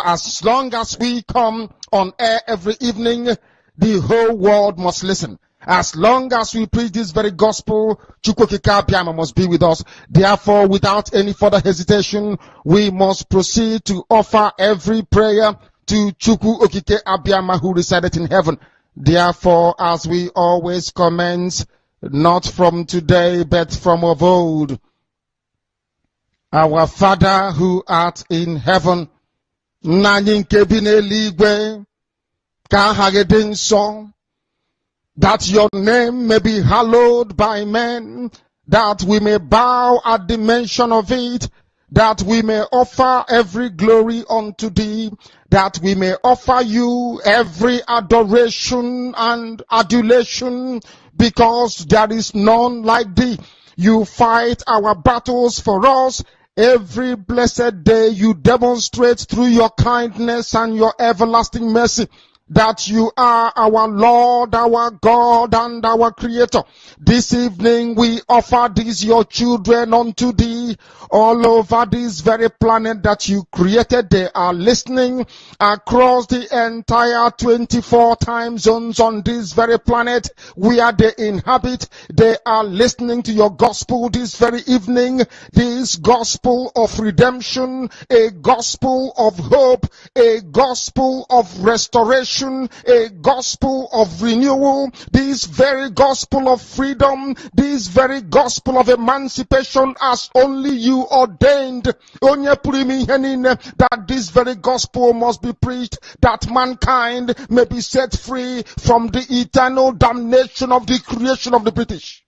as long as we come on air every evening, the whole world must listen. As long as we preach this very gospel, Chukwu Okike Abiama must be with us. Therefore, without any further hesitation, we must proceed to offer every prayer to Chukwu Okike Abiama who resided in heaven. Therefore, as we always commence, not from today, but from of old, our Father who art in heaven, nna anyị nke bi n'eluigwe, ka aha gị dị nsọ, that your name may be hallowed by men, that we may bow at the mention of it, that we may offer every glory unto thee, that we may offer you every adoration and adulation, because there is none like thee. You fight our battles for us. Every blessed day you demonstrate through your kindness and your everlasting mercy that you are our Lord, our God, and our Creator. This evening we offer these your children unto thee all over this very planet that you created. They are listening across the entire 24 time zones on this very planet where they inhabit. They are listening to your gospel this very evening, this gospel of redemption, a gospel of hope, a gospel of restoration, a gospel of renewal, this very gospel of freedom, this very gospel of emancipation as only you ordained. That this very gospel must be preached, that mankind may be set free from the eternal damnation of the creation of the British.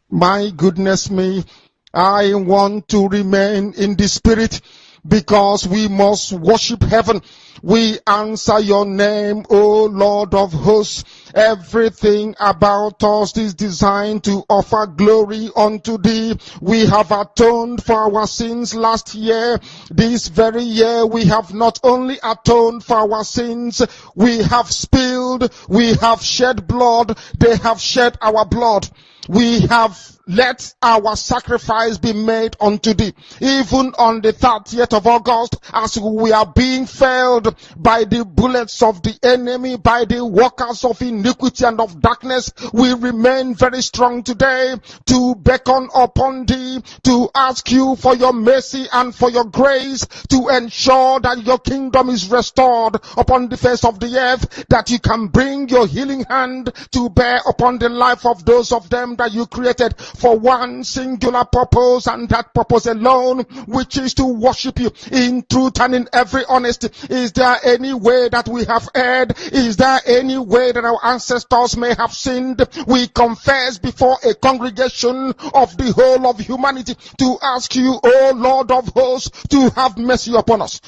My goodness me, I want to remain in the spirit, because we must worship heaven. We answer your name, O Lord of hosts. Everything about us is designed to offer glory unto thee. We have atoned for our sins last year. This very year we have not only atoned for our sins, we have spilled, we have shed blood, they have shed our blood. We have let our sacrifice be made unto thee. Even on the 30th of August, as we are being felled by the bullets of the enemy, by the workers of iniquity and of darkness, we remain very strong today to beckon upon thee, to ask you for your mercy and for your grace, to ensure that your kingdom is restored upon the face of the earth, that you can bring your healing hand to bear upon the life of those of them that you created for one singular purpose, and that purpose alone, which is to worship you in truth and in every honesty. Is there any way that we have erred? Is there any way that our ancestors may have sinned? We confess before a congregation of the whole of humanity to ask you, O Lord of hosts, to have mercy upon us.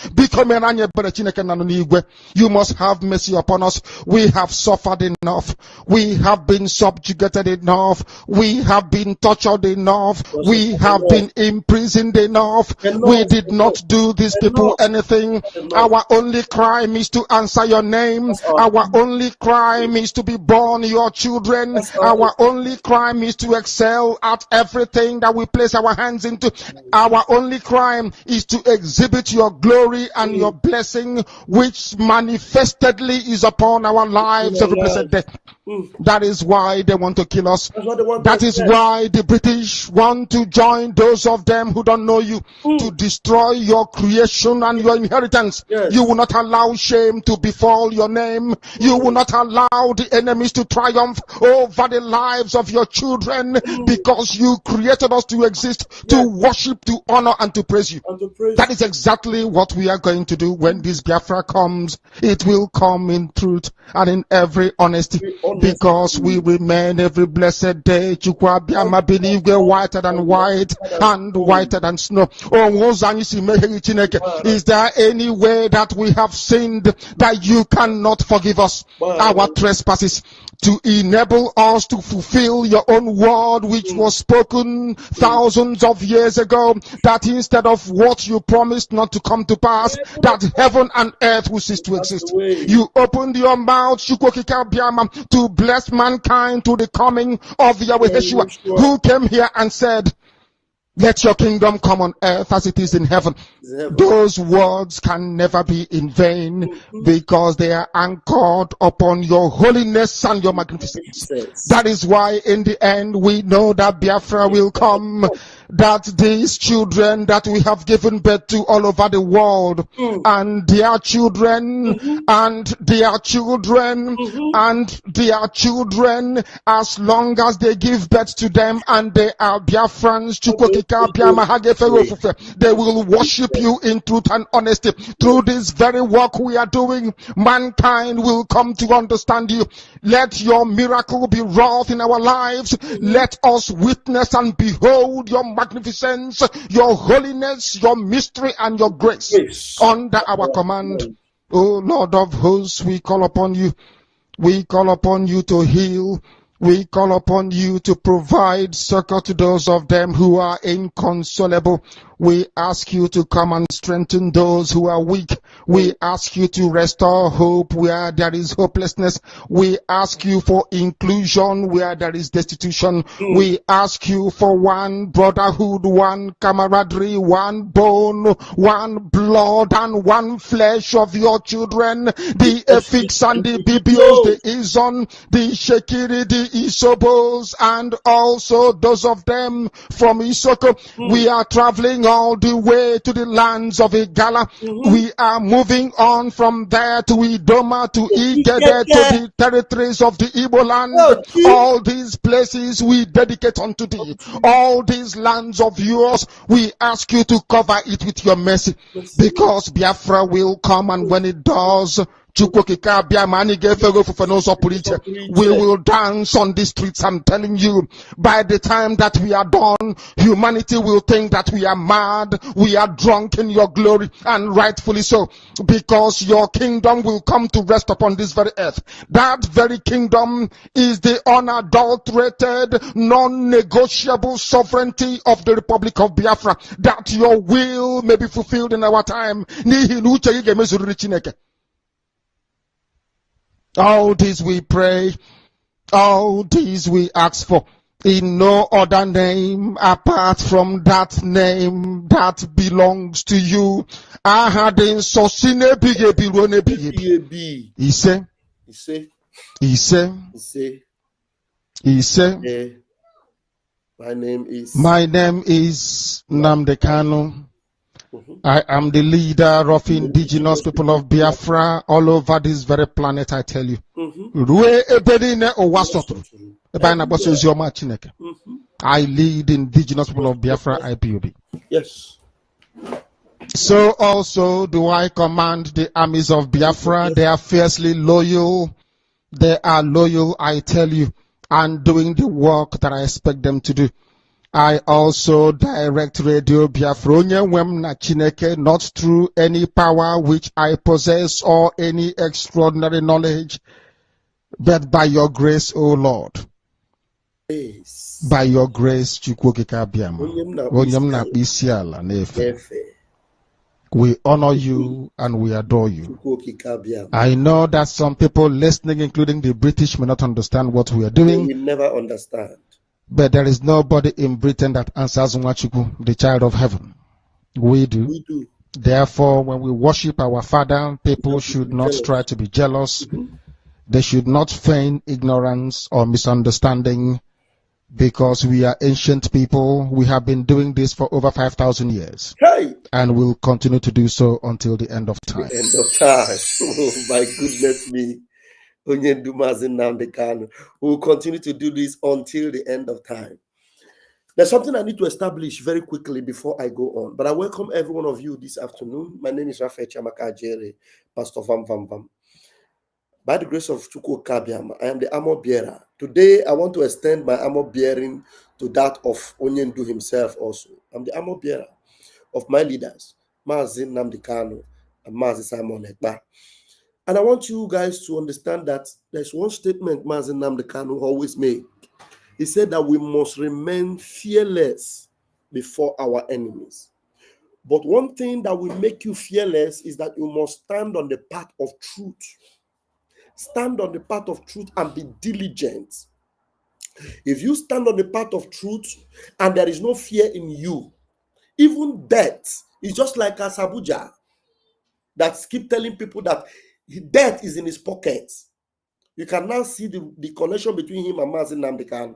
You must have mercy upon us. We have suffered enough. We have been subjugated enough. We have been tortured enough. We have been imprisoned enough. We did not do these people anything. Our only crime is to answer your name. Our only crime is to be born your children. Our only crime is to excel at everything that we place our hands into. Our only crime is to exhibit your glory and your blessing, which manifestedly is upon our lives every blessed day. That is why they want to kill us. That is why the British want to join those of them who don't know you to destroy your creation and your inheritance. You will not allow shame to befall your name. You will not allow the enemies to triumph over the lives of your children, because you created us to exist, to worship, to honor, and to praise you. That is exactly what we are going to do when this Biafra comes. It will come in truth and in every honesty, because we remain every blessed day whiter than white and whiter than snow. Is there any way that we have sinned that you cannot forgive us our trespasses, to enable us to fulfill your own word, which was spoken thousands of years ago, that instead of what you promised not to come to pass, that heaven and earth will cease to exist? You opened your mouth to bless mankind to the coming of Yahweh Yeshua, who came here and said, Let your kingdom come on earth as it is in heaven. Those words can never be in vain because they are anchored upon your holiness and your magnificence. That is why in the end we know that Biafra will come, that these children that we have given birth to all over the world, and their children, and their children, and their children, as long as they give birth to them and they are Biafrans, they will worship you in truth and honesty. Through this very work we are doing, mankind will come to understand you. Let your miracle be wrought in our lives. Let us witness and behold your magnificence, your holiness, your mystery, and your grace under our command. O Lord of hosts, we call upon you. We call upon you to heal. We call upon you to provide succor to those of them who are inconsolable. We ask you to come and strengthen those who are weak. We ask you to restore hope where there is hopelessness. We ask you for inclusion where there is destitution. We ask you for one brotherhood, one camaraderie, one bone, one blood, and one flesh of your children. The Efiks and the Bibios, the Izon, the Shekiri, the Isobos, and also those of them from Isoko. We are traveling all the way to the lands of Igala. We are moving on from there to Idoma, to Igede, to the territories of the Igbo land. All these places we dedicate unto thee. All these lands of yours, we ask you to cover it with your mercy, because Biafra will come, and when it does, we will dance on the streets. I'm telling you, by the time that we are done, humanity will think that we are mad, we are drunk in your glory, and rightfully so, because your kingdom will come to rest upon this very earth. That very kingdom is the unadulterated, non-negotiable sovereignty of the Republic of Biafra, that your will may be fulfilled in our time. All this we pray, all this we ask for, in no other name apart from that name that belongs to you. He said, my name is Nnamdi Kanu. I am the leader of indigenous people of Biafra all over this very planet, I tell you. I lead indigenous people of Biafra, IPOB. Yes. So also do I command the armies of Biafra. They are fiercely loyal. They are loyal, I tell you, and doing the work that I expect them to do. I also direct Radio Biafra not through any power which I possess or any extraordinary knowledge, but by your grace, O Lord. Yes. By your grace, we honor you and we adore you. I know that some people listening, including the British, may not understand what we are doing. They will never understand. But there is nobody in Britain that answers Nwachukwu, the child of heaven. We do. We do. Therefore, when we worship our Father, people should not try to be jealous. They should not feign ignorance or misunderstanding, because we are ancient people. We have been doing this for over 5,000 years. Hey! And will continue to do so until the end of time. The end of time. Oh, my goodness me. We will continue to do this until the end of time. There's something I need to establish very quickly before I go on. But I welcome every one of you this afternoon. My name is Raphael Chiamaka Ajere, Pastor Vam Vam Vam. By the grace of Chukwu Kabiam, I am the armor bearer. Today, I want to extend my armor bearing to that of Onyendu himself also. I'm the armor bearer of my leaders, Mazi Nnamdi Kanu and Mazi Simon Ekpa. And I want you guys to understand that there's one statement Mazi Nnamdi Kanu always made. He said that we must remain fearless before our enemies. But one thing that will make you fearless is that you must stand on the path of truth. Stand on the path of truth and be diligent. If you stand on the path of truth and there is no fear in you, even death is just like a Sabuja that keep telling people that death is in his pocket. You can now see the connection between him and Mazi Nnamdi Kanu.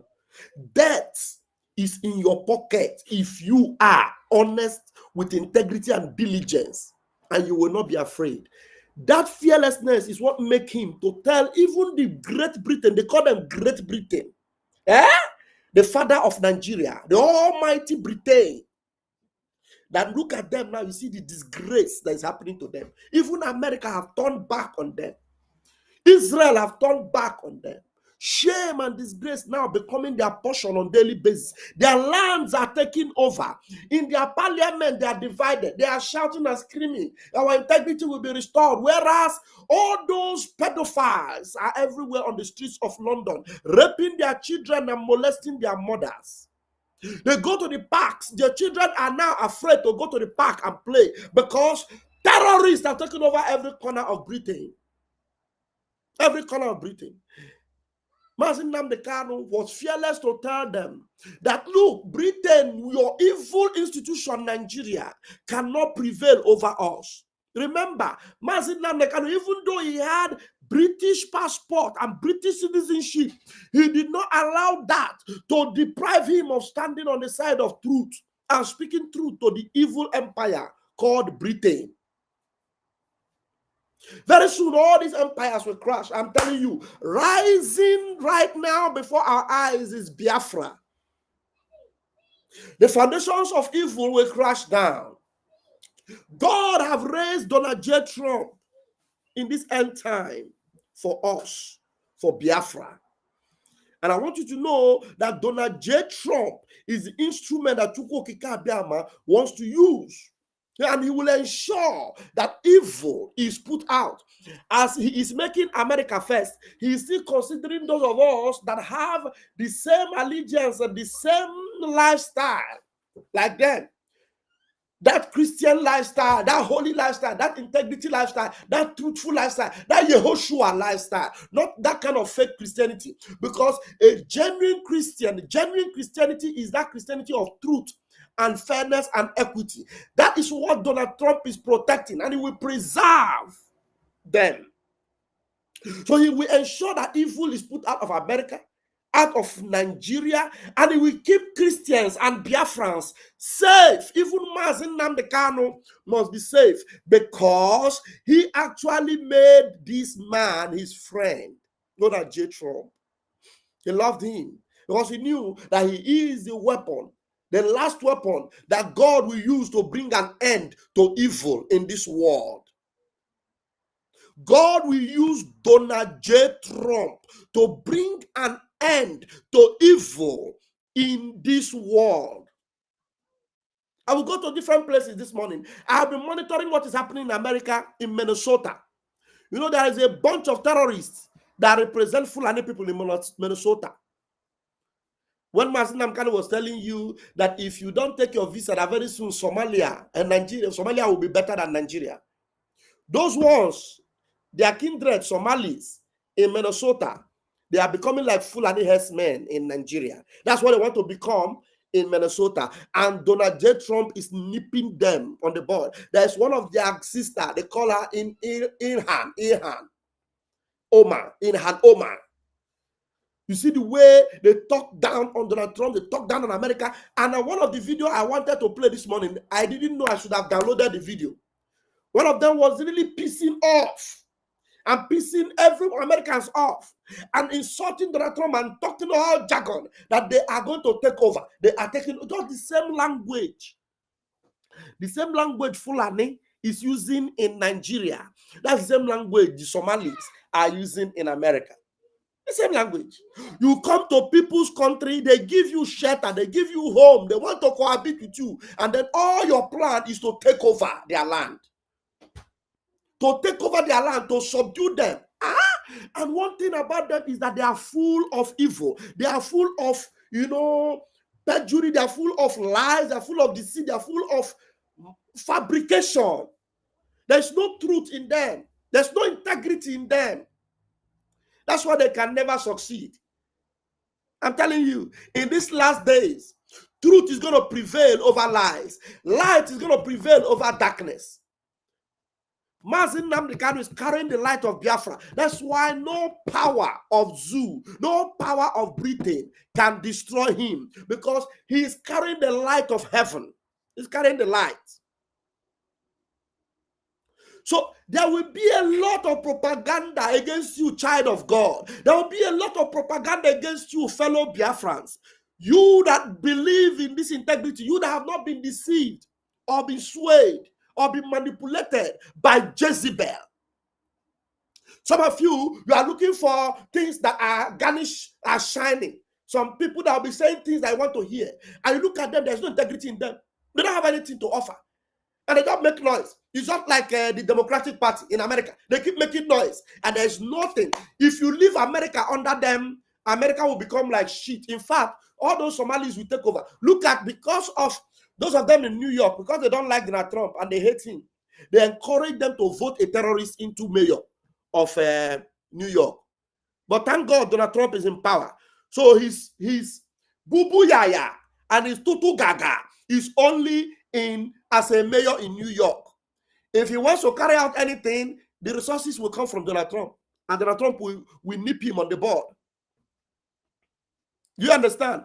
Death is in your pocket if you are honest with integrity and diligence, and you will not be afraid. That fearlessness is what make him to tell even the Great Britain, they call them Great Britain, the father of Nigeria, the almighty Britain, that look at them now, you see the disgrace that is happening to them. Even America have turned back on them. Israel have turned back on them. Shame and disgrace now becoming their portion on daily basis. Their lands are taken over. In their parliament, they are divided. They are shouting and screaming, our integrity will be restored. Whereas all those pedophiles are everywhere on the streets of London, raping their children and molesting their mothers. They go to the parks. Their children are now afraid to go to the park and play because terrorists are taking over every corner of Britain. Every corner of Britain. Mazi Nnamdi Kanu was fearless to tell them that, look, Britain, your evil institution, Nigeria, cannot prevail over us. Remember, Mazi Nnamdi Kanu, even though he had British passport and British citizenship, he did not allow that to deprive him of standing on the side of truth and speaking truth to the evil empire called Britain. Very soon, all these empires will crash. I'm telling you, rising right now before our eyes is Biafra. The foundations of evil will crash down. God have raised Donald J. Trump in this end time for us, for Biafra. And I want you to know that Donald J. Trump is the instrument that Chukwu Okike Abiama wants to use. And he will ensure that evil is put out. As he is making America first, he is still considering those of us that have the same allegiance and the same lifestyle like them. That Christian lifestyle, that holy lifestyle, that integrity lifestyle, that truthful lifestyle, that Yehoshua lifestyle, not that kind of fake Christianity. Because a genuine Christianity is that Christianity of truth and fairness and equity. That is what Donald Trump is protecting, and he will preserve them. So he will ensure that evil is put out of America, out of Nigeria, and he will keep Christians and Biafrans safe. Even Mazi Nnamdi Kanu must be safe because he actually made this man his friend, Donald J. Trump. He loved him because he knew that he is the weapon, the last weapon that God will use to bring an end to evil in this world. God will use Donald J. Trump to bring an end to evil in this world. I will go to different places this morning. I have been monitoring what is happening in America, in Minnesota. You know, there is a bunch of terrorists that represent Fulani people in Minnesota. When Mazi Nnamdi Kanu was telling you that if you don't take your visa, that very soon Somalia and Nigeria, Somalia will be better than Nigeria. Those ones, they are kindred Somalis in Minnesota. They are becoming like Fulani herdsmen in Nigeria. That's what they want to become in Minnesota. And Donald J. Trump is nipping them on the bud. There's one of their sister, they call her Ilhan Omar. You see the way they talk down on Donald Trump, they talk down on America. And one of the video I wanted to play this morning, I didn't know I should have downloaded the video. One of them was really pissing off and pissing every Americans off and insulting Donald Trump and talking all jargon that they are going to take over. They are taking just the same language. The same language Fulani is using in Nigeria. That's the same language the Somalis are using in America. The same language. You come to people's country, they give you shelter, they give you home, they want to cohabit with you, and then all your plan is to take over their land. To take over their land, to subdue them. And one thing about them is that they are full of evil. They are full of, perjury. They are full of lies. They are full of deceit. They are full of fabrication. There's no truth in them. There's no integrity in them. That's why they can never succeed. I'm telling you, in these last days, truth is going to prevail over lies. Light is going to prevail over darkness. Mazi Nnamdi Kanu is carrying the light of Biafra. That's why no power of zoo, no power of Britain can destroy him, because he is carrying the light of heaven. He's carrying the light. So there will be a lot of propaganda against you, child of God. There will be a lot of propaganda against you, fellow Biafrans. You that believe in this integrity, you that have not been deceived or been swayed or been manipulated by Jezebel. Some of you are looking for things that are garnished, are shining. Some people that will be saying things that I want to hear. And you look at them, there's no integrity in them. They don't have anything to offer. And they don't make noise. It's not like the Democratic Party in America. They keep making noise. And there's nothing. If you leave America under them, America will become like shit. In fact, all those Somalis will take over. Look at, because of those of them in New York, because they don't like Donald Trump and they hate him, they encourage them to vote a terrorist into mayor of New York. But thank God Donald Trump is in power. So his Bubu Yaya and his Tutu Gaga is only in as a mayor in New York. If he wants to carry out anything, the resources will come from Donald Trump. And Donald Trump will nip him on the board. Do you understand?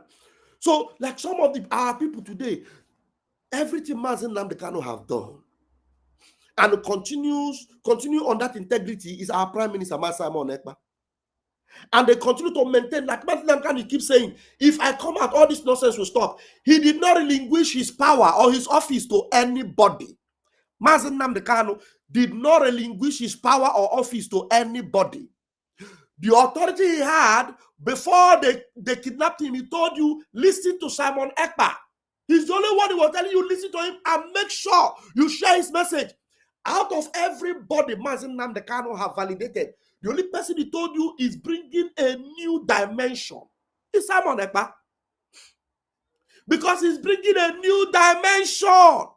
So, like some of our people today, everything Mazi Nnamdi Kanu have done and continue on that integrity is our Prime Minister, Simon Ekpa. And they continue to maintain, like Mazi Nnamdi Kanu keeps saying, if I come out, all this nonsense will stop. He did not relinquish his power or his office to anybody. Mazi Nnamdi Kanu did not relinquish his power or office to anybody. The authority he had before they kidnapped him, he told you, listen to Simon Ekpa. He's the only one who was telling you, listen to him and make sure you share his message. Out of everybody Mazi Nnamdi Kanu have validated, the only person he told you is bringing a new dimension is Simon Ekpa. Because he's bringing a new dimension.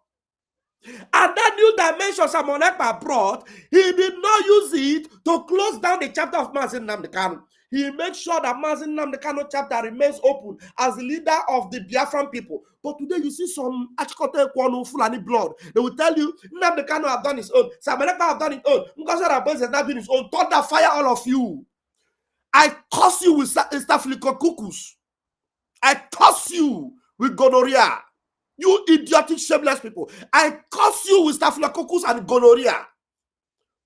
And that new dimension Simon Ekpa brought, he did not use it to close down the chapter of Mazi Nnamdi Kanu. He made sure that Mazi Nnamdi Kanu chapter remains open as the leader of the Biafran people. But today you see some Achikote Kwonu Fulani blood. They will tell you, Nnamdi Kanu have done his own. Simon Ekpa have done his own. Ngozi Rabon has not done his own. Thunder fire all of you. I curse you with staphylococcus. I curse you with gonorrhea. You idiotic, shameless people. I curse you with staphylococcus and gonorrhea.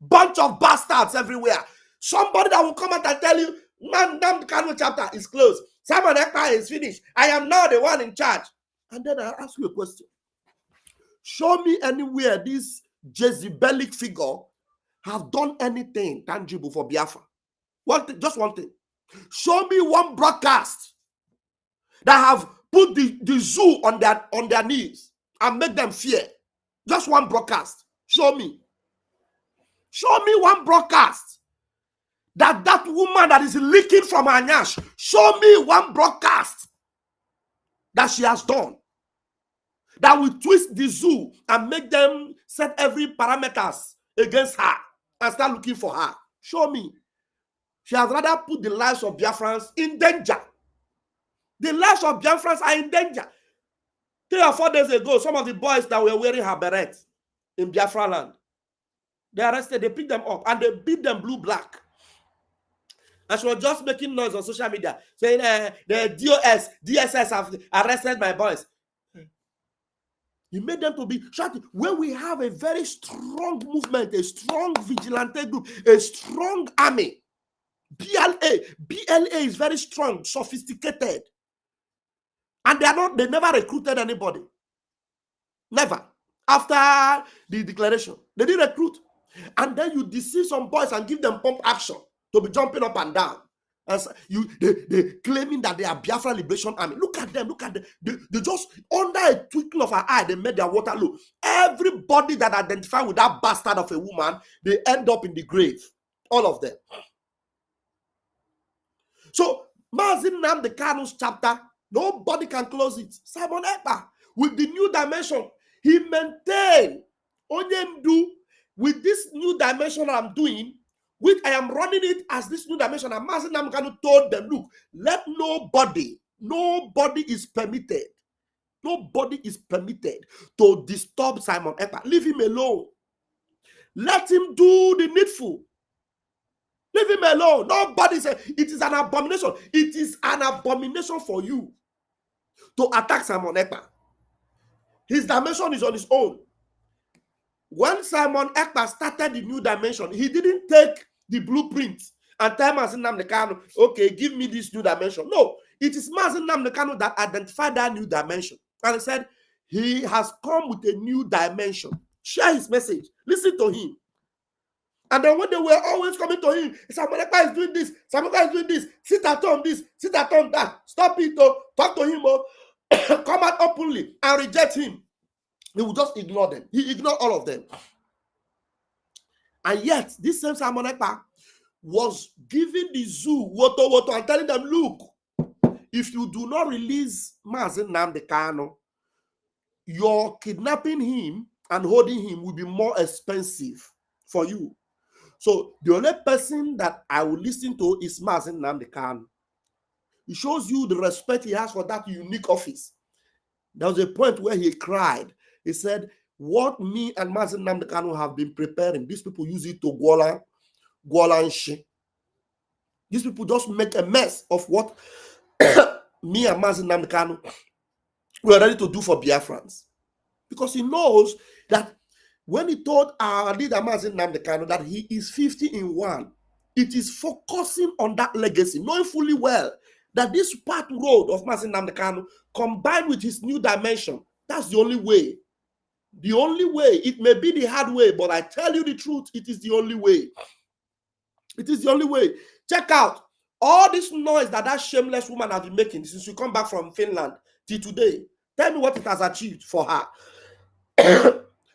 Bunch of bastards everywhere. Somebody that will come out and tell you, man, Nnamdi Kanu chapter is closed. Simon Ekpa is finished. I am now the one in charge. And then I ask you a question. Show me anywhere this Jezebelic figure have done anything tangible for Biafra. Just one thing. Show me one broadcast that have put the zoo on their knees and make them fear. Just one broadcast. Show me. Show me one broadcast that woman that is leaking from her nyash. Show me one broadcast that she has done that will twist the zoo and make them set every parameters against her and start looking for her. Show me. She has rather put the lives of Biafrans in danger. The lives of Biafrans are in danger. 3 or 4 days ago, some of the boys that were wearing her beret in Biafra land, they arrested, they picked them up, and they beat them blue-black. And she was just making noise on social media, saying, the DSS have arrested my boys. He made them to be shouting. When we have a very strong movement, a strong vigilante group, a strong army, BLA is very strong, sophisticated. And they never recruited anybody. Never. After the declaration, they didn't recruit. And then you deceive some boys and give them pump action to be jumping up and down. And so they claiming that they are Biafra Liberation Army. Look at them. They just, under a twinkle of an eye, they made their Waterloo. Everybody that identified with that bastard of a woman, they end up in the grave. All of them. So, Mazi Nnamdi Kanu's chapter, nobody can close it. Simon Ekpa, with the new dimension, he maintained Onyemdu with this new dimension I'm doing. which I am running it as this new dimension. And Mazi Nnamdi Kanu told them, look, let nobody is permitted to disturb Simon Ekpa. Leave him alone. Let him do the needful. Leave him alone. Nobody said it is an abomination. It is an abomination for you to attack Simon Ekpa. His dimension is on his own. When Simon Ekpa started the new dimension, he didn't take the blueprint and tell Mazi Nnamdi Kanu, okay, give me this new dimension. No, it is Mazi Nnamdi Kanu that identified that new dimension. And he said, he has come with a new dimension. Share his message. Listen to him. And then when they were always coming to him, Simon Ekpa is doing this, Simon Ekpa is doing this, sit at home this, sit at home that, stop it, talk to him, come out openly and reject him. He would just ignore them. He ignored all of them. And yet, this same Simon Ekpa was giving the zoo woto and telling them, look, if you do not release Mazi Nnamdi Kanu, your kidnapping him and holding him will be more expensive for you. So the only person that I will listen to is Mazi Nnamdi Kanu. It shows you the respect he has for that unique office. There was a point where he cried. He said, what me and Mazi Nnamdi Kanu have been preparing, these people use it to Gwola and shit. These people just make a mess of what me and Mazi Nnamdi Kanu were ready to do for Biafrans. Because he knows that when he told our leader Mazi Nnamdi Kanu that he is 50 in 1, it is focusing on that legacy, knowing fully well that this path road of Mazi Nnamdi Kanu combined with his new dimension, that's the only way. The only way. It may be the hard way, but I tell you the truth, it is the only way. It is the only way. Check out all this noise that shameless woman has been making since she come back from Finland till today. Tell me what it has achieved for her.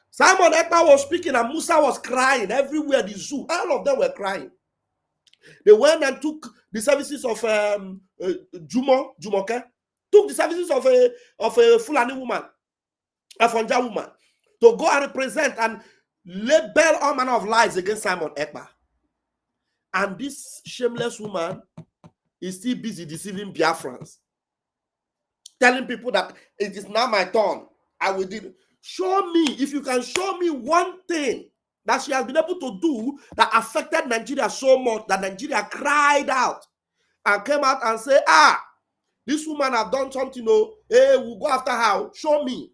Simon Ekpa was speaking and Musa was crying everywhere. The zoo, all of them were crying. They went and took the services of Jumoke, took the services of a Fulani woman, a Fonja woman, to go and represent and label all manner of lies against Simon Ekpa. And this shameless woman is still busy deceiving Biafrans, telling people that it is now my turn. I will do. Show me, if you can show me one thing that she has been able to do that affected Nigeria so much that Nigeria cried out and came out and said, this woman have done something, hey, we'll go after her. Show me.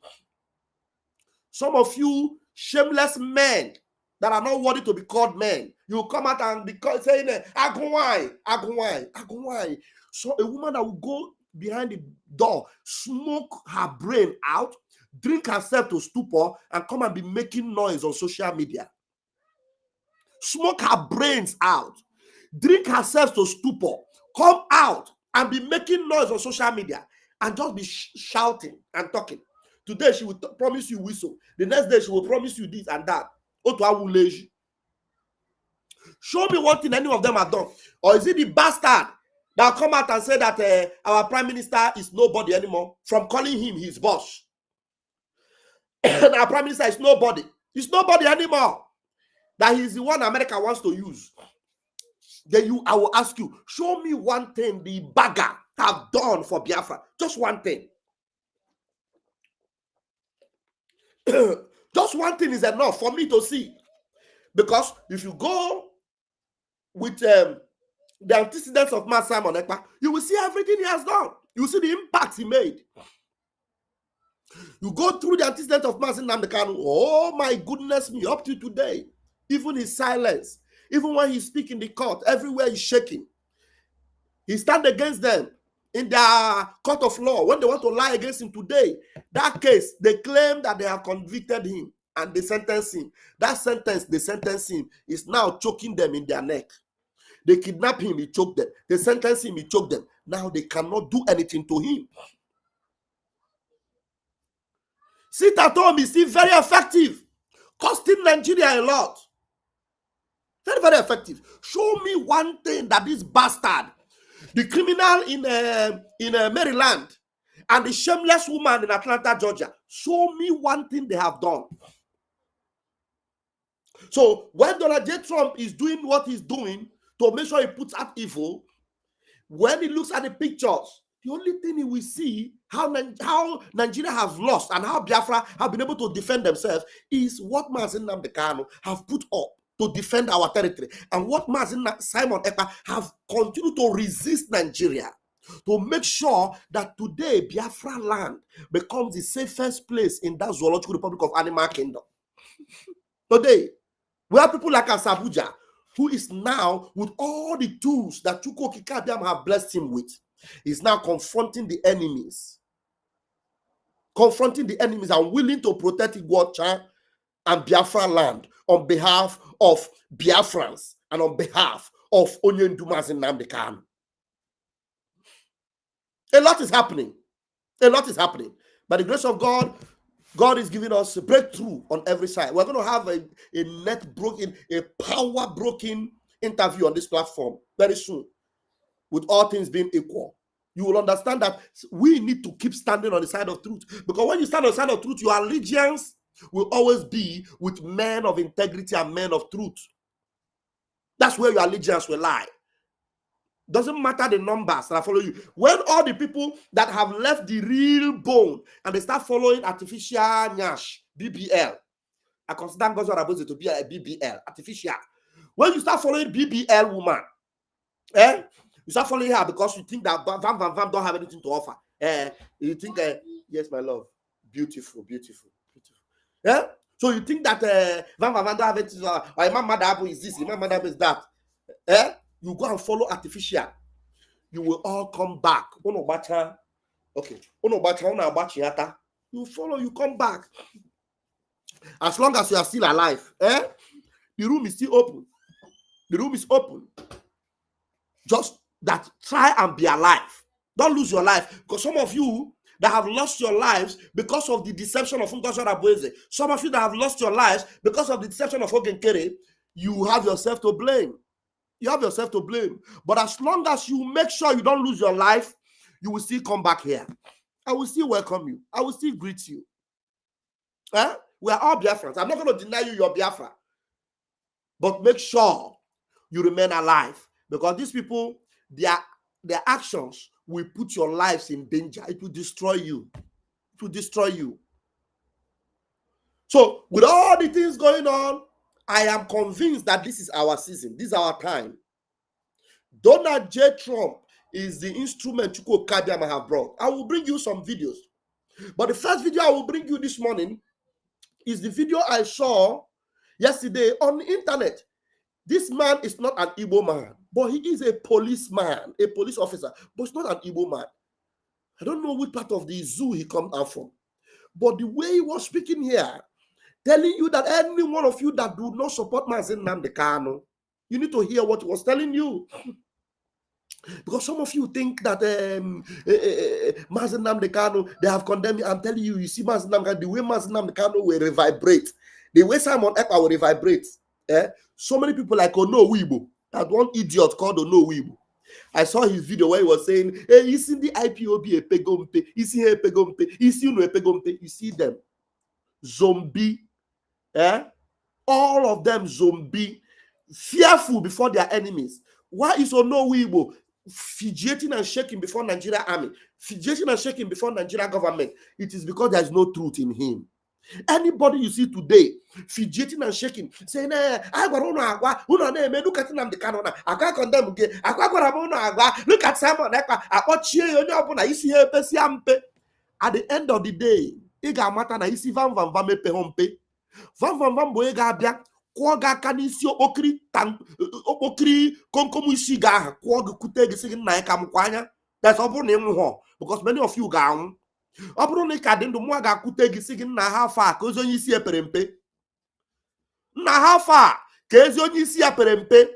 Some of you shameless men that are not worthy to be called men, you come out and be saying, Agunwai. So a woman that will go behind the door, smoke her brain out, drink herself to stupor, and come and be making noise on social media. Smoke her brains out, drink herself to stupor, come out and be making noise on social media and just be shouting and talking. Today she will promise you whistle. The next day she will promise you this and that. Show me one thing any of them have done. Or is it the bastard that come out and say that our prime minister is nobody anymore from calling him his boss? Our prime minister is nobody. He's nobody anymore. That he's the one America wants to use. Then I will ask you, show me one thing the bagger have done for Biafra. Just one thing. Just one thing is enough for me to see. Because if you go with the antecedents of Mazi Simon Ekpa, you will see everything he has done. You will see the impact he made. You go through the antecedents of Mazi Nnamdi Kanu, oh my goodness me, up to today, even his silence, even when he speaks in the court, everywhere he's shaking. He stands against them in their court of law. When they want to lie against him today, that case, they claim that they have convicted him and they sentence him. That sentence, they sentence him, is now choking them in their neck. They kidnap him, he choked them. They sentence him, he choked them. Now they cannot do anything to him. Sit at home is still very effective, costing Nigeria a lot. Very, very effective. Show me one thing that this bastard, the criminal in Maryland, and the shameless woman in Atlanta, Georgia, show me one thing they have done. So when Donald J. Trump is doing what he's doing to make sure he puts out evil, when he looks at the pictures, the only thing he will see how Nigeria has lost and how Biafra have been able to defend themselves is what Mazi Nnamdi Kanu have put up to defend our territory, and what Simon Ekpa have continued to resist Nigeria to make sure that today Biafra land becomes the safest place in that zoological republic of Animal Kingdom. Today, we have people like Asabuja, who is now, with all the tools that Chuko Kikabiam have blessed him with, is now confronting the enemies. Confronting the enemies and willing to protect Iguacha and Biafra land on behalf of Biafrans and on behalf of Onyendumas in Nnamdi Kanu. A lot is happening. A lot is happening. By the grace of God, God is giving us a breakthrough on every side. We're going to have a power-broken interview on this platform very soon, with all things being equal. You will understand that we need to keep standing on the side of truth. Because when you stand on the side of truth, your allegiance will always be with men of integrity and men of truth. That's where your allegiance will lie. Doesn't matter the numbers that follow you. When all the people that have left the real bone and they start following artificial nyash, BBL, I consider God's word to be a BBL, artificial. When you start following BBL woman, you start following her because you think that Vam don't have anything to offer. You think, yes, my love, beautiful. So you think that Vam don't have anything to offer. Or Imam Madabu is this, Imam Madabu is that. You go and follow artificial. You will all come back. Okay. You follow, you come back. As long as you are still alive, the room is still open. The room is open. Just that, try and be alive. Don't lose your life. Because some of you that have lost your lives because of the deception of Ngozi Orabueze, some of you that have lost your lives because of the deception of Ogenkere, you have yourself to blame. You have yourself to blame. But as long as you make sure you don't lose your life, you will still come back here. I will still welcome you. I will still greet you. We are all Biafrans. I'm not going to deny you your Biafra. But make sure you remain alive. Because these people, their actions will put your lives in danger. It will destroy you. It will destroy you. So, with all the things going on, I am convinced that this is our season. This is our time. Donald J. Trump is the instrument Chuko Kadiama have brought. I will bring you some videos. But the first video I will bring you this morning is the video I saw yesterday on the internet. This man is not an Igbo man, but he is a policeman, a police officer, but it's not an Igbo man. I don't know which part of the zoo he comes out from. But the way he was speaking here, telling you that any one of you that do not support Mazi Nnamdi Kanu, you need to hear what he was telling you. Because some of you think that Mazi Nnamdi Kanu, they have condemned me. I'm telling you, you see Mazi Nnamdi Kanu, the way Mazi Nnamdi Kanu will revibrate, the way Simon Ekpa will revibrate. So many people like Ono Wibo, that one idiot called Ono Wibo. I saw his video where he was saying, hey, you see the IPOB a pegompe, you see a pegompe, you see no pegompe, you see them. Zombie. All of them zombie, fearful before their enemies. Why is Ono Wibo fidgeting and shaking before Nigeria army, fidgeting and shaking before Nigeria government? It is because there is no truth in him. Anybody you see today fidgeting and shaking, saying, I got on agua, look at Nnamdi Kanu, I can't condemn again, look at Simon Ekpa, I watch you, you see at the end of the day, it got matter na isi van mepe hompe. Van boy ga kwọ ga aka n'isi okpokiri komkom isi ga aha kwọ gị kute gị sị gị nna ya ka m kwa anya. That's ọ bụrụ na ị nwụọ, because many of you ga-anwụ. Ọ bụrụ na ị ka dị ndụ, mụọ ga-akute gị sị gị nna ha afọ a ka ezi onye isi ya pere mpe. Nna ha afọ a ka ezi onye isi ya pere mpe.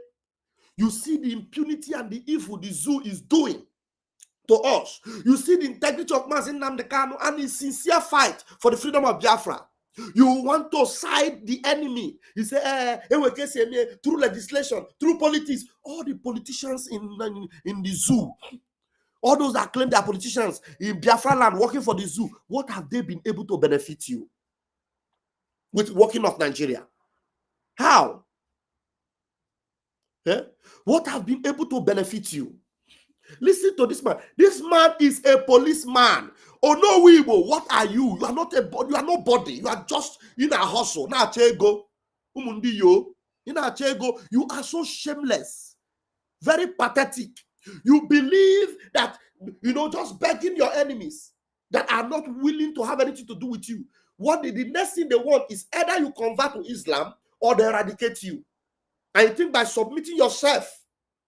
You see the impunity and the evil the zoo is doing to us. You see the integrity of Mazi Nnamdi Kanu and his sincere fight for the freedom of Biafra. You want to side the enemy. You say, through legislation, through politics. All the politicians in the zoo, all those that claim they are politicians in Biafra land working for the zoo, what have they been able to benefit you with working off Nigeria? How? Eh? What have been able to benefit you? Listen to this man. This man is a policeman. Oh no, Weibo, what are you? You are not a body. You are nobody. You are just in a hustle. Now chego, umundi yo. In a chego, you are so shameless, very pathetic. You believe that just begging your enemies that are not willing to have anything to do with you. What the next thing they want is either you convert to Islam or they eradicate you. And you think by submitting yourself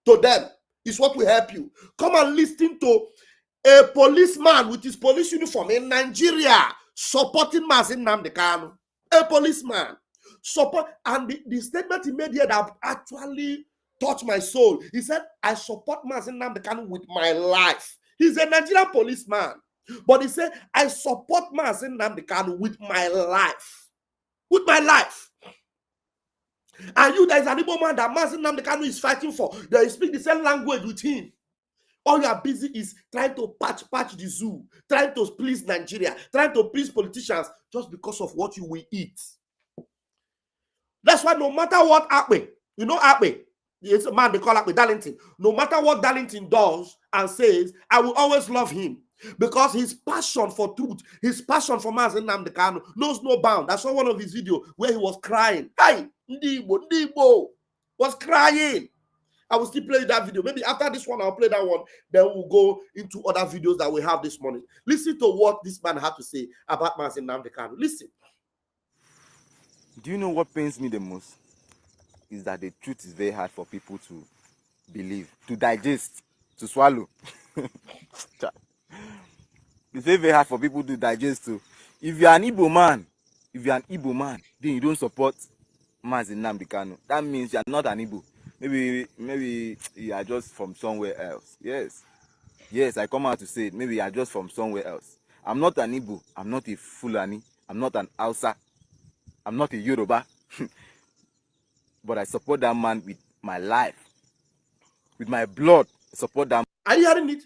to them is what will help you. Come and listen to a policeman with his police uniform in Nigeria supporting Mazi Nnamdi Kanu. A policeman support, and the statement he made here that actually touched my soul. He said, I support Mazi Nnamdi Kanu with my life. He's a Nigerian policeman, but he said, I support Mazi Nnamdi Kanu with my life. With my life. And you, there is an Igbo man that Mazi Nnamdi Kanu is fighting for. They speak the same language with him. All you are busy is trying to patch the zoo, trying to please Nigeria, trying to please politicians just because of what you will eat. That's why no matter what Akpe, Akpe, it's a man they call Akpe, Darlington. No matter what Darlington does and says, I will always love him. Because his passion for truth, his passion for Mazi Nnamdi Kanu knows no bound. I saw one of his videos where he was crying. Hey, Ndibo was crying. I will still play that video. Maybe after this one, I'll play that one. Then we'll go into other videos that we have this morning. Listen to what this man had to say about Mazi Nnamdi Kanu. Listen. Do you know what pains me the most? Is that the truth is very hard for people to believe, to digest, to swallow. It's very, very hard for people to digest too. If you're an Igbo man, then you don't support Mazi Nnamdi Kanu. That means you're not an Igbo. Maybe you are just from somewhere else. Yes, I come out to say it. Maybe you are just from somewhere else. I'm not an Igbo. I'm not a Fulani. I'm not an Hausa. I'm not a Yoruba. But I support that man with my life. With my blood, I support that man. Are you hearing it?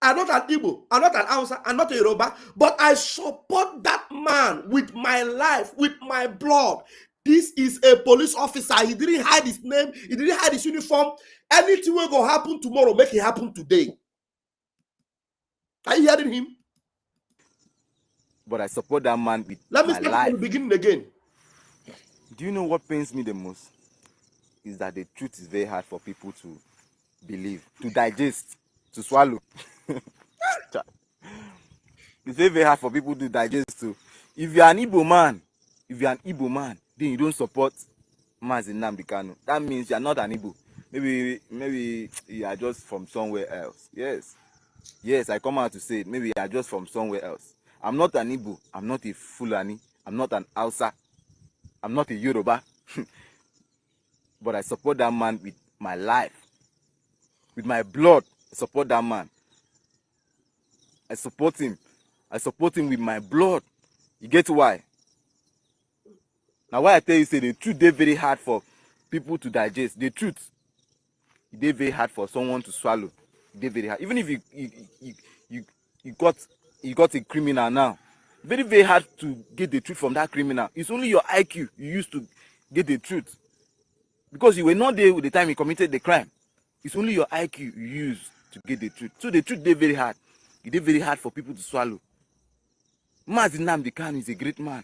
I'm not an Igbo, I'm not an Hausa, I'm not a Yoruba, but I support that man with my life, with my blood. This is a police officer. He didn't hide his name, he didn't hide his uniform. Anything will go happen tomorrow, make it happen today. Are you hearing him? But I support that man with Let me my start life. from the beginning again. Do you know what pains me the most? Is that the truth is very hard for people to believe, to digest, to swallow. It's very, very hard for people to digest too. If you're an Igbo man, then you don't support Mazi Nnamdi Kanu. That means you're not an Igbo. Maybe you are just from somewhere else. Yes, I come out to say it. Maybe you are just from somewhere else. I'm not an Igbo. I'm not a Fulani. I'm not an Hausa. I'm not a Yoruba. But I support that man with my life. With my blood, I support that man. I support him. I support him with my blood. You get why? Now why I tell you, say the truth is very hard for people to digest. The truth, it's very hard for someone to swallow. It's very hard. Even if you got a criminal now, very, very hard to get the truth from that criminal. It's only your IQ you used to get the truth. Because you were not there with the time he committed the crime. It's only your IQ you use to get the truth. So the truth is very hard. It's very hard for people to swallow. Mazi Nnamdi Kanu is a great man.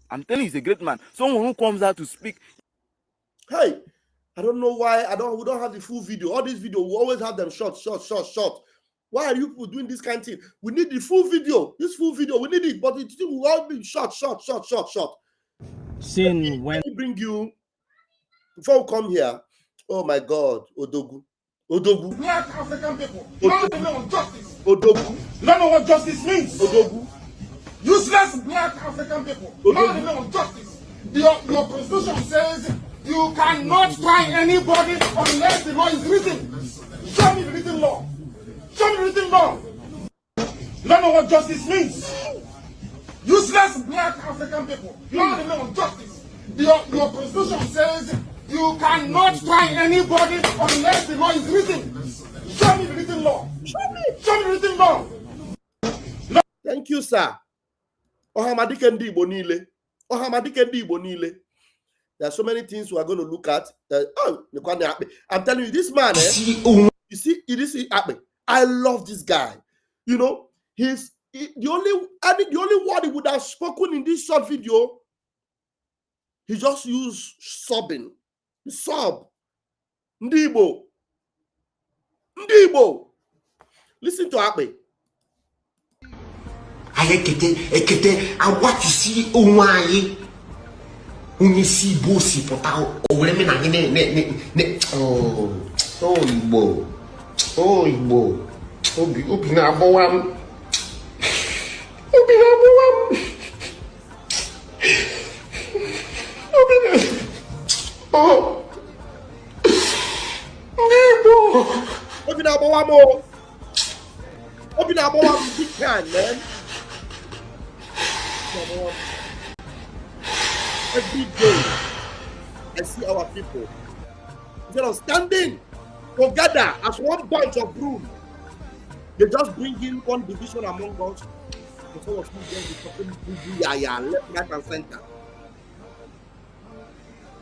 I'm telling you, he's a great man. Someone who comes out to speak. Hey, I don't know why we don't have the full video. All these videos, we always have them short. Why are you people doing this kind of thing? We need the full video. This full video, we need it, but it will all be short. Sin when Let me bring you, before we come here, oh my God, Odogu. Black African people, now they know justice. Odogu. You don't know what justice means. Odogu. Useless black African people, now they know justice. Your constitution says you cannot try anybody unless the law is written. Show me the written law. Show me the written law. You don't know what justice means. Useless black African people, now they know justice. Your constitution says you cannot try anybody unless the law is written. Show me the written law. Show me the written law. Thank you, sir. Ohamadike ndị Igbo niile. There are so many things we are going to look at. I'm telling you, this man, you see, I love this guy. You know, the only word he would have spoken in this short video, he just used sobbing. Sob. Ndibo. Listen to Akbe. Ekete awatisi onwaye onisi bosi pota owreme na ne Igbo obi na abowam Obi na abowam big time, man. Every day I see our people, instead of standing together as one bunch of broom, they just bring in one division among us. Some of you just be talking left, right, and center.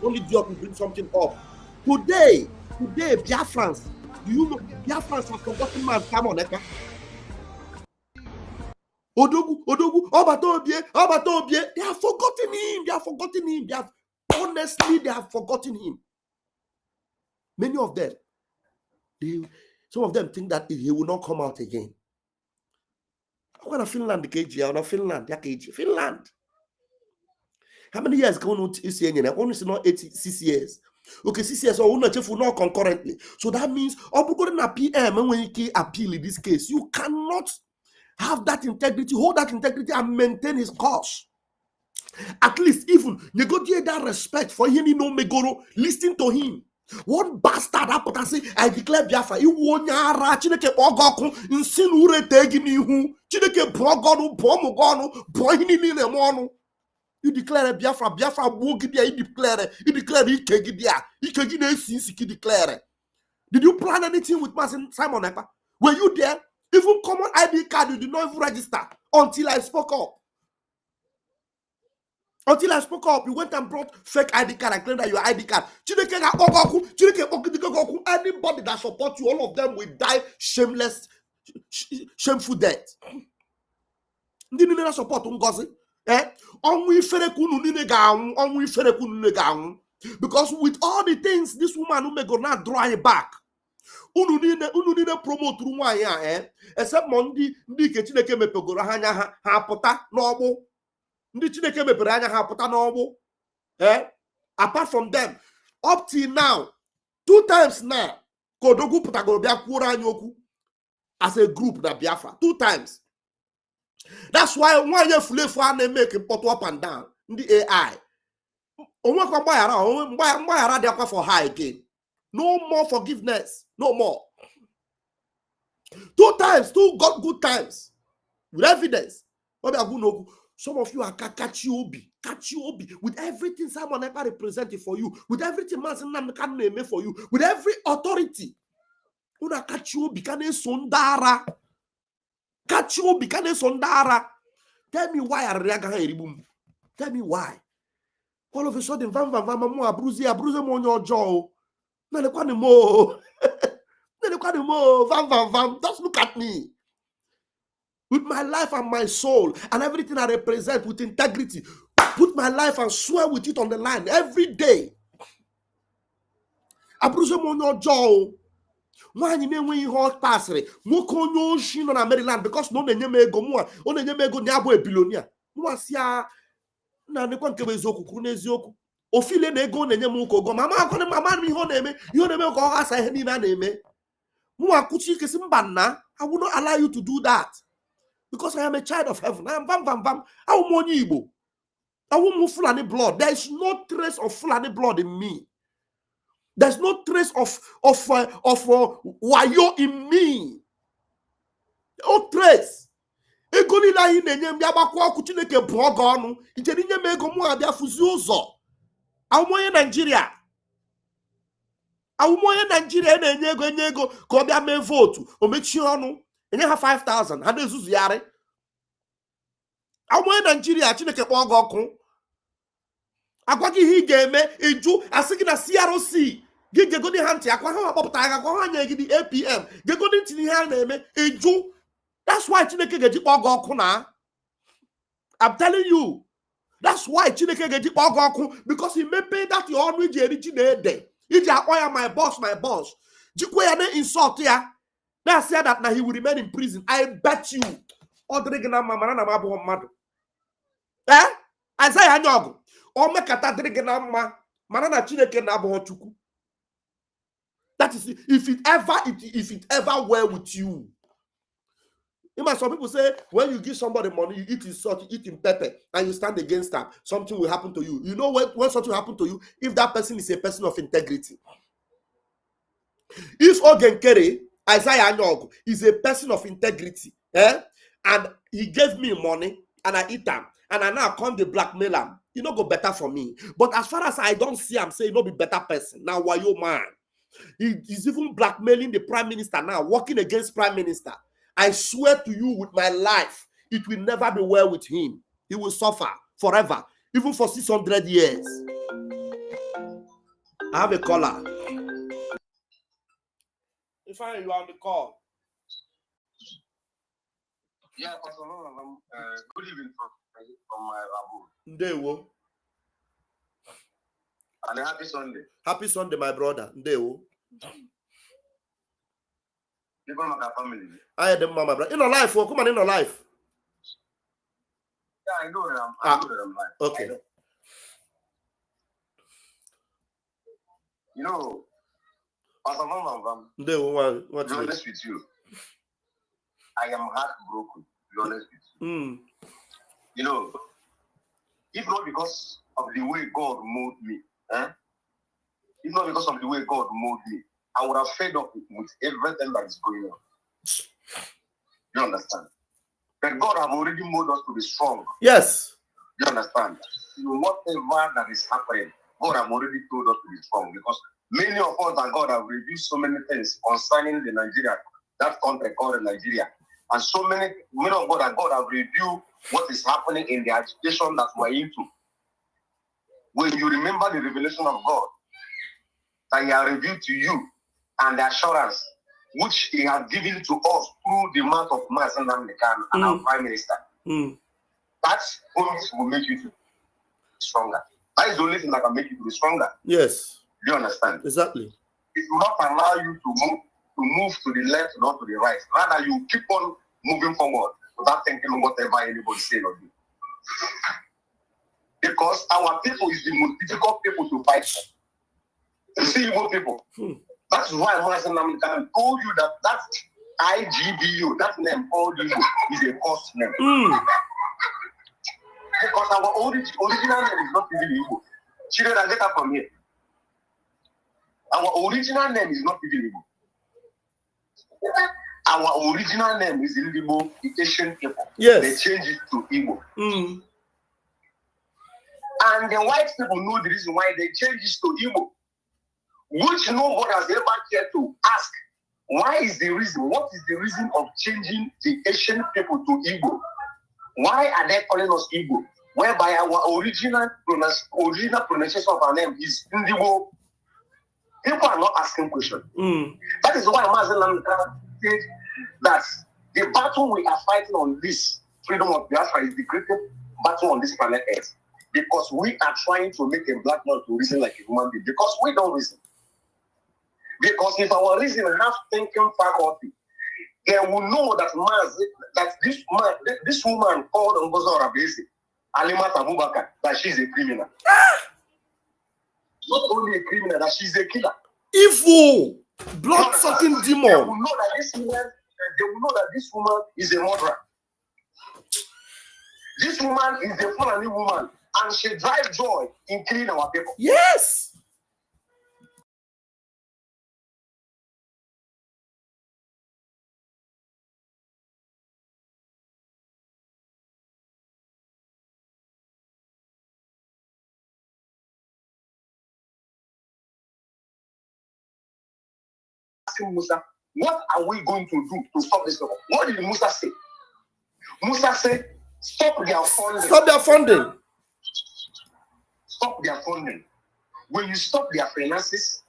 Only job to bring something up. Today, Biafrans, do you know Biafrans have forgotten man? Come on, Eka. Odogu, Obatobie, they have forgotten him. Honestly, they have forgotten him. Many of them, some of them think that he will not come out again. I'm going to Finland, Finland. How many years can you see? Only not 86 years. Okay, 6 years, or not concurrently. So that means, PM, when you appeal in this case, you cannot have that integrity, hold that integrity, and maintain his cause. At least even negotiate that respect for him. You know, Megoro, listen to him. One bastard happened and say, I declare Biafra. You won't yara Chineke Ogoku insinure teginihu Chineke Brogonu Bomogonu Boinini Mono. You declare Biafra Wogidia, you declare Ikegidia, Ikegine Sinsiki declare. Did you plan anything with Simon Ekpa? Were you there? Even common ID card, you did not even register until I spoke up. You went and brought fake ID card and claimed that your ID card. Anybody that supports you, all of them will die shameful death. Ndinina support Ngozi. Because with all the things this woman who may go now draw it back. Unu nine promote nwa ya except Monday ndị ke Chineke mepegoro anya ha pụta n'ọgbụ. Ndị Chineke mepere anya ha pụta n'ọgbụ. Apart from them, up till now, 2 times now, Kodogu pụtagoro bịa kwuoro anyị okwu as a group na Biafra 2 times. That's why nwanyị efulefu a na-make mpọtụ up and down ndị AI. Onwekwa mgbaghara dị akwa for her again. No more forgiveness. No more. 2 times, 2 good times. With evidence. Some of you are Kachiobi with everything Simon Ekpa represented for you, with everything Mansan can name for you, with every authority. Una Kachiobi kane sondara. Kachiobi kane sondara. Tell me why I react. Tell me why. All of a sudden, abruze mo nyojo. Just look at me. With my life and my soul and everything I represent with integrity, put my life and swear with it on the line every day. Abruze monyo jo. Nwanyi na-enwe ihe ọ pasịrị nwoke onye oshi nọ na Maryland because na ọ na-enye m ego mụa ọ na-enye m ego na abụ ebilonia mụa si ya na nekwa nke bụ eziokwu kwuru n'eziokwu ofile na ego na-enye m ụka ogo mama akọrọ mama m ihe ọ na-eme ka ọ ghasa ihe niile a na-eme mụa kwuchi ike si mba nna I will not allow you to do that because I am a child of heaven. I am vam I am onye Igbo. I am Fulani blood. There is no trace of Fulani blood in me. There's no trace of Wayo in me. No trace. Ego ni la hinenye mbakwa ku Chineke brogo onu. Ije ninye m ego mu abia fuzi ụzọ. Awumoye Nigeria. Awumoye Nigeria na-enye ego ka ọ bịa mee vote. O mechi ọnụ. Enye ha 5,000. Ha na-ezuzu yari. Awumoye Nigeria Chineke kpọ ọgụ ọkụ. Agwagi he game eju asiki na CROC. Gige go di hanti akwa ha popota akwa ha nya gidi APM. Ge go di tini ha na eme eju. That's why Chineke geji kpo oku na. I'm telling you. That's why Chineke geji kpo oku because he may pay that your own iji eri Chinede. Iji akoya my boss. Jikwe ya ne insult ya. They said that now he will remain in prison. I bet you. Odrigina mama na mabu madu. Isaiah Nyogo. O mekata drigina mama. Manana Chineke na abo chuku. That is if it ever well with you. You know, some people say when you give somebody money, you eat his salt, you eat him pepper, and you stand against them, something will happen to you. You know when something will happen to you, if that person is a person of integrity. If Ogenkere, Isaiah Nyogo, is a person of integrity, and he gave me money, and I eat them, and I now come to blackmail him, you know, go better for me. But as far as I don't see him, say, you know, be better person. Now, why you man? He's even blackmailing the prime minister now, working against prime minister. I swear to you with my life, it will never be well with him. He will suffer forever, even for 600 years. I have a caller. If I you on the call. Yeah, good evening from my abode. Ndewo. And a happy Sunday. Happy Sunday, my brother. Ndewo. You come with family. I had them, my brother. In our life, come on, in our life. Yeah, I know that I know that I'm live. Okay. You know, Pastor Mnk, Ndewo, what to be honest with you, I am heartbroken, to be honest with you. You know, if not because of the way God molded me, if not because of the way God molded me, I would have fed up with everything that is going on. You understand? But God has already molded us to be strong. Yes. You understand? Whatever that is happening, God has already told us to be strong because many of us that God have revealed so many things concerning the Nigeria, that country called Nigeria, and so many of God that God have revealed what is happening in the agitation that we're into. When you remember the revelation of God that He has revealed to you and the assurance which He has given to us through the mouth of Biafrans Mnk and our Prime Minister, that promise will make you to be stronger. That is the only thing that can make you to be stronger. Yes. Do you understand? Exactly. It will not allow you to move to the left, not to the right. Rather, you keep on moving forward without thinking whatever anybody say or do. Because our people is the most difficult people to fight for. You see, evil people. That's why Biafrans Mnk told you that IGBU, that name called you, is a cost name. Because our original name is not even Igbo. Children, get up from here. Our original name is not even Igbo. Our original name is Igbo, the Asian people. Yes. They changed it to Igbo. And the white people know the reason why they changed it to Igbo, which nobody has ever cared to ask. Why is the reason? What is the reason of changing the Asian people to Igbo? Why are they calling us Igbo? Whereby our original pronunciation of our name is Igbo. People are not asking questions. That is why Biafrans Mnk said that the battle we are fighting on this freedom of Biafra is the greatest battle on this planet Earth. Because we are trying to make a black man to reason like a human being. Because we don't reason. Because if our reason have thinking faculty, they will know that this woman called Ngozo Rabesi, Alimat Abubakar, that she's a criminal. Not only a criminal, that she's a killer. Evil, blood-sucking demon. They will know that this woman is a murderer. This woman is a Fulani woman, and she drives joy in killing our people. Yes. Musa, what are we going to do to stop this? What did Musa say? Musa said, stop their funding. Stop their funding. stop their funding. When you stop their finances,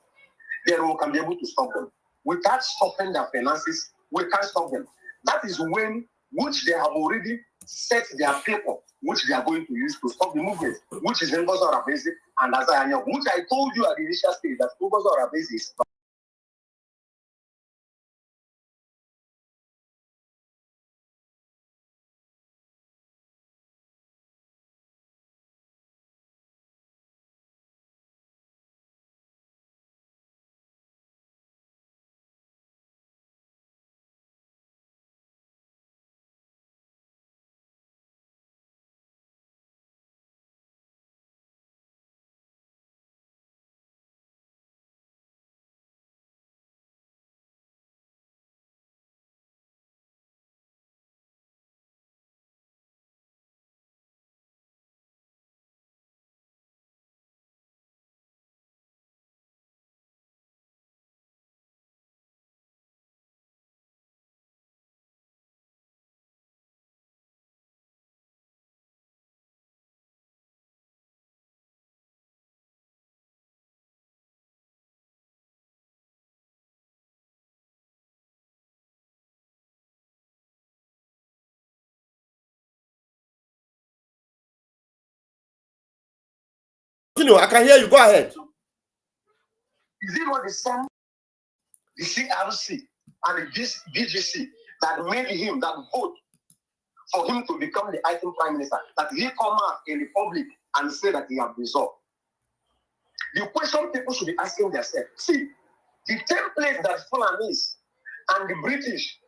then we can be able to stop them. Without stopping their finances, we can't stop them. That is when, which they have already set their paper, which they are going to use to stop the movement, which is Ngozi Arabese and Azanya, which I told you at the initial stage that Ngozi Arabese is. I can hear you. Go ahead. Is it not the same, the CRC and the DGC that made him, that vote for him to become the acting prime minister, that he come out in the public and say that he has resolved? The question people should be asking themselves, see, the template that Fulanis and the British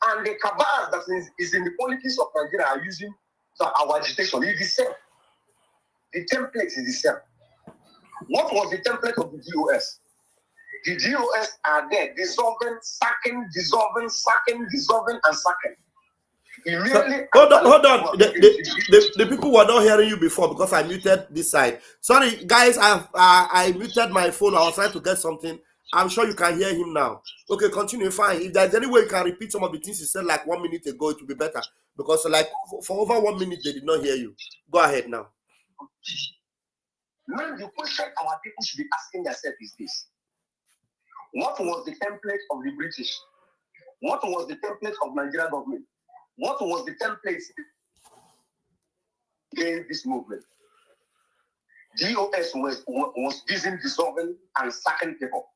and the cabal that is in the politics of Nigeria are using for our agitation is the same. The template is the same. What was the template of the DOS? The DOS are there, dissolving, sacking, dissolving, sacking, dissolving, and sacking. Hold on. The people were not hearing you before because I muted this side. Sorry, guys, I muted my phone. I was trying to get something. I'm sure you can hear him now. Okay, continue. Fine. If there's any way you can repeat some of the things you said like 1 minute ago, it will be better. Because like for over 1 minute, they did not hear you. Go ahead now. Now, the question our people should be asking themselves is this. What was the template of the British? What was the template of Nigerian government? What was the template against this movement? DOS was busy dissolving and sacking people.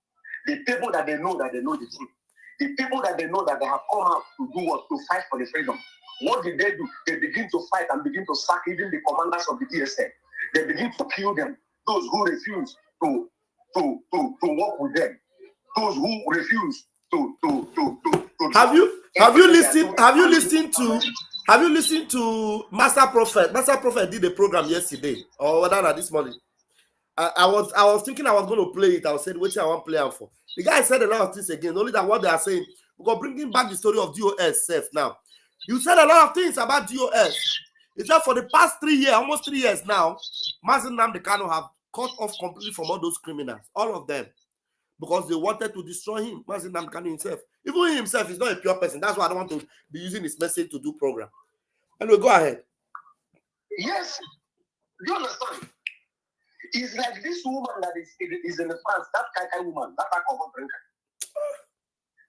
The people that they know the truth. The people that they know that they have come out to do what? To fight for the freedom. What did they do? They begin to fight and begin to sack even the commanders of the DSA. They begin to kill them. Those who refuse to work with them. Those who refuse to Have you listened to Master Prophet? Master Prophet did a program yesterday or whether this morning. I was thinking I was going to play it. I was saying which I want to play it for. The guy said a lot of things again. Only that what they are saying. We're bringing back the story of DOS self now. You said a lot of things about DOS. It's that for the past 3 years, almost 3 years now, Mazi Nnamdi Kanu have cut off completely from all those criminals, all of them, because they wanted to destroy him. Mazi Nnamdi Kanu himself, even he himself is not a pure person. That's why I don't want to be using his message to do program. Anyway, go ahead. Yes, do you understand? It's like this woman that is in the France, that Kai woman, that alcohol drinker,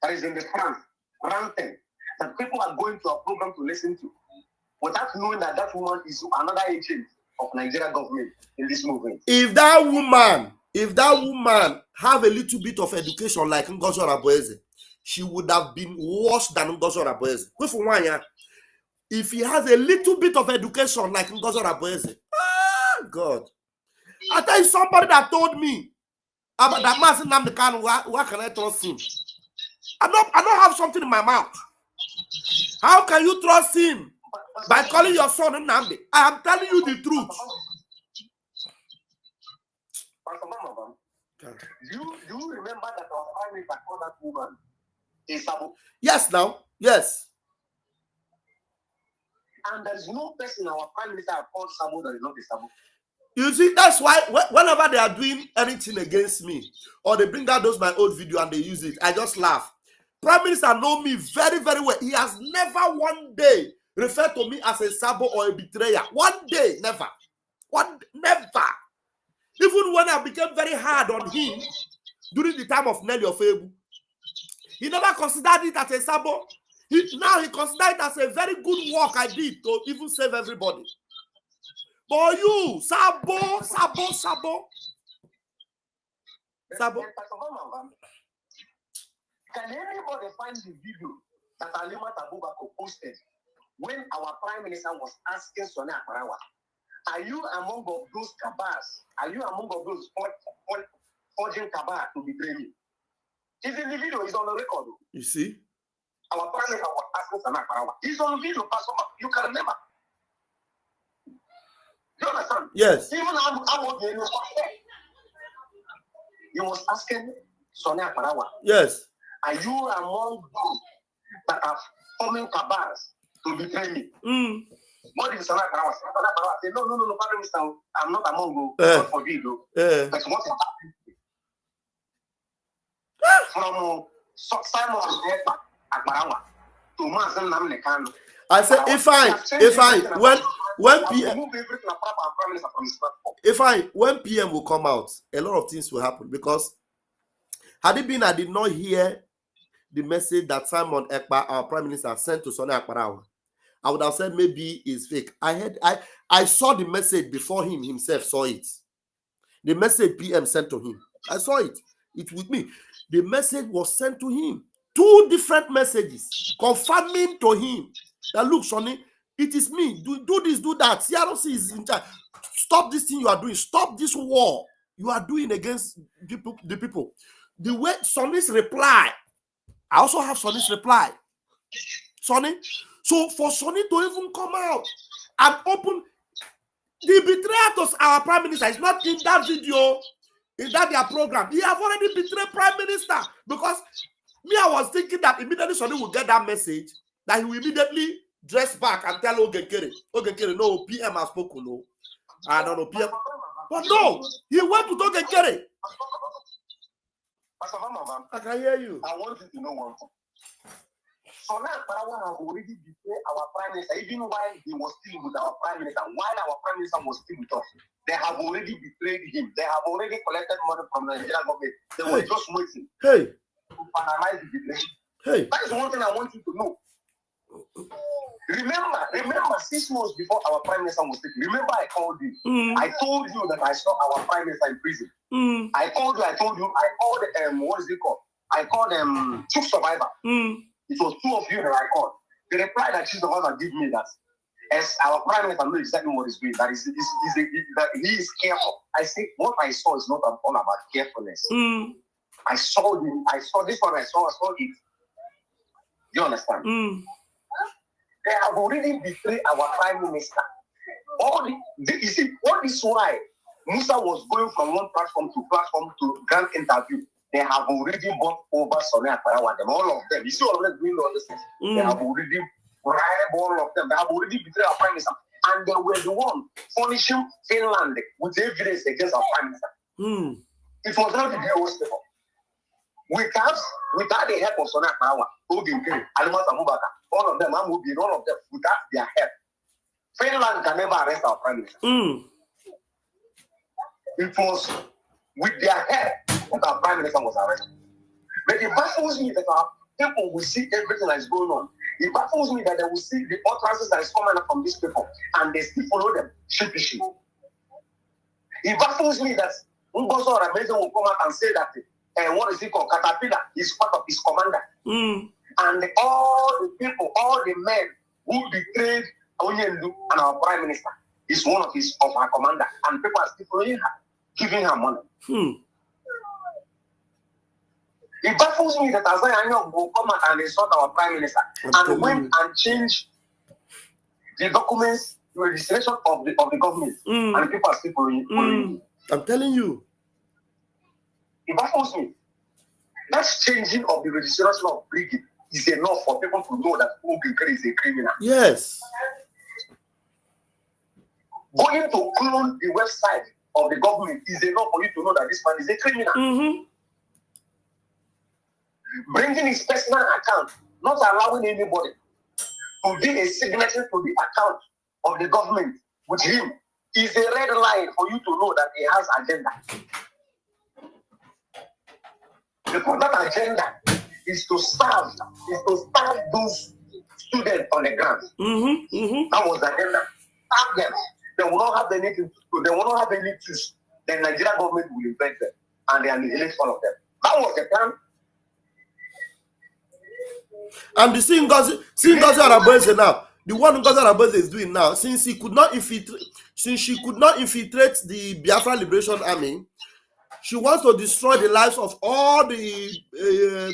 that is in the France, ranting, that people are going to a program to listen to, without knowing that that woman is another agent of Nigeria government in this movement. If that woman have a little bit of education like Ngozi Arabese, she would have been worse than Ngozi Arabese. If he has a little bit of education like Ngozi Arabese, God. I tell you, somebody that told me about that Mazi Nnamdi Kanu, where can I trust him? I don't have something in my mouth. How can you trust him? By calling your son Nnamdi. I am telling you the truth. Do you remember that our prime minister called that woman a Sabo? Yes, now. Yes. And there is no person our prime minister called Sabo that is not a Sabo. You see, that's why whenever they are doing anything against me, or they bring out those my old video and they use it, I just laugh. Prime Minister know me very, very well. He has never one day referred to me as a Sabo or a betrayer. One day, never. Never. Even when I became very hard on him during the time of Nelly Ofebu, he never considered it as a sabo. Now he considered it as a very good work I did to even save everybody. For you, sabo. Can anybody find the video that Alimat Abubakar posted when our Prime Minister was asking Sonia Akparawa, are you among of those cabals? Are you among of those forging cabal to betray me? It's in the video, it's on the record. You see? Our Prime Minister was asking Sonia Akparawa. It's on video, Pastor. You can remember. You understand? Yes. Even he was asking Sonia Akparawa. Yes. Are you among those that are forming cabals to betray me? What did Sonia Akparawa say? Sonia Akparawa said, no, Prime Minister, I'm not among those. God forbid, though. But what is happening? From Simon Akparawa to Mazen Namnekano. I said, when PM will come out, a lot of things will happen, because had it been I did not hear the message that Simon Ekpa, our Prime Minister, sent to Sonia Akparawa, I would have said maybe it's fake. I saw the message before him himself saw it. The message PM sent to him. I saw it. It's with me. The message was sent to him. 2 different messages confirming to him that, look, Sonny, it is me. Do this, do that. CRC is in charge. Stop this thing you are doing. Stop this war you are doing against the people. The way Sonny's reply, I also have Sonny's reply. Sonny. So for Sonny to even come out and open the betrayal to our Prime Minister is not in that video, is that their program. He have already betrayed Prime Minister, because me, I was thinking that immediately Sonny will get that message, that he will immediately dress back and tell Ogenkere, no, PM has spoken, no. I don't know, PM. But no, he went to Ogenkere. I can hear you. I want you to know one thing. Sonia Akparawa has already betrayed our Prime Minister, even while he was still with our Prime Minister. While our Prime Minister was still with us, they have already betrayed him. They have already collected money from the Nigerian government. They were just waiting to finalize the betrayal. That is one thing I want you to know. Remember, 6 months before our Prime Minister was taken, remember I called you. I told you that I saw our Prime Minister in prison. I called you, I called what is it called? I called Chief Survivor. It was 2 of you that I called. The reply that Chief Survivor gave me that, as our Prime Minister knows exactly what he's doing, that he is careful. I say what I saw is not all about carefulness. I saw this one, I saw it. You understand? They have already betrayed our Prime Minister. You see, what is why Musa was going from one platform to grant interview. They have already bought over Sonia Akparawa, all of them. You see all of them doing all this things. They have already bribed all of them. They have already betrayed our Prime Minister. And they were the one punishing Finland with evidence against our Prime Minister. It was not the VOS people. Without the help of Sonia Akparawa, Ogenkere, Alimat Abubakar, all of them, Amubi, all of them, without their help, Finland can never arrest our Prime Minister. It was with their help that our Prime Minister was arrested. But it baffles me that our people will see everything that is going on. It baffles me that they will see the utterances that is coming up from these people and they still follow them sheepishly. It baffles me that Ngozo or Amazon will come out and say that what is it called? Caterpillar is part of his commander. And all the people, all the men who betrayed Onyendu and our Prime Minister is one of our commander. And people are still following her, giving her money. It baffles me that Azai Anyok will come out and insult our Prime Minister and went and change the documents, the registration of the government, and people are still following. I'm telling you. It baffles me. That changing of the registration of brigade is enough for people to know that Ogenkere is a criminal. Yes. Going to clone the website of the government is enough for you to know that this man is a criminal. Bringing his personal account, not allowing anybody to be a signature to the account of the government with him, is a red line for you to know that he has agenda. Because that agenda is to serve those students on the ground. That was the agenda. Serve them. They will not have anything to do. They will not have any choice. The Nigerian government will invent them and they annihilate all of them. That was the plan. And the thing Ngozi Arabese now, the one Ngozi Arabese is doing now, since she could not infiltrate the Biafra Liberation Army, she wants to destroy the lives of all the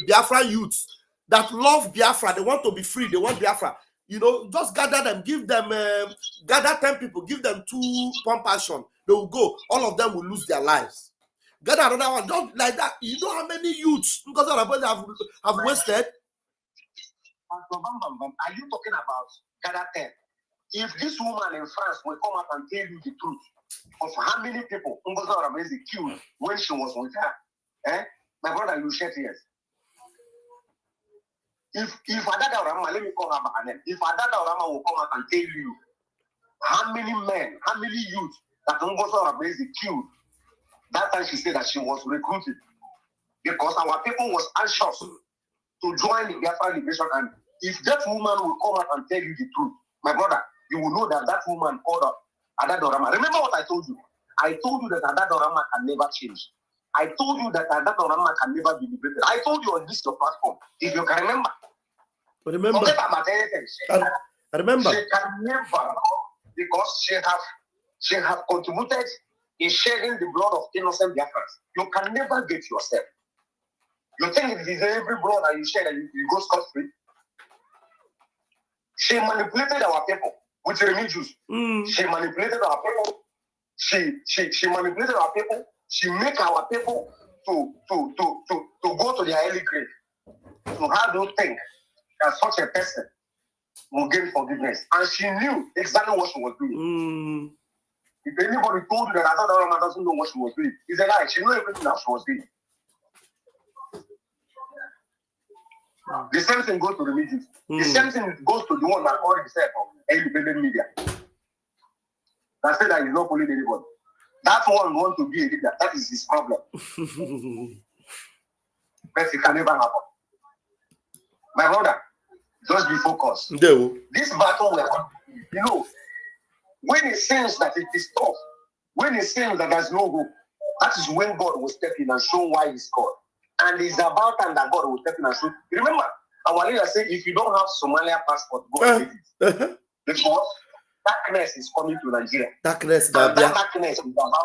Biafra youths that love Biafra. They want to be free. They want Biafra. You know, just gather them, give them, gather 10 people, give them 2 pump action. They will go. All of them will lose their lives. Gather another one. Don't like that. You know how many youths Ngozi Arabese have wasted? Are you talking about gather 10? If this woman in France will come up and tell you the truth of how many people Ngozi Arabese killed when she was with her, my brother, you shed tears. If Adada Orama, let me call her by name. If Adada Orama will come up and tell you how many men, how many youth that Ngozi Arabese killed, that time she said that she was recruited because our people was anxious to join the Biafra Liberation Army. If that woman will come up and tell you the truth, my brother, you will know that woman called up Adada Orama. Remember what I told you? I told you that Adada Orama can never change. I told you that Adada Orama can never be liberated. I told you on this your platform. If you can remember. Remember. Forget about anything. I remember. She can never, because she have contributed in shedding the blood of innocent Biafrans. You can never get yourself. You think it is every blood that you shed and you go scot-free? She manipulated our people with religious. She manipulated our people. She manipulated our people. She make our people to go to their early grave. So how do you think that such a person will gain forgiveness? And she knew exactly what she was doing. If anybody told you that Adada Orama doesn't know what she was doing, it's a lie. She knew everything that she was doing. The same thing goes to religion. The same thing goes to the one that called himself independent media. That said that he's not bullying anybody. That one wants to be a leader. That is his problem. But it can never happen. My brother, just be focused. This battle, you know, when it seems that it is tough, when it seems that there's no hope, that is when God will step in and show why he's God. And it's about time that God will step in and show. Remember, our leader said, if you don't have Somalia passport, go take it. Because darkness is coming to Nigeria. Darkness, and that darkness is about to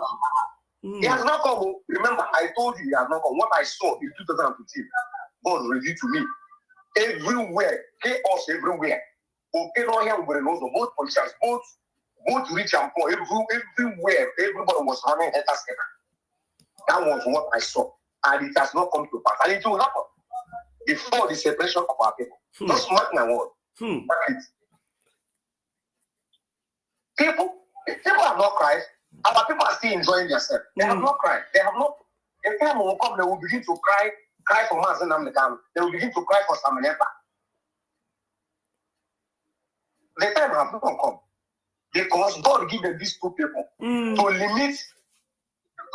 come. He has not come. Remember, I told you he has not come. What I saw in 2015, God revealed to me. Everywhere, chaos everywhere. Okay, no here we know both politicians, both rich and poor, everywhere, everybody was running head as That was what I saw. And it has not come to pass. And it will happen before the separation of our people. Just mark my word. People have not cried. Our people are still enjoying themselves. They have not cried. They have not. The time will come, they will begin to cry for Mazen Namdekan. They will begin to cry for Samaneta. The time has not come. Because God gave these 2 people to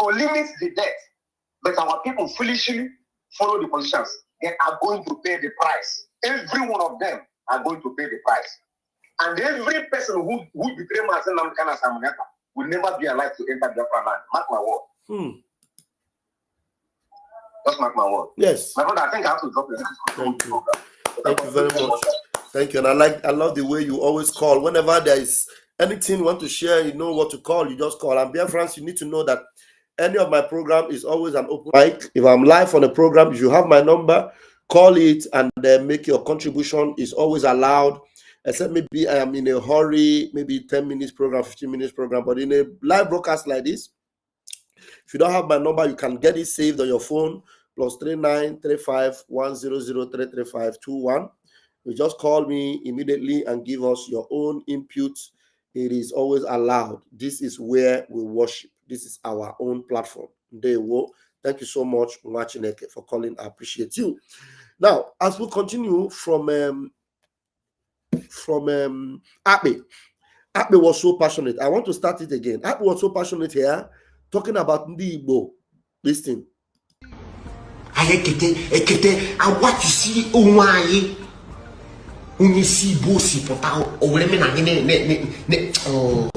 limit the death. But our people foolishly follow the politicians. They are going to pay the price. Every one of them are going to pay the price. And every person who became Mazen Namdekan as Samaneta will never be alive to enter Biafra land. Mark my word. Just mark my word. Yes. My brother, I think I have to drop it. Thank you. Thank you very much. Thank you. And I love the way you always call. Whenever there is anything you want to share, you know what to call, you just call. And Biafrans, you need to know that any of my program is always an open mic. If I'm live on the program, if you have my number, call it and make your contribution. Is always allowed. Except maybe I am in a hurry, maybe 10 minutes program, 15 minutes program. But in a live broadcast like this, if you don't have my number, you can get it saved on your phone. +39 35 100 335 21. You just call me immediately and give us your own input. It is always allowed. This is where we worship. This is our own platform. Thank you so much, Mwachineke, for calling. I appreciate you. Now, as we continue from Abe, Akpe was so passionate. I want to start it again. Akpe was so passionate here, talking about Ndi Igbo. Listen. I ekete awatisi onwaye unyisi bosi pota owreme na ne oh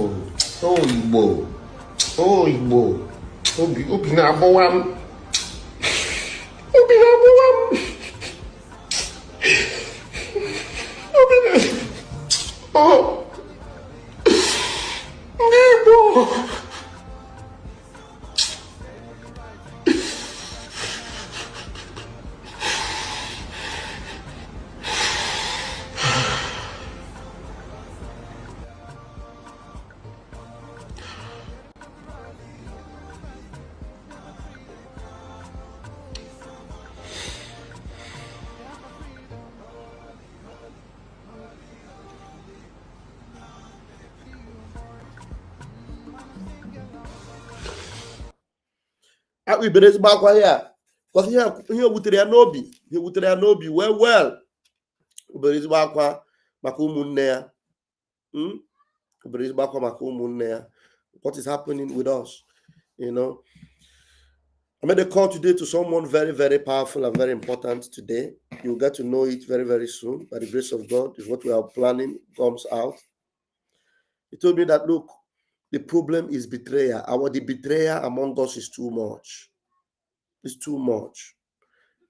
Igbo obi na abowam oh Igbo. Akpe bere ezigbo akwa ya. Because ihe wutere ya n'obi. Ihe wutere ya n'obi well. Bere ezigbo akwa maka ụmụnne ya. Bere ezigbo akwa maka ụmụnne ya. What is happening with us? You know. I made a call today to someone very, very powerful and very important today. You'll get to know it very, very soon. By the grace of God, is what we are planning comes out. He told me that, look, the problem is betrayal. The betrayer among us is too much. It's too much.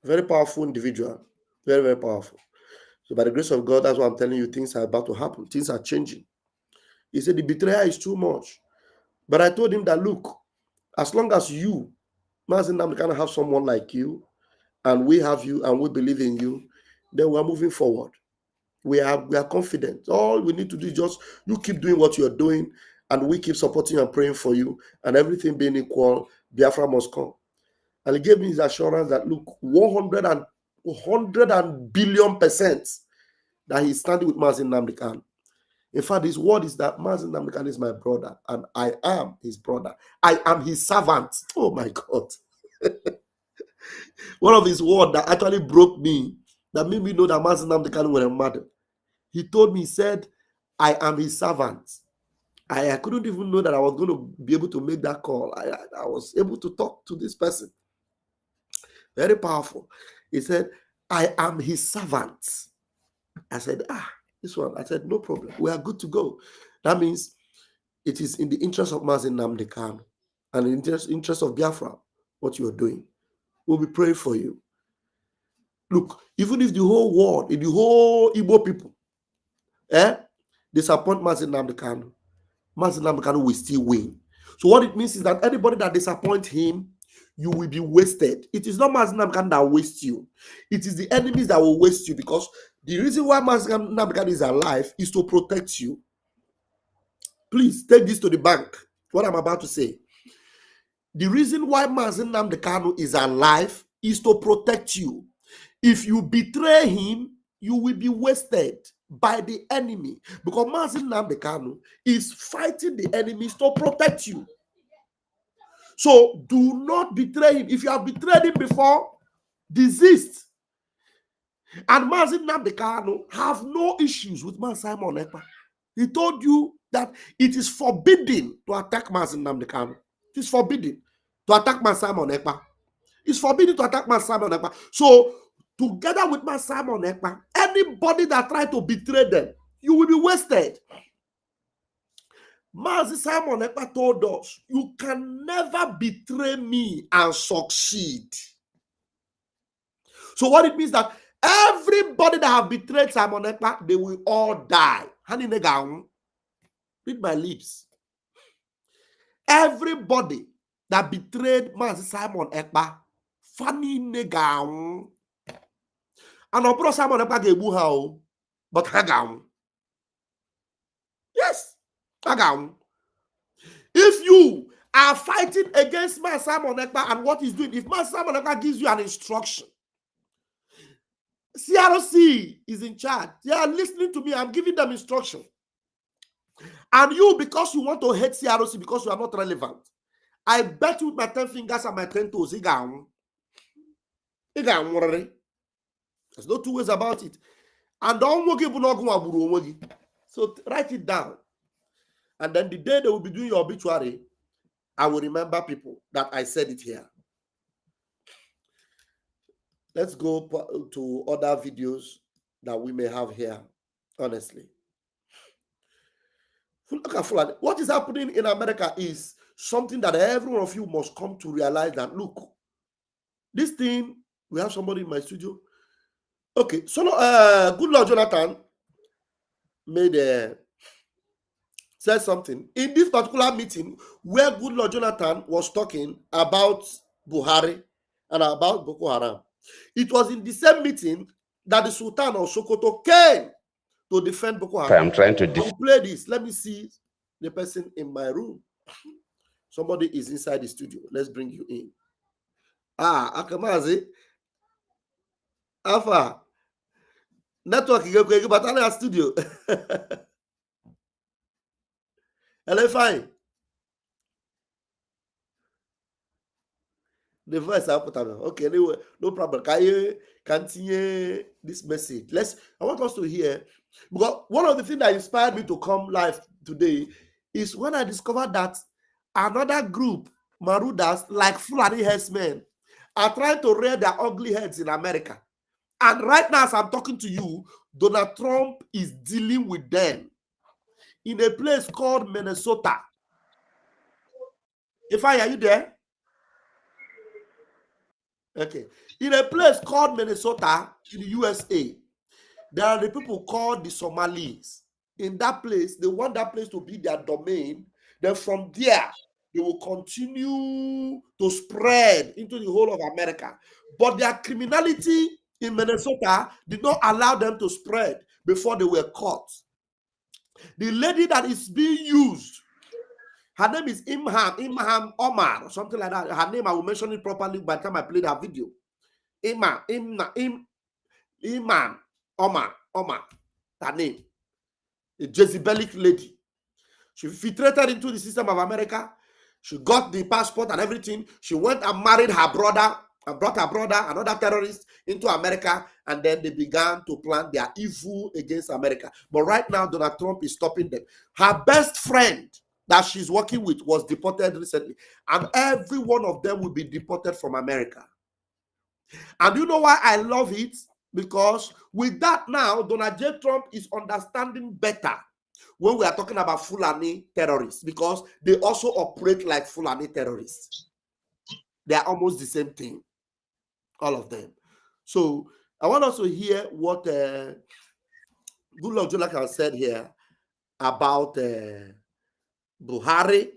Very powerful individual. Very, very powerful. So by the grace of God, that's why I'm telling you, things are about to happen. Things are changing. He said the betrayer is too much. But I told him that, look, as long as you, Mazi Nnamdi Kanu, have someone like you, and we have you, and we believe in you, then we are moving forward. We are confident. All we need to do is just you keep doing what you're doing, and we keep supporting and praying for you, and everything being equal, Biafra must come. And he gave me his assurance that, look, 100 billion% that he's standing with Mazi Nnamdi Kanu. In fact, his word is that Mazi Nnamdi Kanu is my brother, and I am his brother. I am his servant. Oh my God. One of his words that actually broke me, that made me know that Mazi Nnamdi Kanu was a mother. He told me, he said, I am his servant. I couldn't even know that I was going to be able to make that call. I was able to talk to this person. Very powerful. He said, I am his servant. I said, this one. I said, no problem. We are good to go. That means it is in the interest of Mazi Nnamdi Kanu and in the interest of Biafra, what you are doing. We'll be praying for you. Look, even if the whole world, the whole Igbo people, disappoint Mazi Nnamdi Kanu, Mazi Nnamdi Kanu will still win. So what it means is that anybody that disappoints him, you will be wasted. It is not Mazi Nnamdi Kanu that wastes you. It is the enemies that will waste you, because the reason why Mazi Nnamdi Kanu is alive is to protect you. Please take this to the bank, what I'm about to say. The reason why Mazi Nnamdi Kanu is alive is to protect you. If you betray him, you will be wasted by the enemy, because Mazi Nnamdi Kanu is fighting the enemies to protect you. So do not betray him. If you have betrayed him before, desist. And Mazi Nnamdi Kanu have no issues with Man Simon Ekpa. He told you that it is forbidden to attack Mazi Nnamdi Kanu. It is forbidden to attack Man Simon Ekpa. It's forbidden to attack Man Simon Ekpa. So together with Man Simon Ekpa, anybody that try to betray them, you will be wasted. Mazi Simon Ekpa told us, you can never betray me and succeed. So what it means that everybody that have betrayed Simon Ekpa, they will all die. Read my lips. Everybody that betrayed Mazi Simon Ekpa, funny nigga. And Opro Simon Ekpa gebu how, but hagam. Yes, hagam. If you are fighting against Man Simon Ekpa and what he's doing, if Man Simon Ekpa gives you an instruction, CRC is in charge. They are listening to me. I'm giving them instruction. And you, because you want to hate CRC because you are not relevant, I bet you with my 10 fingers and my 10 toes, there's no two ways about it. And don't work. So write it down. And then the day they will be doing your obituary, I will remember people that I said it here. Let's go to other videos that we may have here, honestly. Look at Fulani. What is happening in America is something that every one of you must come to realize that, look, this thing, we have somebody in my studio. Okay, so good Lord Jonathan said something in this particular meeting where good Lord Jonathan was talking about Buhari and about Boko Haram. It was in the same meeting that the Sultan of Sokoto came to defend Boko Haram. I'm trying to defend. Play this. Let me see the person in my room. Somebody is inside the studio. Let's bring you in. Akamazi. Alpha. Network but I have studio. Hello, fine. The voice I put on. Okay, anyway, no problem. Can you continue this message? I want us to hear, because one of the things that inspired me to come live today is when I discovered that another group, Marudas, like Fulani headsmen, are trying to rear their ugly heads in America. And right now, as I'm talking to you, Donald Trump is dealing with them in a place called Minnesota. Are you there? Okay. In a place called Minnesota in the USA, there are the people called the Somalis. In that place, they want that place to be their domain. Then from there, they will continue to spread into the whole of America. But their criminality in Minnesota did not allow them to spread before they were caught. The lady that is being used, her name is Imham Omar, or something like that. Her name, I will mention it properly by the time I play that video. Imam Omar, her name. A Jezebelic lady. She infiltrated into the system of America. She got the passport and everything. She went and married her brother and brought her brother, another terrorist, into America, and then they began to plan their evil against America. But right now, Donald Trump is stopping them. Her best friend that she's working with was deported recently, and every one of them will be deported from America. And you know why I love it? Because with that now, Donald J. Trump is understanding better when we are talking about Fulani terrorists, because they also operate like Fulani terrorists. They are almost the same thing, all of them. So I want us to hear what Good Lord Jonathan said here about Buhari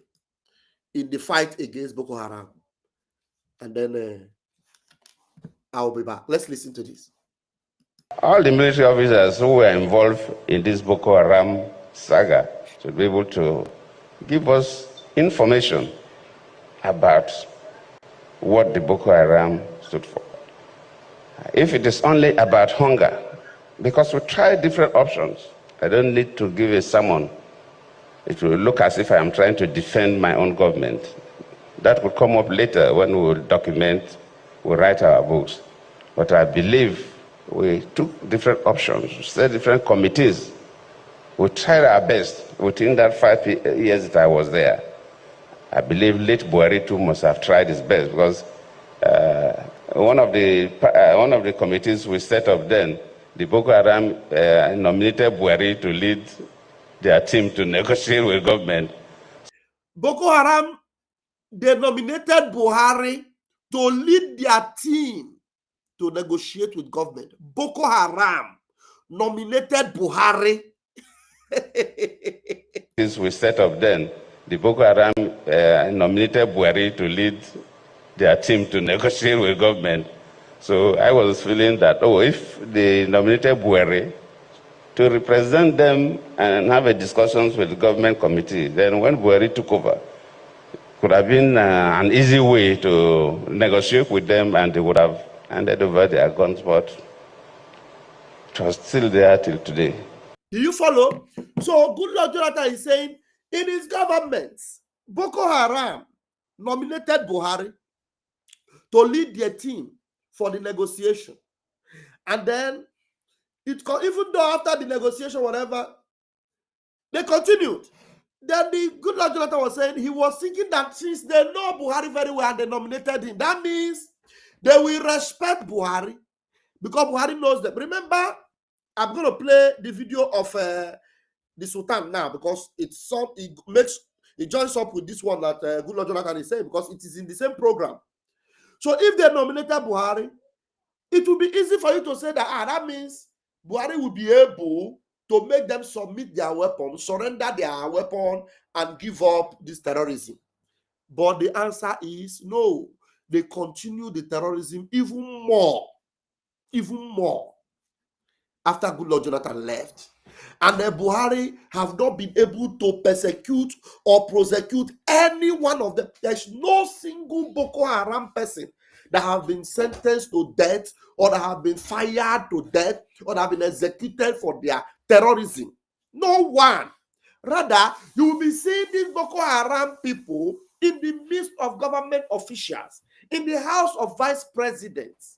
in the fight against Boko Haram. And then I'll be back. Let's listen to this. All the military officers who were involved in this Boko Haram saga should be able to give us information about what the Boko Haram stood for. If it is only about hunger, because we tried different options, I don't need to give a sermon. It will look as if I am trying to defend my own government. That will come up later when we will document, we'll write our books. But I believe we took different options, set different committees. We tried our best within that 5 years that I was there. I believe late Buhari too must have tried his best, because one of the committees we set up then, the Boko Haram nominated Buhari to lead their team to negotiate with government. Boko Haram, they nominated Buhari to lead their team to negotiate with government. Boko Haram nominated Buhari. This we set up then, the Boko Haram nominated Buhari to lead their team to negotiate with government. So I was feeling that, if they nominated Buhari to represent them and have a discussions with the government committee, then when Buhari took over, it could have been an easy way to negotiate with them, and they would have handed over their guns, but it was still there till today. Do you follow? So Good Lord Jonathan is saying, in his government, Boko Haram nominated Buhari to lead their team for the negotiation. And then, even though after the negotiation, whatever, they continued. Then the good Lord Jonathan was saying he was thinking that since they know Buhari very well and they nominated him, that means they will respect Buhari because Buhari knows them. Remember, I'm going to play the video of the Sultan now because it joins up with this one that good Lord Jonathan is saying because it is in the same program. So if they nominated Buhari, it will be easy for you to say that that means Buhari will be able to make them submit their weapon, surrender their weapon, and give up this terrorism. But the answer is no. They continue the terrorism even more after good Lord Jonathan left. And the Buhari have not been able to persecute or prosecute any one of them. There's no single Boko Haram person that have been sentenced to death or that have been fired to death or that have been executed for their terrorism. No one. Rather, you will be seeing these Boko Haram people in the midst of government officials, in the house of vice presidents.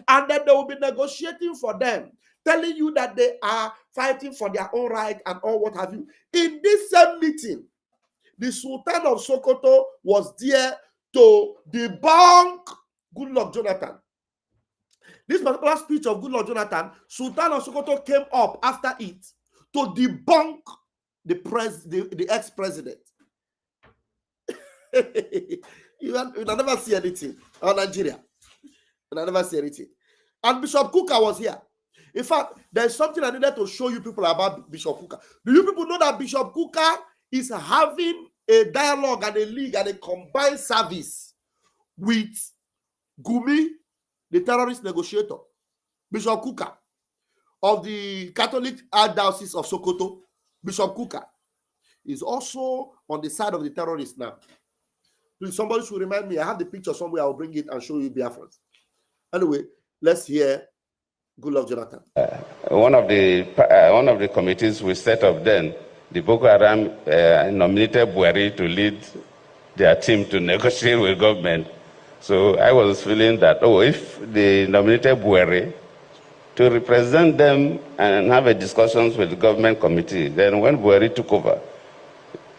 And then they will be negotiating for them, telling you that they are fighting for their own right and all what have you. In this same meeting, the Sultan of Sokoto was there to debunk Goodluck Jonathan. This particular speech of Goodluck Jonathan, Sultan of Sokoto came up after it to debunk the ex-president. you never see anything on Nigeria. I never see anything. And Bishop Kuka was here. In fact, there's something I needed to show you people about Bishop Kuka. Do you people know that Bishop Kuka is having a dialogue and a league and a combined service with Gumi, the terrorist negotiator? Bishop Kuka of the Catholic Archdiocese of Sokoto, Bishop Kuka, is also on the side of the terrorists now. Please, somebody should remind me. I have the picture somewhere. I'll bring it and show you Biafrans. Anyway, let's hear Goodluck Jonathan. One of the committees we set up then, the Boko Haram nominated Buhari to lead their team to negotiate with government. So I was feeling that, if they nominated Buhari to represent them and have a discussions with the government committee, then when Buhari took over,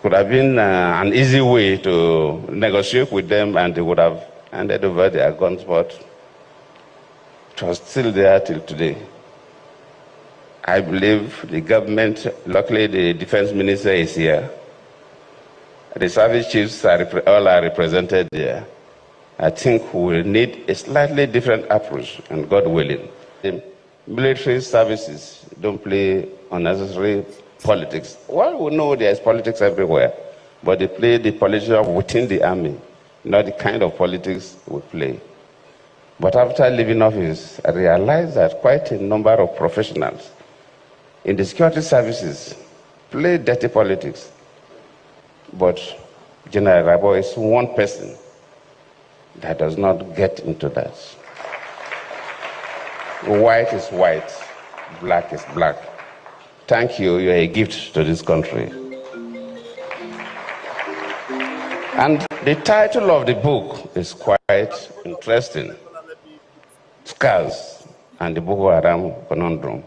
could have been an easy way to negotiate with them and they would have handed over their guns, but it was still there till today. I believe the government, luckily the defense minister is here. The service chiefs all are represented there. I think we will need a slightly different approach, and God willing. The military services don't play unnecessary politics. Well, we know there's politics everywhere, but they play the politics within the army, not the kind of politics we play. But after leaving office, I realized that quite a number of professionals in the security services play dirty politics. But General Rabo is one person that does not get into that. White is white, black is black. Thank you, you're a gift to this country. And the title of the book is quite interesting. Scars and the Boko Haram Conundrum.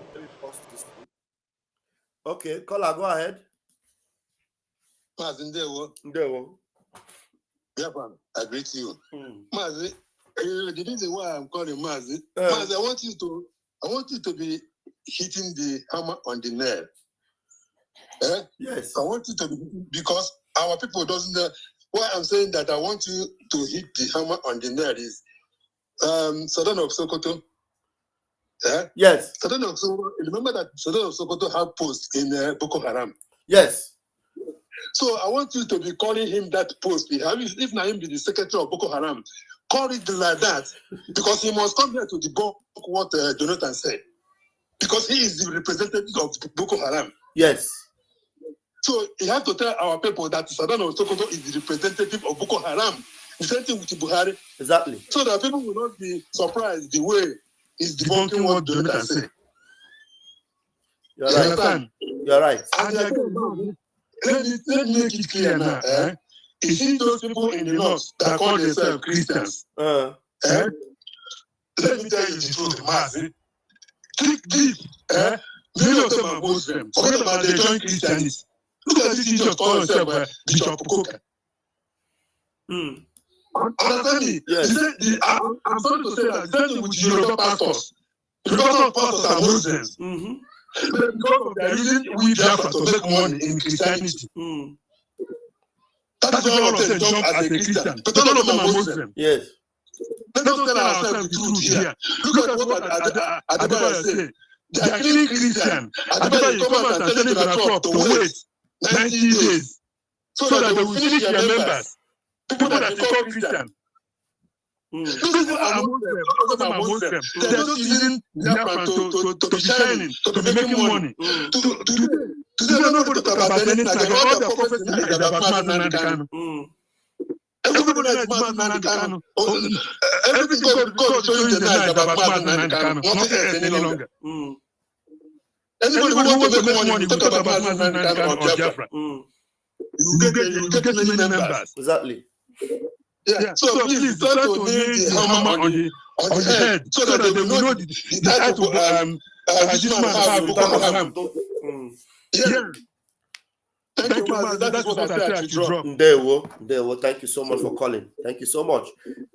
Okay, caller, go ahead. Ndewo. Biafran, I greet you. Mazi, the reason why I'm calling Mazi, Mazi, I want you to be hitting the hammer on the nail. Yes. I want you to be, because our people doesn't know why I'm saying that I want you to hit the hammer on the nail is Sultan of Sokoto. Yes. Sultan of Sokoto, remember that Sultan of Sokoto have post in Boko Haram. Yes. So I want you to be calling him that post. If Naim be the secretary of Boko Haram, call it like that, because he must come here to debunk what Jonathan said, because he is the representative of Boko Haram. Yes. So he has to tell our people that Sultan of Sokoto is the representative of Boko Haram. The same thing with Buhari. Exactly. So that people will not be surprised the way he's debunking what Jonathan said. You're right. You're right. Let me make it clear now. You see those people in the north that call themselves Christians. Let me tell you the truth, Mazi. Think deep. Many of them are Muslims. Forget about the joint Christians. Look that this idiot call himself Bishop Kuka. Understand me? Yes. I'm sorry to say that the same thing with Yoruba pastors. Yoruba pastors are Muslims. But because of their reason, we Biafra to make money in Christianity. That is why all of them jump as a Christian. But all of them are Muslim. Yes. Let us tell ourselves the truth here. Look at what Adebayo said. They are killing Christian. Adebayo, you come out and tell them to wait 90 days so that they will finish their members. People that they call Christian. Those people are Muslim. All of them are Muslim. They are just using Biafran to be shining, to be making money. Today, nobody talk about anything again. All their prophecy is about Mazen Nandikano. Everybody knows Mazen Nandikano. Everything God showing the night about Mazen Nandikano. Nothing else any longer. Anybody who wants to make money will talk about Mazen Nandikano or Biafra. You get many members. Exactly. Yeah. So please try to nail the hammer on the head so that they will know the type of this man have Boko Haram. Yeah. Thank you, Mazi. That is what I said to drop. There we thank you so much for calling. Thank you so much.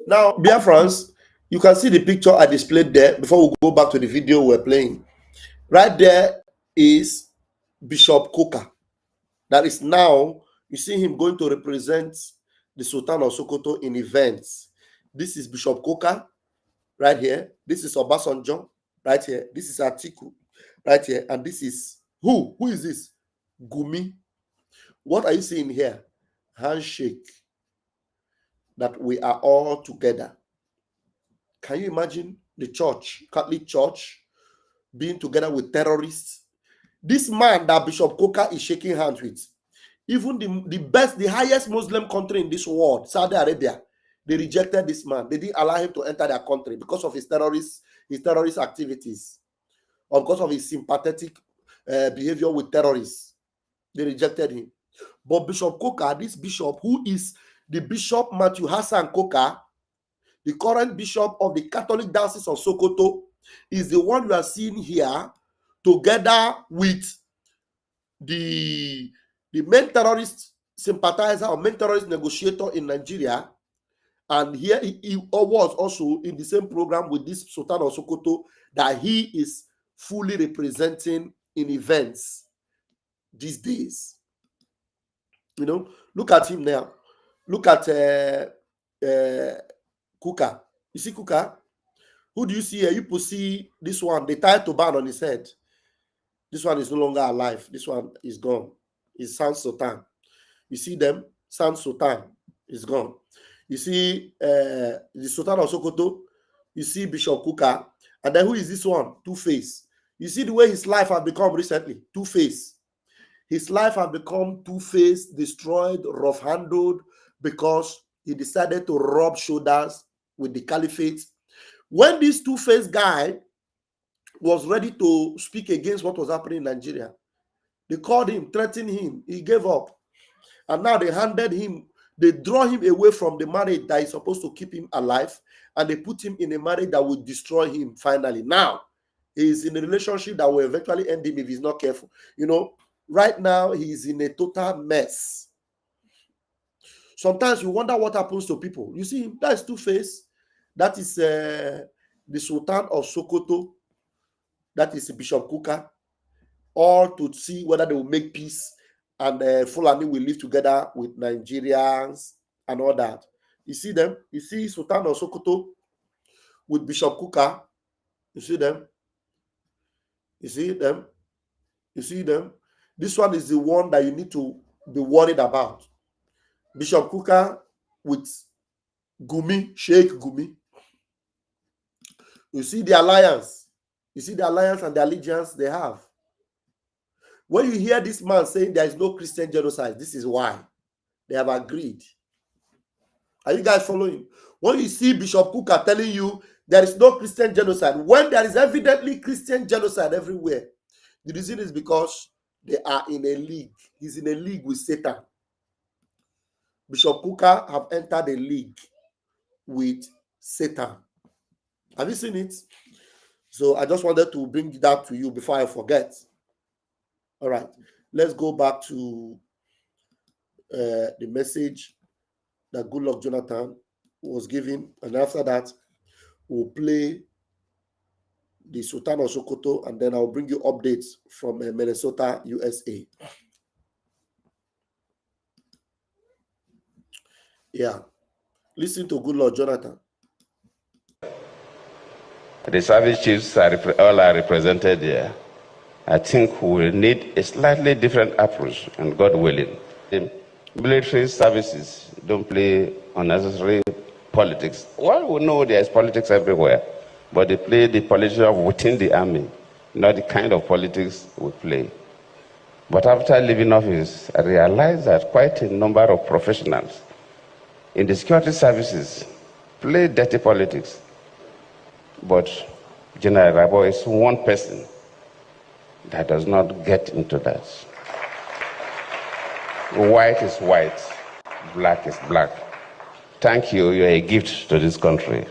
Now, Biafrans, you can see the picture I displayed there before we go back to the video we're playing. Right there is Bishop Kuka. That is now, you see him going to represent the Sultan of Sokoto in events. This is Bishop Kuka right here. This is Obasanjo right here. This is Atiku right here. And this is who? Who is this? Gumi. What are you seeing here? Handshake. That we are all together. Can you imagine the church, Catholic Church, being together with terrorists? This man that Bishop Kuka is shaking hands with, even the highest Muslim country in this world, Saudi Arabia, they rejected this man. They didn't allow him to enter their country because of his terrorist activities, or because of his sympathetic behavior with terrorists. They rejected him. But Bishop Kuka, this bishop, who is the Bishop Matthew Hassan Kuka, the current bishop of the Catholic Diocese of Sokoto, is the one you are seeing here, together with the main terrorist sympathizer or main terrorist negotiator in Nigeria. And here he was also in the same program with this Sultan of Sokoto that he is fully representing in events these days. You know, look at him now. Look at Kuka. You see Kuka? Who do you see here? You see this one, they tied turban on his head. This one is no longer alive. This one is gone. It's San Sultan. You see them? San Sultan is gone. You see the Sultan of Sokoto. You see Bishop Kuka. And then who is this one? Two-Face. You see the way his life has become recently? Two-Face. His life has become two-faced, destroyed, rough-handled, because he decided to rub shoulders with the caliphate. When this two-faced guy was ready to speak against what was happening in Nigeria, they called him, threatened him. He gave up. And now they handed him, they draw him away from the marriage that is supposed to keep him alive, and they put him in a marriage that will destroy him finally. Now, he is in a relationship that will eventually end him if he's not careful. You know, right now, he is in a total mess. Sometimes you wonder what happens to people. You see, that is Two-Face. That is the Sultan of Sokoto. That is Bishop Kuka. All to see whether they will make peace and Fulani will live together with Nigerians and all that. You see them? You see Sultan of Sokoto with Bishop Kuka. You see them? You see them? You see them? This one is the one that you need to be worried about. Bishop Kuka with Gumi, Sheikh Gumi. You see the alliance. You see the alliance and the allegiance they have. When you hear this man saying there is no Christian genocide, this is why. They have agreed. Are you guys following? When you see Bishop Kuka telling you there is no Christian genocide, when there is evidently Christian genocide everywhere, the reason is because they are in a league. He's in a league with Satan. Bishop Kuka have entered a league with Satan. Have you seen it? So I just wanted to bring that to you before I forget. All right, let's go back to the message that Goodluck Jonathan was giving, and after that, we'll play the Sultan of Sokoto, and then I'll bring you updates from Minnesota, USA. Yeah, listen to Goodluck Jonathan. The service chiefs all are represented here. I think we will need a slightly different approach, and God willing. The military services don't play unnecessary politics. Well, we know there is politics everywhere, but they play the politics of within the army, not the kind of politics we play. But after leaving office, I realized that quite a number of professionals in the security services play dirty politics. But General Rabo is one person that does not get into that. White is white, black is black. Thank you, you're a gift to this country.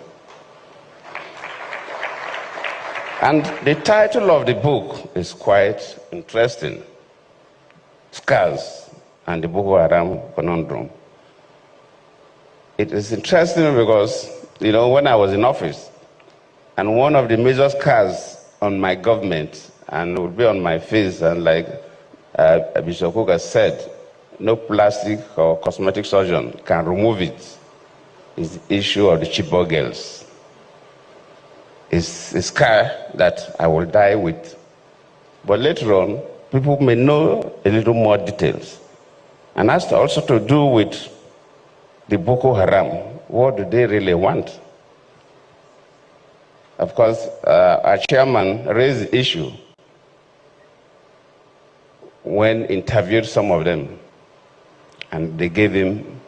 And the title of the book is quite interesting. Scars and the Boko Haram Conundrum. It is interesting because, you know, when I was in office, and one of the major scars on my government, and it would be on my face, and like Bishop Cook has said, no plastic or cosmetic surgeon can remove it, is the issue of the Chibok girls. It's a scar that I will die with. But later on, people may know a little more details. And that's also to do with the Boko Haram. What do they really want? Of course, our chairman raised the issue when interviewed some of them, and they gave him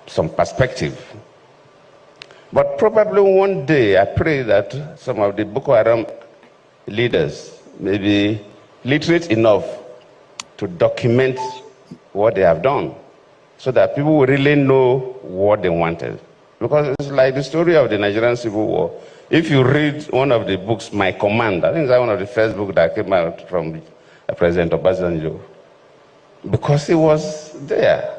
some perspective. But probably one day, I pray that some of the Boko Haram leaders may be literate enough to document what they have done, so that people will really know what they wanted. Because it's like the story of the Nigerian Civil War. If you read one of the books, My Command, I think that's one of the first books that came out from President Obasanjo, because he was there.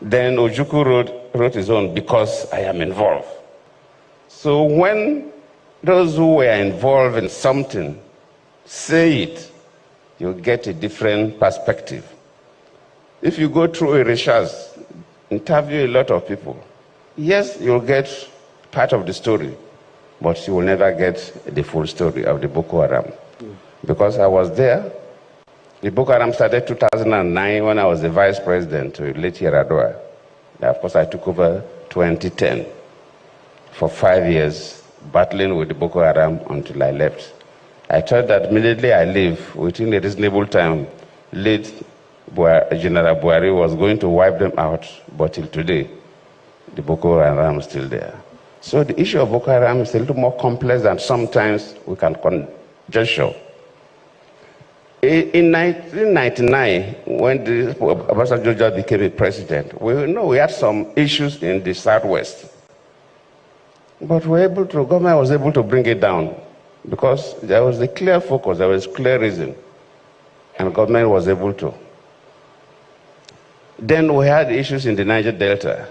Then Ojukwu wrote his own, Because I Am Involved. So when those who were involved in something say it, you get a different perspective. If you go through a research, interview a lot of people, yes, you'll get part of the story, but you will never get the full story of the Boko Haram. Because I was there. The Boko Haram started 2009 when I was the vice president to late Yaradua. Of course, I took over 2010 for 5 years, battling with the Boko Haram until I left. I thought that immediately I leave, within a reasonable time, late General Buhari was going to wipe them out, but till today, the Boko Haram is still there. So the issue of Boko Haram is a little more complex than sometimes we can conjecture. In 1999, when Obasanjo became a president, we know we had some issues in the Southwest. But government was able to bring it down because there was a clear focus, there was clear reason, and government was able to. Then we had issues in the Niger Delta.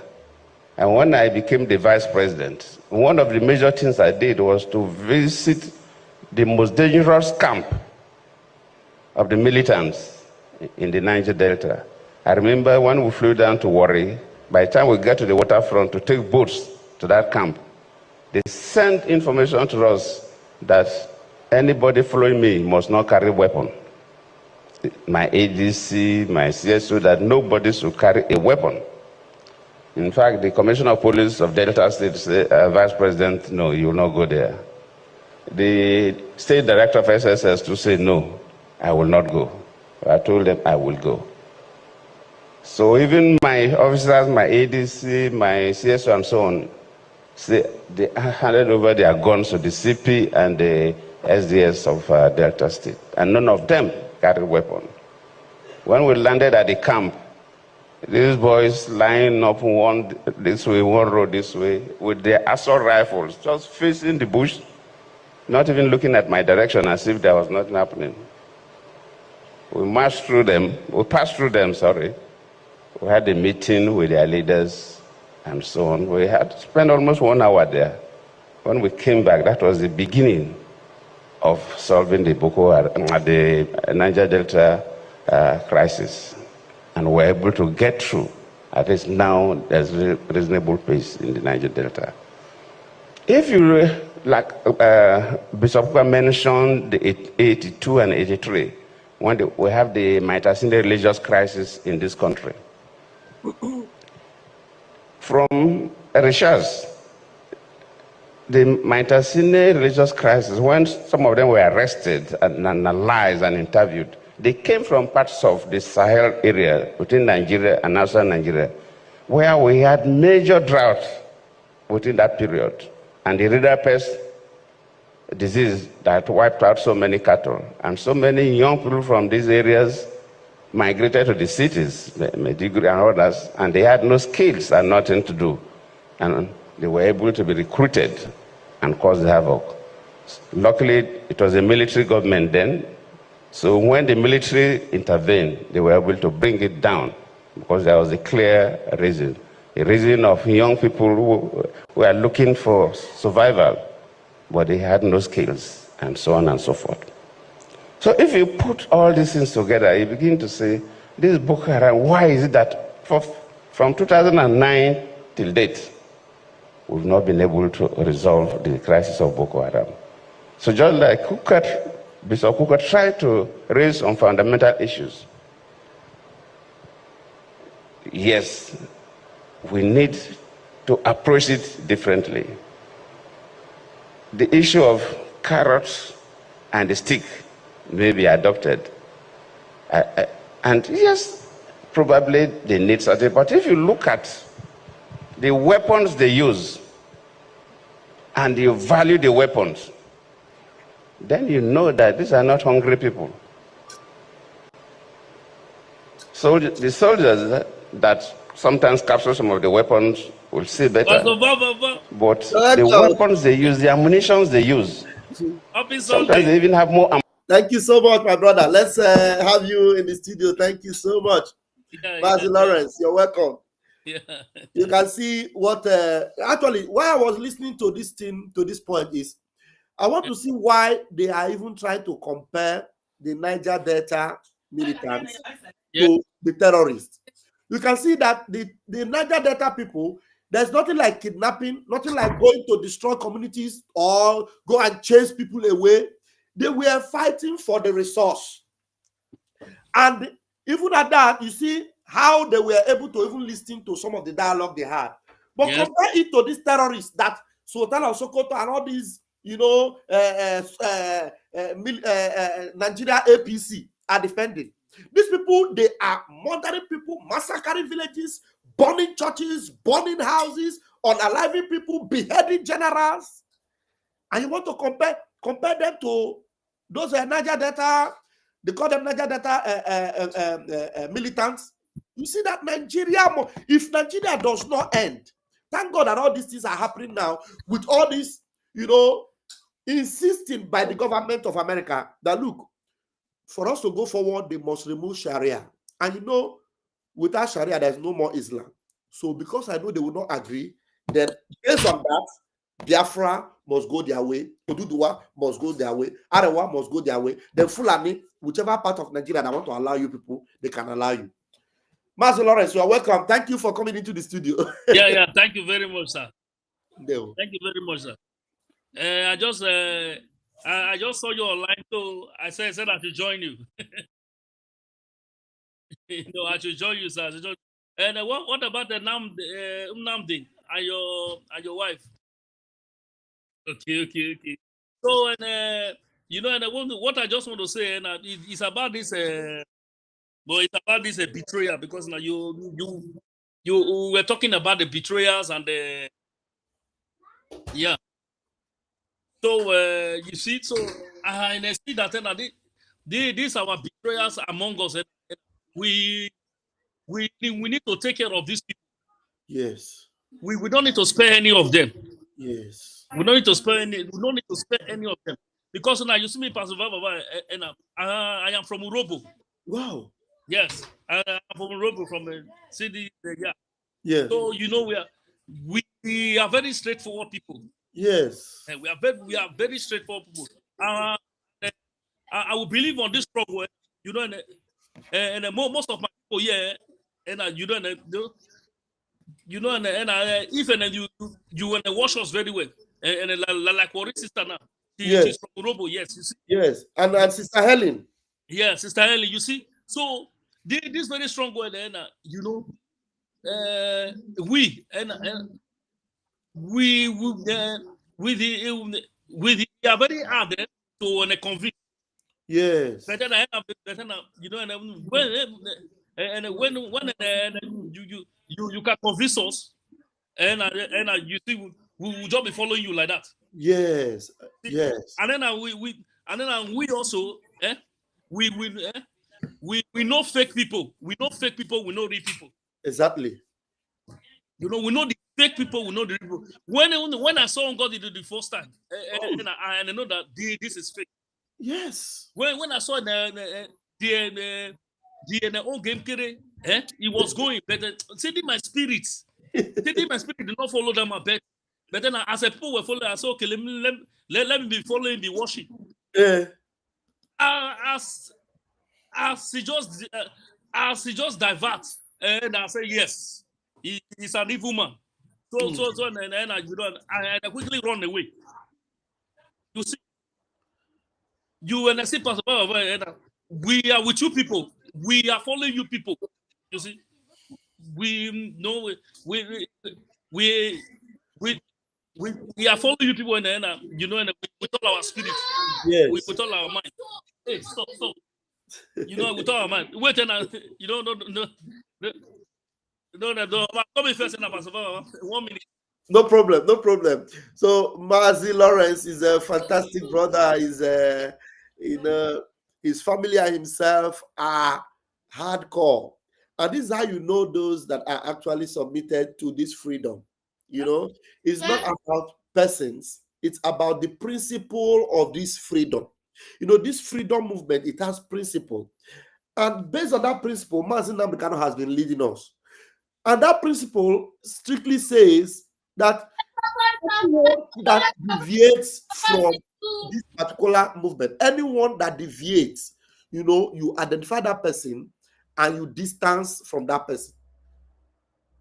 And when I became the vice president, one of the major things I did was to visit the most dangerous camp of the militants in the Niger Delta. I remember when we flew down to Warri, by the time we got to the waterfront to take boats to that camp, they sent information to us that anybody following me must not carry a weapon. My ADC, my CSO, that nobody should carry a weapon. In fact, the Commissioner of Police of Delta State said, Vice President, no, you will not go there. The State Director of SSS to say, no, I will not go. I told them I will go. So even my officers, my ADC, my CSO and so on, they handed over their guns to the CP and the SDS of Delta State. And none of them carried a weapon. When we landed at the camp, these boys lining up one this way, one road this way, with their assault rifles, just facing the bush, not even looking at my direction as if there was nothing happening. We passed through them, We had a meeting with their leaders and so on. We had to spend almost 1 hour there. When we came back, that was the beginning of solving the the Niger Delta crisis. And we're able to get through. At least now there's reasonable pace in the Niger Delta. If you, like Bishop mentioned, the 82 and 83, when we have the Maitasinde religious crisis in this country. From research, the Maitasinde religious crisis, when some of them were arrested and analyzed and interviewed, they came from parts of the Sahel area between Nigeria and outside Nigeria, where we had major drought within that period. And the river pest disease that wiped out so many cattle. And so many young people from these areas migrated to the cities, Maiduguri and others, and they had no skills and nothing to do. And they were able to be recruited and cause havoc. Luckily, it was a military government then, so when the military intervened, they were able to bring it down because there was a clear reason. A reason of young people who were looking for survival, but they had no skills, and so on and so forth. So if you put all these things together, you begin to say, this Boko Haram, why is it that from 2009 till date, we've not been able to resolve the crisis of Boko Haram? So just like Bishop Kuka tried to raise on fundamental issues. Yes, we need to approach it differently. The issue of carrots and the stick may be adopted. And yes, probably they need something. But if you look at the weapons they use and you value the weapons, then you know that these are not hungry people. So the soldiers that sometimes capture some of the weapons will see better. But the weapons they use, the ammunitions they use, sometimes they even have more ammunition. Thank you so much, my brother. Let's have you in the studio. Thank you so much. Master Lawrence, you're welcome. Yeah. You can see what, actually, why I was listening to this thing, to this point is, I want to see why they are even trying to compare the Niger Delta militants to the terrorists. You can see that the Niger Delta people, there's nothing like kidnapping, nothing like going to destroy communities or go and chase people away. They were fighting for the resource. And even at that, you see how they were able to even listen to some of the dialogue they had. But compare it to these terrorists that Sultan of Sokoto and all these, you know, Nigeria APC are defending. These people, they are murdering people, massacring villages, burning churches, burning houses, unaliving people, beheading generals. And you want to compare them to those Niger Delta, they call them Niger Delta militants. You see that Nigeria, if Nigeria does not end, thank God that all these things are happening now with all this, you know, insisting by the government of America that, look, for us to go forward, they must remove Sharia. And you know, without Sharia, there's no more Islam. So because I know they will not agree, then based on that, Biafra must go their way, Oduduwa must go their way, Arewa must go their way, then Fulani, whichever part of Nigeria that want to allow you people, they can allow you. Master Lawrence, you are welcome. Thank you for coming into the studio. Yeah. Thank you very much, sir. No. Thank you very much, sir. I just saw you online, so I said I should join you. I should join you, sir. And what about the Nnamdi and your wife? Okay. So what I just want to say, and it's about this. It's about this betrayal, because now you were talking about the betrayals and the So you see, so I see that these are our betrayals among us. We need to take care of these people. Yes. We don't need to spare any of them. Yes. We don't need to spare any. We don't need to spare any of them, because now you see me, Pastor Baba, and I am from Urobo. Wow. Yes, I'm from Robo from city. Yeah. Yes. So you know we are very straightforward people. Yes. And we are very straightforward people. I will believe on this struggle. You know, and most of my people here, and you know, you know, and if and you want to wash us very well, and like our sister now, she's Yes. from Robo. Yes, you see. Yes. And Sister Helen. Yeah, Sister Ellie, you see. So this very strong word, and you know, we we with the are very hard to convince. Yes. Better than you know, and when you can convince us, and you see we will just be following you like that. Yes. Yes. And then we also we know fake people. We know fake people. We know real people. Exactly. You know, we know the fake people. We know the real people. When I saw God the first time, and I know that this is fake. Yes. When I saw the old game kere, it was going, but my spirit did not follow them a bit. But then as a people were following, I said, okay, let me be following the worship. As he just diverts, and I say yes, he's an evil man. So and I quickly run away. You see, you and I see Pastor we are with you people. We are following you people. You see, we know we we we we are following you people, and you know, and with all our spirit, Yes. with all our mind. Hey, stop. You know, with all our mind. Wait, and you know, no. Come in first, and Pastor 1 minute. No problem, no problem. So Mazi Lawrence is a fantastic brother. He's his family and himself are hardcore. And this is how you know those that are actually submitted to this freedom. You know, it's not about persons, it's about the principle of this freedom. You know, this freedom movement, it has principle. And based on that principle, Mazi Nnamdi has been leading us. And that principle strictly says that anyone that deviates from this particular movement, anyone that deviates, you know, you identify that person and you distance from that person.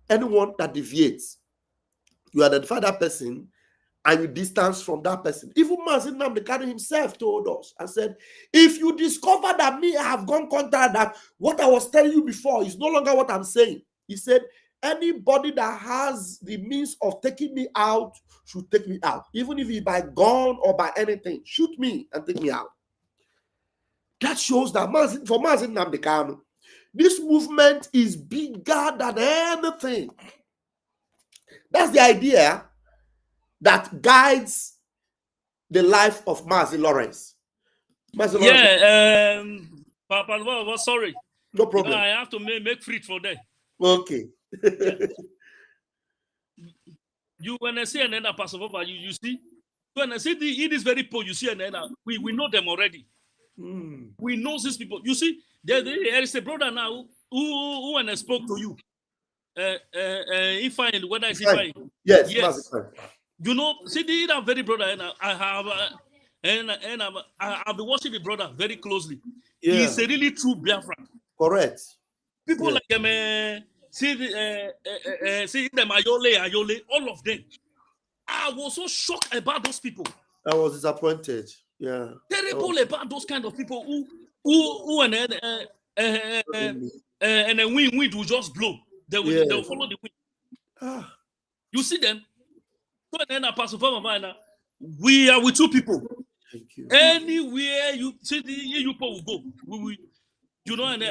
Anyone that deviates, you identify that person and you distance from that person. Even Mazi Nnamdi himself told us and said, if you discover that me, I have gone contrary, that what I was telling you before is no longer what I'm saying. He said, anybody that has the means of taking me out should take me out. Even if it's by gun or by anything, shoot me and take me out. That shows that for Mazi Nnamdi, this movement is bigger than anything. That's the idea that guides the life of Mazi Lawrence. Yeah, Papa, sorry. No problem. You know, I have to make free for them. Okay. Yeah. You when I see an end Pastor Papa, you see, when I see it is very poor, you see an end, we know them already. We know these people. You see, there is a brother now who when I spoke to you, if I whether it's if I yes. You know, see, the very brother, and I have I've been watching the brother very closely. Yeah. He's a really true Biafran. Correct. People like them, see them Ayole, all of them. I was so shocked about those people. I was disappointed. Yeah. Terrible about those kind of people who and then wind will just blow. They will follow the wind. You see them. So then Pastor Mama, we are with you people. Thank you. Anywhere you see you people will go. We you know, and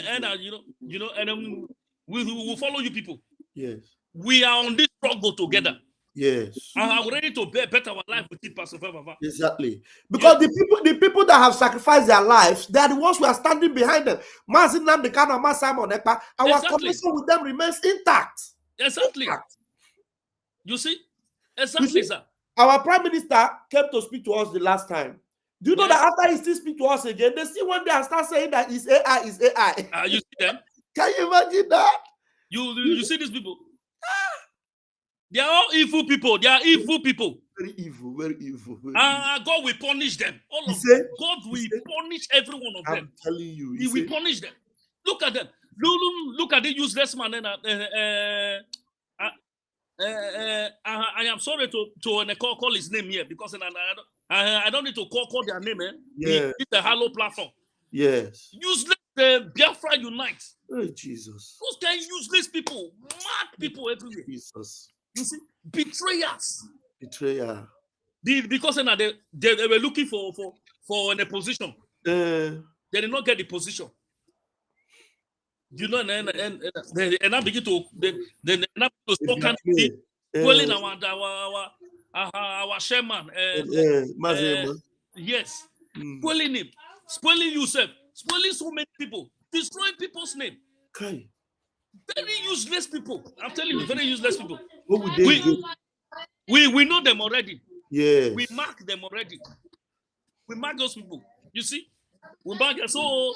you know, and then we will follow you people. Yes. We are on this struggle together. Yes. And I'm ready to better our life with it, Pastor Mama. Exactly. Because the people that have sacrificed their lives, they are the ones who are standing behind them. Mazi Nnamdi Kanu and Simon Ekpa, our connection with them remains intact. Exactly. Intact. You see? Exactly, sir. Our Prime Minister came to speak to us the last time. Do you know that after he still speak to us again, they still one day and start saying that it's AI, it's AI. You see them? Can you imagine that? You see these people? They are all evil people. They are evil people. Very evil, very evil. God will punish them. All of them. God will punish every one of them. I'm telling you. He will punish them. Look at them. Look at the useless man. I am sorry to call his name here because I don't need to call their name. Yeah. It's a hollow platform. Yes. Useless Biafra Unite. Oh, Jesus. Those kind of useless people, mad people everywhere. Jesus. You see, betrayers. Betrayer. Because they were looking for a position. They did not get the position. You know, and I begin to stop calling our chairman. Yes, spoiling him, spoiling yourself, spoiling so many people, destroying people's name. Okay. Very useless people. I'm telling you, very useless people. What would they do? We know them already. Yes. We mark them already. We mark those people. You see? We mark them. So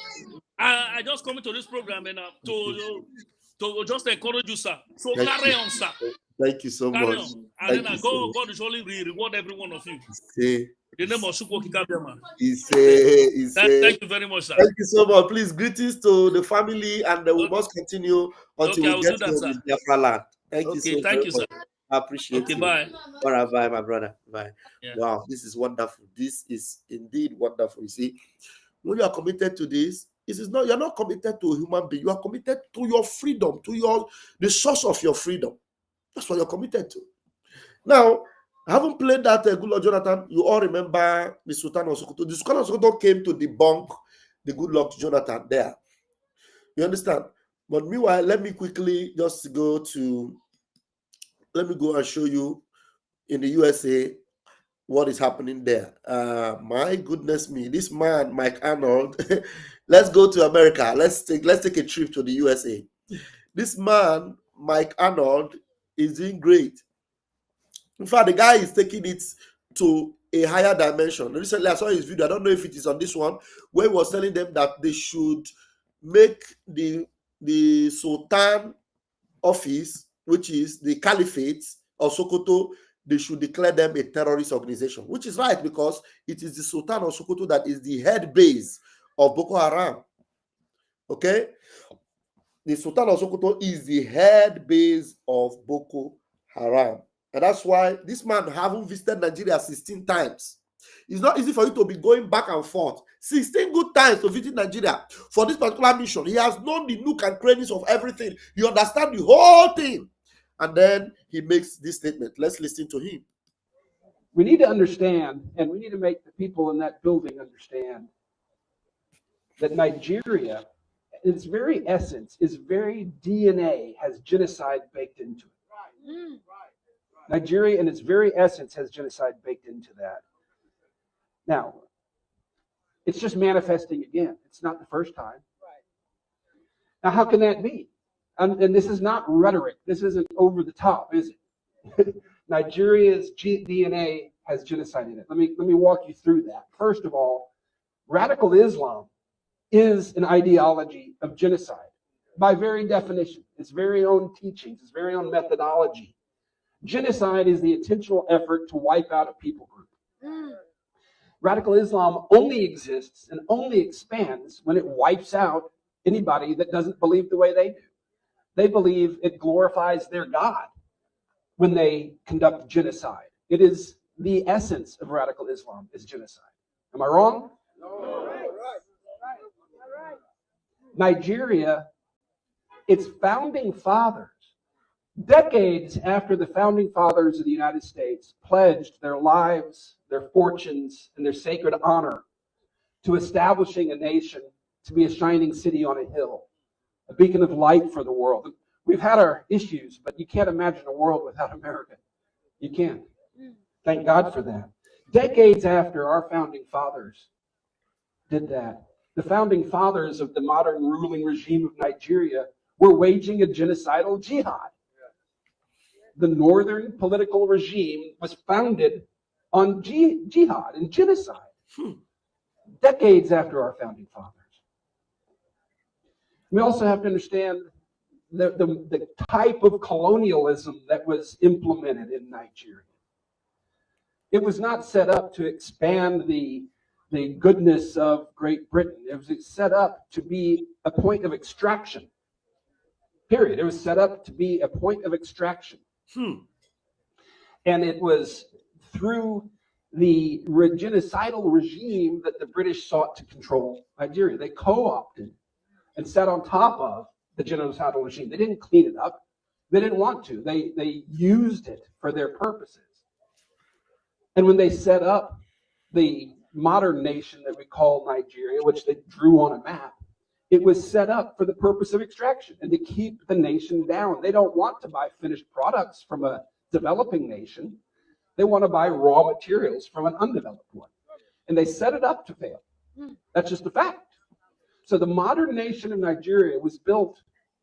I just come into this program and to just encourage you, sir. So carry on, sir. Thank you so much. And then God will surely reward every one of you. The name of Shukwo Kikabiama. Thank you very much, sir. Thank you so much. Please, greetings to the family, and we must continue until we get to Biafra land. Thank you so much. Thank you, sir. I appreciate you. Bye. All right, bye, my brother. Bye. Yeah. Wow, this is wonderful. This is indeed wonderful. You see, when you are committed to this, you're not committed to a human being. You are committed to your freedom, to the source of your freedom. That's what you're committed to. Now, I haven't played that Good Lord Jonathan. You all remember the Sultan of Sokoto. The Sultan of Sokoto came to debunk the Good Lord Jonathan there. You understand? But meanwhile, let me quickly just go and show you in the USA what is happening there. My goodness me, this man, Mike Arnold. Let's go to America. Let's take a trip to the USA. This man, Mike Arnold, is doing great. In fact, the guy is taking it to a higher dimension. Recently, I saw his video. I don't know if it is on this one, where he was telling them that they should make the Sultan office, which is the Caliphate of Sokoto, they should declare them a terrorist organization, which is right because it is the Sultan of Sokoto that is the head base of Boko Haram. Okay? The Sultan of Sokoto is the head base of Boko Haram. And that's why this man haven't visited Nigeria 16 times. It's not easy for you to be going back and forth. 16 good times to visit Nigeria for this particular mission. He has known the nook and crannies of everything. He understands the whole thing. And then he makes this statement. Let's listen to him. We need to understand, and we need to make the people in that building understand that Nigeria, in its very essence, its very DNA has genocide baked into it. Nigeria, in its very essence, has genocide baked into that. Now, it's just manifesting again. It's not the first time. Now, how can that be? And this is not rhetoric. This isn't over the top, is it? Nigeria's DNA has genocide in it. Let me walk you through that. First of all, radical Islam is an ideology of genocide by very definition. Its very own teachings, its very own methodology. Genocide is the intentional effort to wipe out a people group. Radical Islam only exists and only expands when it wipes out anybody that doesn't believe the way they do. They believe it glorifies their God when they conduct genocide. It is the essence of radical Islam is genocide. Am I wrong? No. Nigeria, its founding fathers, decades after the founding fathers of the United States pledged their lives, their fortunes, and their sacred honor to establishing a nation to be a shining city on a hill, a beacon of light for the world. We've had our issues, but you can't imagine a world without America. You can't. Thank God for that. Decades after our founding fathers did that, the founding fathers of the modern ruling regime of Nigeria were waging a genocidal jihad. The northern political regime was founded on jihad and genocide. decades after our founding fathers. We also have to understand the type of colonialism that was implemented in Nigeria. It was not set up to expand the goodness of Great Britain. It was set up to be a point of extraction. Period. It was set up to be a point of extraction. And it was through the genocidal regime that the British sought to control Nigeria. They co-opted and sat on top of the genocidal regime. They didn't clean it up. They didn't want to. They used it for their purposes. And when they set up the modern nation that we call Nigeria, which they drew on a map, it was set up for the purpose of extraction and to keep the nation down. They don't want to buy finished products from a developing nation. They want to buy raw materials from an undeveloped one. And they set it up to fail. That's just a fact. So the modern nation of Nigeria was built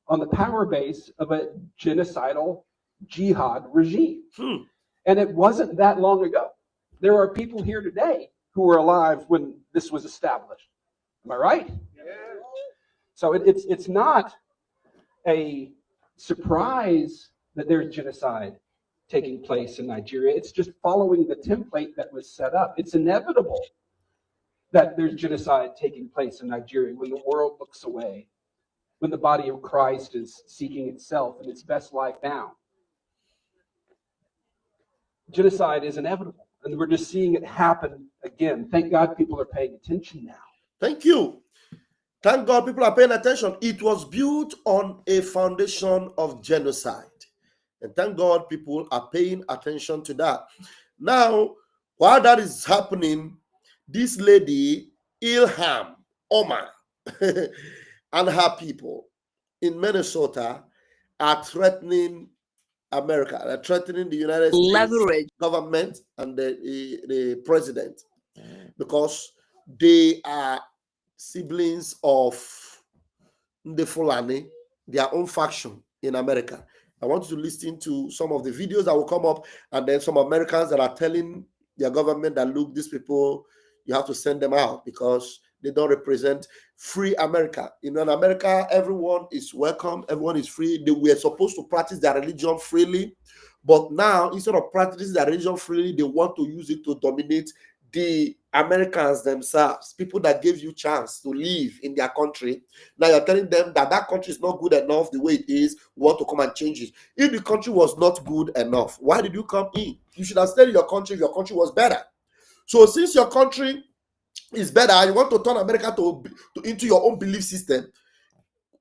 on the power base of a genocidal jihad regime. And it wasn't that long ago. There are people here today who were alive when this was established. Am I right? Yeah. So it's not a surprise that there's genocide taking place in Nigeria. It's just following the template that was set up. It's inevitable that there's genocide taking place in Nigeria when the world looks away, when the body of Christ is seeking itself and its best life now. Genocide is inevitable, and we're just seeing it happen again. Thank God people are paying attention now. Thank you. Thank God people are paying attention. It was built on a foundation of genocide. And thank God people are paying attention to that. Now, while that is happening, this lady, Ilham Omar, and her people in Minnesota are threatening America. They're threatening the United States government and the president because they are siblings of the Fulani, their own faction in America. I want you to listen to some of the videos that will come up, and then some Americans that are telling their government that, look, these people, you have to send them out because they don't represent free America. In America, everyone is welcome, everyone is free. They were supposed to practice their religion freely, but now, instead of practicing their religion freely, they want to use it to dominate the Americans themselves, people that gave you chance to live in their country. Now you're telling them that that country is not good enough the way it is. We want to come and change it. If the country was not good enough, why did you come in? You should have stayed in your country if your country was better. So since your country is better, you want to turn America into your own belief system.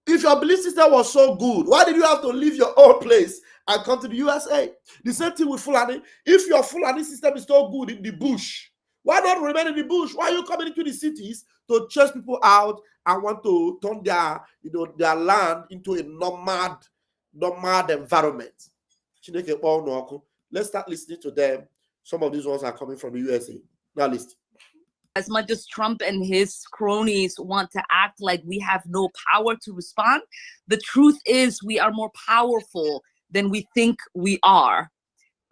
If your belief system was so good, why did you have to leave your own place and come to the USA? The same thing with Fulani. If your Fulani system is so good in the bush, why not remain in the bush? Why are you coming into the cities to chase people out and want to turn their land into a nomad environment? Let's start listening to them. Some of these ones are coming from the USA. Now listen. As much as Trump and his cronies want to act like we have no power to respond, the truth is we are more powerful than we think we are.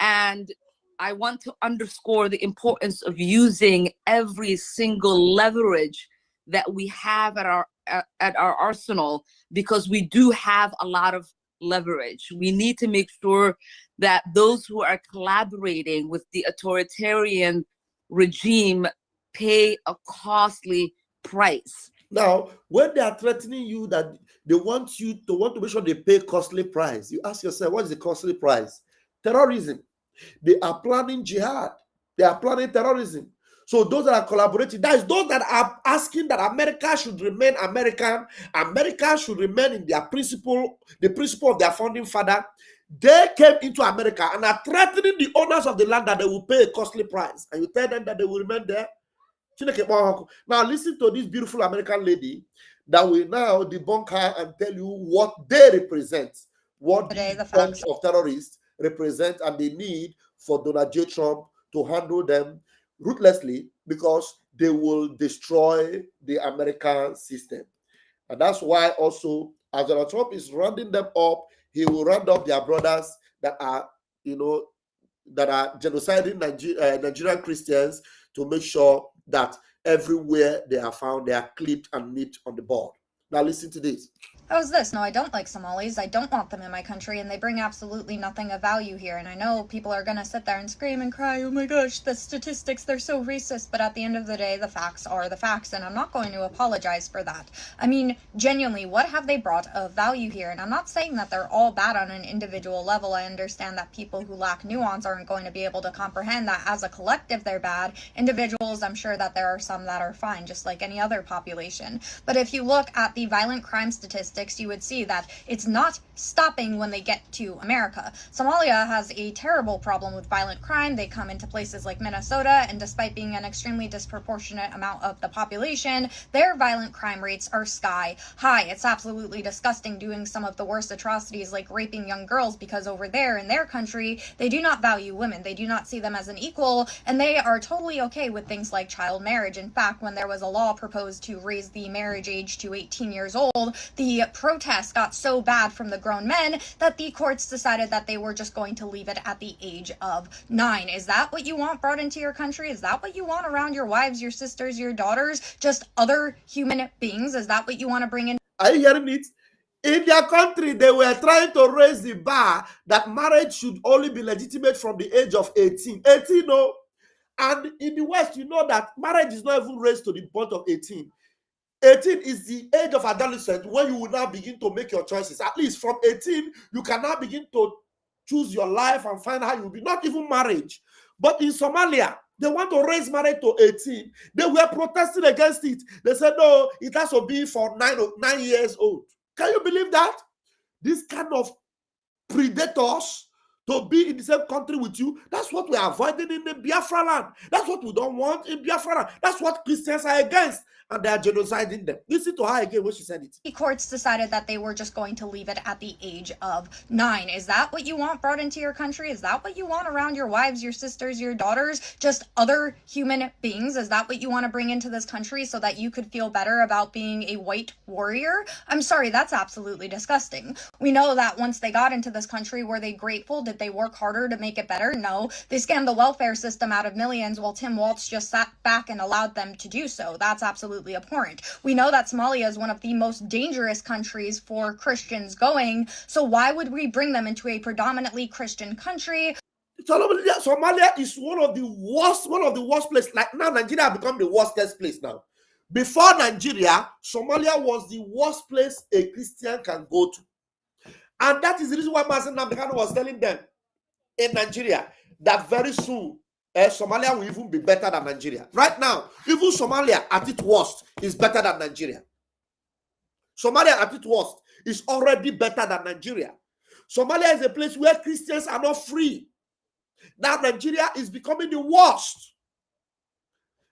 And I want to underscore the importance of using every single leverage that we have at our arsenal, because we do have a lot of leverage. We need to make sure that those who are collaborating with the authoritarian regime pay a costly price. Now, when they are threatening you that they want you to make sure they pay costly price, you ask yourself, what is the costly price? Terrorism. They are planning jihad. They are planning terrorism. So those that are collaborating, that is those that are asking that America should remain American. America should remain in their principle, the principle of their founding father. They came into America and are threatening the owners of the land that they will pay a costly price. And you tell them that they will remain there. Now listen to this beautiful American lady that will now debunk her and tell you what they represent, what the bunch of terrorists represent, and the need for Donald J. Trump to handle them ruthlessly because they will destroy the American system. And that's why also, as Donald Trump is rounding them up, he will round up their brothers that are, that are genociding Nigerian Christians to make sure that everywhere they are found, they are clipped and nipped on the board. Now listen to this. How's this? No, I don't like Somalis. I don't want them in my country, and they bring absolutely nothing of value here. And I know people are gonna sit there and scream and cry, oh my gosh, the statistics, they're so racist. But at the end of the day, the facts are the facts, and I'm not going to apologize for that. I mean, genuinely, what have they brought of value here? And I'm not saying that they're all bad on an individual level. I understand that people who lack nuance aren't going to be able to comprehend that as a collective they're bad. Individuals, I'm sure that there are some that are fine, just like any other population. But if you look at the violent crime statistics, you would see that it's not stopping when they get to America. Somalia has a terrible problem with violent crime. They come into places like Minnesota, and despite being an extremely disproportionate amount of the population, their violent crime rates are sky high. It's absolutely disgusting, doing some of the worst atrocities like raping young girls, because over there in their country, they do not value women. They do not see them as an equal, and they are totally okay with things like child marriage. In fact, when there was a law proposed to raise the marriage age to 18 years old, the protests got so bad from the grown men that the courts decided that they were just going to leave it at the age of 9. Is that what you want brought into your country? Is that what you want around your wives, your sisters, your daughters, just other human beings? Is that what you want to bring in? Are you hearing it? In their country, they were trying to raise the bar that marriage should only be legitimate from the age of 18. 18, no. And in the West, you know that marriage is not even raised to the point of 18. 18 is the age of adolescence when you will now begin to make your choices. At least from 18, you can now begin to choose your life and find how you will be, not even marriage. But in Somalia, they want to raise marriage to 18. They were protesting against it. They said, no, it has to be for 9 years old. Can you believe that? This kind of predators to be in the same country with you, that's what we are avoiding in the Biafra land. That's what we don't want in Biafra land. That's what Christians are against, and they are genociding them. Listen to her again when she said it. The courts decided that they were just going to leave it at the age of 9. Is that what you want brought into your country? Is that what you want around your wives, your sisters, your daughters, just other human beings? Is that what you want to bring into this country so that you could feel better about being a white warrior? I'm sorry, that's absolutely disgusting. We know that once they got into this country, were they grateful? Did they work harder to make it better? No. They scammed the welfare system out of millions while Tim Walz just sat back and allowed them to do so. That's absolutely abhorrent. We know that Somalia is one of the most dangerous countries for Christians going, so why would we bring them into a predominantly Christian country? Somalia is one of the worst places. Like now, Nigeria has become the worstest place now. Before Nigeria, Somalia was the worst place a Christian can go to. And that is the reason why Mazen Namdekano was telling them in Nigeria that very soon Somalia will even be better than Nigeria. Right now, even Somalia at its worst is better than Nigeria. Somalia at its worst is already better than Nigeria. Somalia is a place where Christians are not free. Now Nigeria is becoming the worst.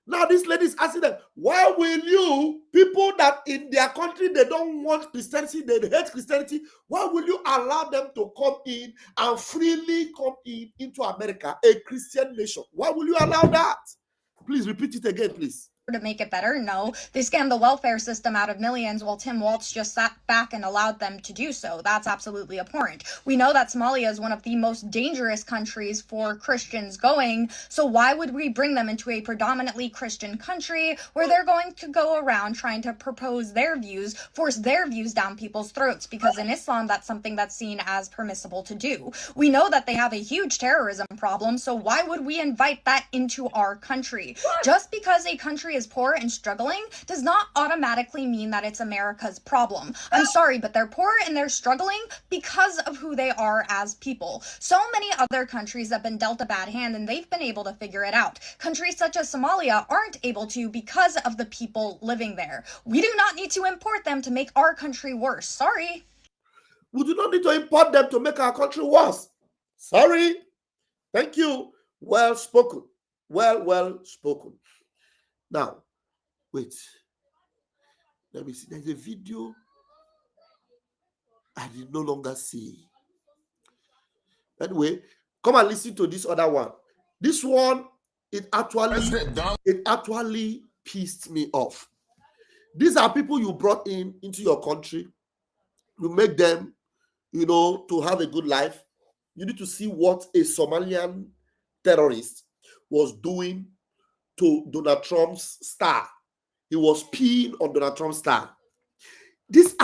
Now this lady is asking them, why will you, people that in their country, they don't want Christianity, they hate Christianity, why will you allow them to come in and freely come into America, a Christian nation? Why will you allow that? Please repeat it again, please. To make it better? No. They scammed the welfare system out of millions while Tim Walz just sat back and allowed them to do so. That's absolutely abhorrent. We know that Somalia is one of the most dangerous countries for Christians going, so why would we bring them into a predominantly Christian country where they're going to go around trying to propose their views, force their views down people's throats? Because in Islam, that's something that's seen as permissible to do. We know that they have a huge terrorism problem, so why would we invite that into our country? Just because a country is poor and struggling does not automatically mean that it's America's problem. I'm sorry, but they're poor and they're struggling because of who they are as people. So many other countries have been dealt a bad hand and they've been able to figure it out. Countries such as Somalia aren't able to because of the people living there. We do not need to import them to make our country worse. Sorry. We do not need to import them to make our country worse. Sorry. Thank you. Well spoken. Well spoken. Now, wait. Let me see. There's a video I did no longer see. Anyway, come and listen to this other one. This one, it actually pissed me off. These are people you brought into your country. You make them, to have a good life. You need to see what a Somalian terrorist was doing to Donald Trump's star. He was peeing on Donald Trump's star. This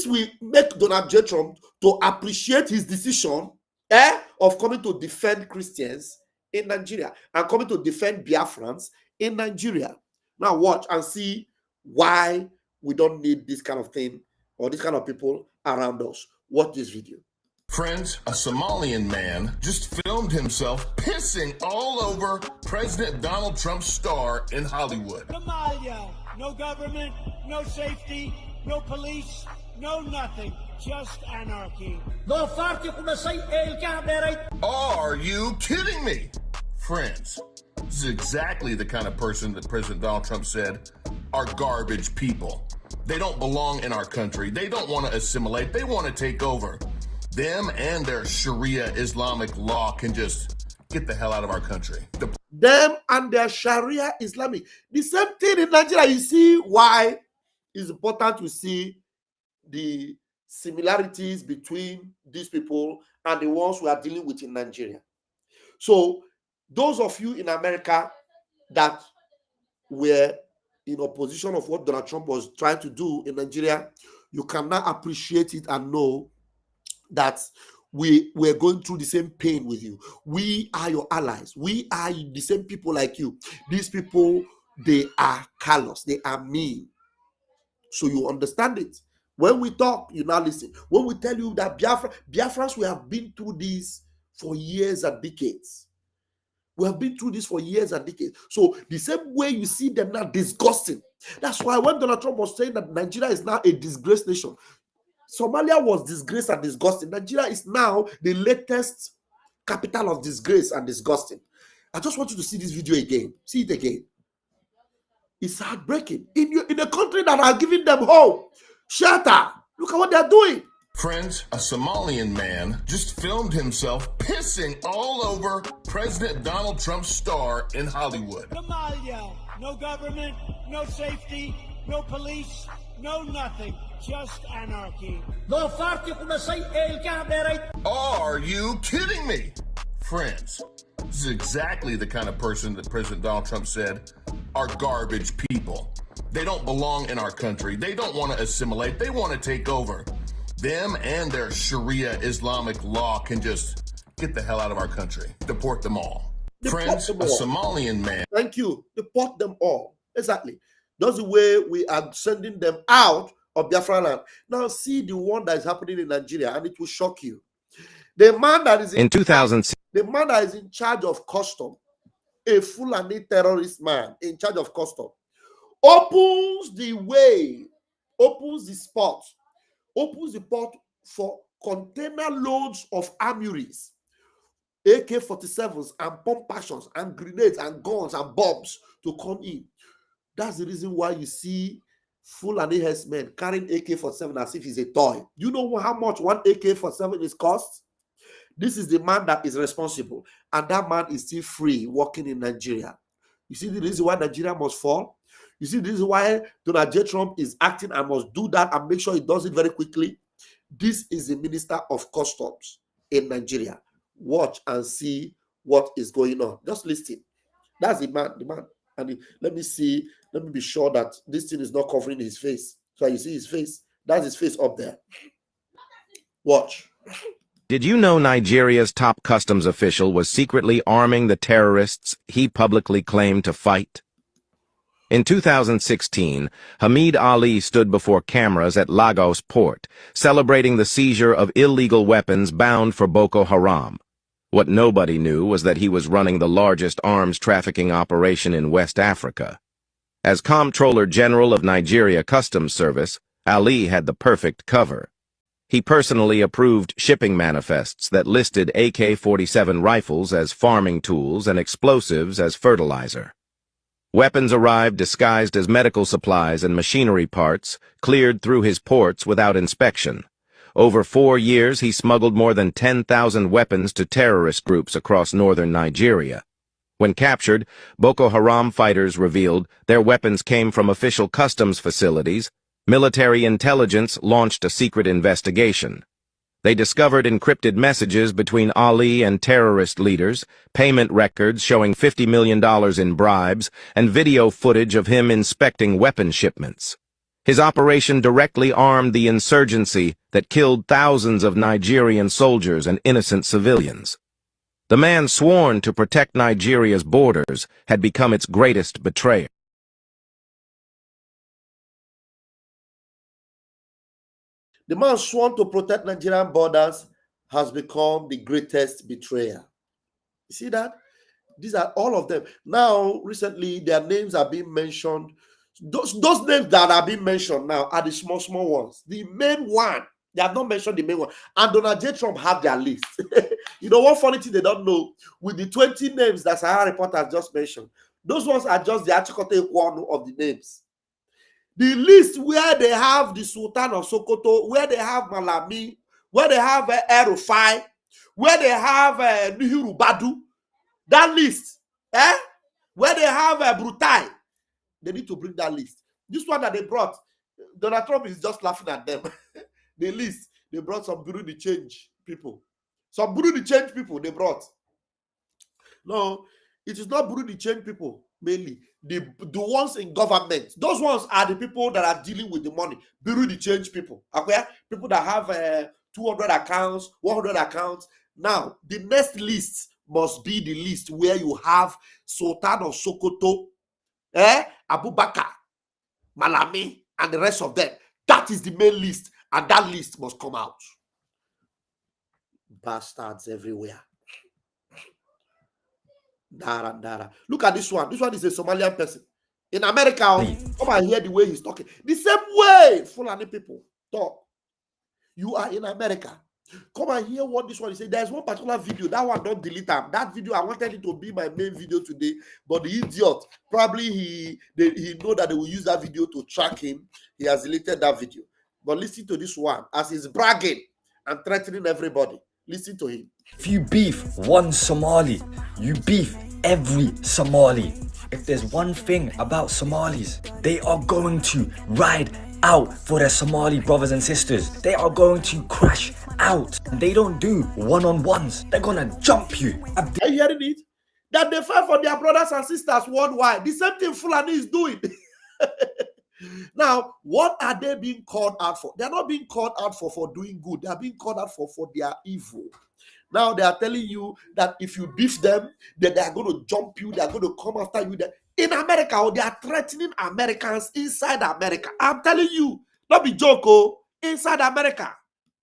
will make Donald J. Trump to appreciate his decision of coming to defend Christians in Nigeria and coming to defend Biafrans in Nigeria. Now watch and see why we don't need this kind of thing or this kind of people around us. Watch this video. Friends, a Somalian man just filmed himself pissing all over President Donald Trump's star in Hollywood. Somalia, no government, no safety, no police, no nothing, just anarchy. Are you kidding me? Friends, this is exactly the kind of person that President Donald Trump said are garbage people. They don't belong in our country. They don't want to assimilate. They want to take over. Them and their Sharia Islamic law can just get the hell out of our country. Them and their Sharia Islamic. The same thing in Nigeria. You see why it's important to see the similarities between these people and the ones we are dealing with in Nigeria. So those of you in America that were in opposition of what Donald Trump was trying to do in Nigeria, you can now appreciate it and know that we're going through the same pain with you. We are your allies. We are the same people like you. These people, they are callous. They are mean. So you understand it. When we talk, you now listen. When we tell you that Biafrans, we have been through this for years and decades. We have been through this for years and decades. So the same way you see them now disgusting. That's why when Donald Trump was saying that Nigeria is now a disgraced nation, Somalia was disgraced and disgusting. Nigeria is now the latest capital of disgrace and disgusting. I just want you to see this video again. See it again. It's heartbreaking. In a country that are giving them hope, shelter. Look at what they're doing. Friends, a Somalian man just filmed himself pissing all over President Donald Trump's star in Hollywood. Somalia, no government, no safety, no police, no nothing, just anarchy. Are you kidding me? Friends, this is exactly the kind of person that President Donald Trump said are garbage people. They don't belong in our country. They don't want to assimilate. They want to take over. Them and their Sharia Islamic law can just get the hell out of our country. Deport them all. Friends, a Somalian man. Thank you. Deport them all. Exactly. That's the way we are sending them out of Biafra land. Now see the one that is happening in Nigeria, and it will shock you. The man that is in 2006, the man that is in charge of custom, a Fulani terrorist man in charge of custom, opens the way, opens the spot, opens the port for container loads of armories, AK-47s and pump actions and grenades and guns and bombs to come in. That's the reason why you see Fulani herdsmen carrying AK-47 as if it's a toy. You know how much one AK-47 is cost? This is the man that is responsible, and that man is still free working in Nigeria. You see the reason why Nigeria must fall? You see the reason why Donald J. Trump is acting and must do that and make sure he does it very quickly? This is the Minister of Customs in Nigeria. Watch and see what is going on. Just listen. That's the man. And let me see. Let me be sure that this thing is not covering his face. So you see his face. That's his face up there. Watch. did you know Nigeria's top customs official was secretly arming the terrorists he publicly claimed to fight? In 2016, Hamid Ali stood before cameras at Lagos port, celebrating the seizure of illegal weapons bound for Boko Haram. What nobody knew was that he was running the largest arms trafficking operation in West Africa. As Comptroller General of Nigeria Customs Service, Ali had the perfect cover. He personally approved shipping manifests that listed AK-47 rifles as farming tools and explosives as fertilizer. Weapons arrived disguised as medical supplies and machinery parts, cleared through his ports without inspection. Over 4 years, he smuggled more than 10,000 weapons to terrorist groups across northern Nigeria. When captured, Boko Haram fighters revealed their weapons came from official customs facilities. Military intelligence launched a secret investigation. They discovered encrypted messages between Ali and terrorist leaders, payment records showing $50 million in bribes, and video footage of him inspecting weapon shipments. His operation directly armed the insurgency that killed thousands of Nigerian soldiers and innocent civilians. The man sworn to protect Nigeria's borders had become its greatest betrayer. The man sworn to protect Nigerian borders has become the greatest betrayer. You see that? These are all of them. Now, recently, their names are being mentioned. Those names that are being mentioned now are the small ones. The main one, they have not mentioned the main one. And Donald J. Trump have their list. You know, one funny thing they don't know, with the 20 names that Sahara Reporter has just mentioned, those ones are just the Achikote one of the names. The list where they have the Sultan of Sokoto, where they have Malami, where they have El-Rufai, where they have Nuhiru Badu, that list, where they have Brutai, they need to bring that list. This one that they brought, Donald Trump is just laughing at them. The list, they brought some Bureau de Change people. Some Bureau de Change people they brought. No, it is not Bureau de Change people, mainly. The ones in government. Those ones are the people that are dealing with the money. Bureau de Change people. Okay? People that have 200 accounts, 100 accounts. Now, the next list must be the list where you have Sultan of Sokoto, Abu Bakr, Malami, and the rest of them. That is the main list, and that list must come out. Bastards everywhere. Dara. Look at this one. This one is a Somalian person. In America, come and hear the way he's talking. The same way Fulani people talk. You are in America. Come and hear what this one is saying. There's one particular video. That one, don't delete them. That video, I wanted it to be my main video today. But the idiot, probably he know that they will use that video to track him. He has deleted that video. But listen to this one. As he's bragging and threatening everybody. Listen to him. If you beef one Somali, you beef every Somali. If there's one thing about Somalis, they are going to ride out for their Somali brothers and sisters. They are going to crash out. They don't do one-on-ones. They're gonna jump you. Are you hearing it? That they fight for their brothers and sisters worldwide. The same thing Fulani is doing. Now, what are they being called out for? They're not being called out for doing good. They are being called out for their evil. Now they are telling you that if you beef them, then they are going to jump you. They are going to come after you. In America, they are threatening Americans inside America. I'm telling you, not be joke, inside America.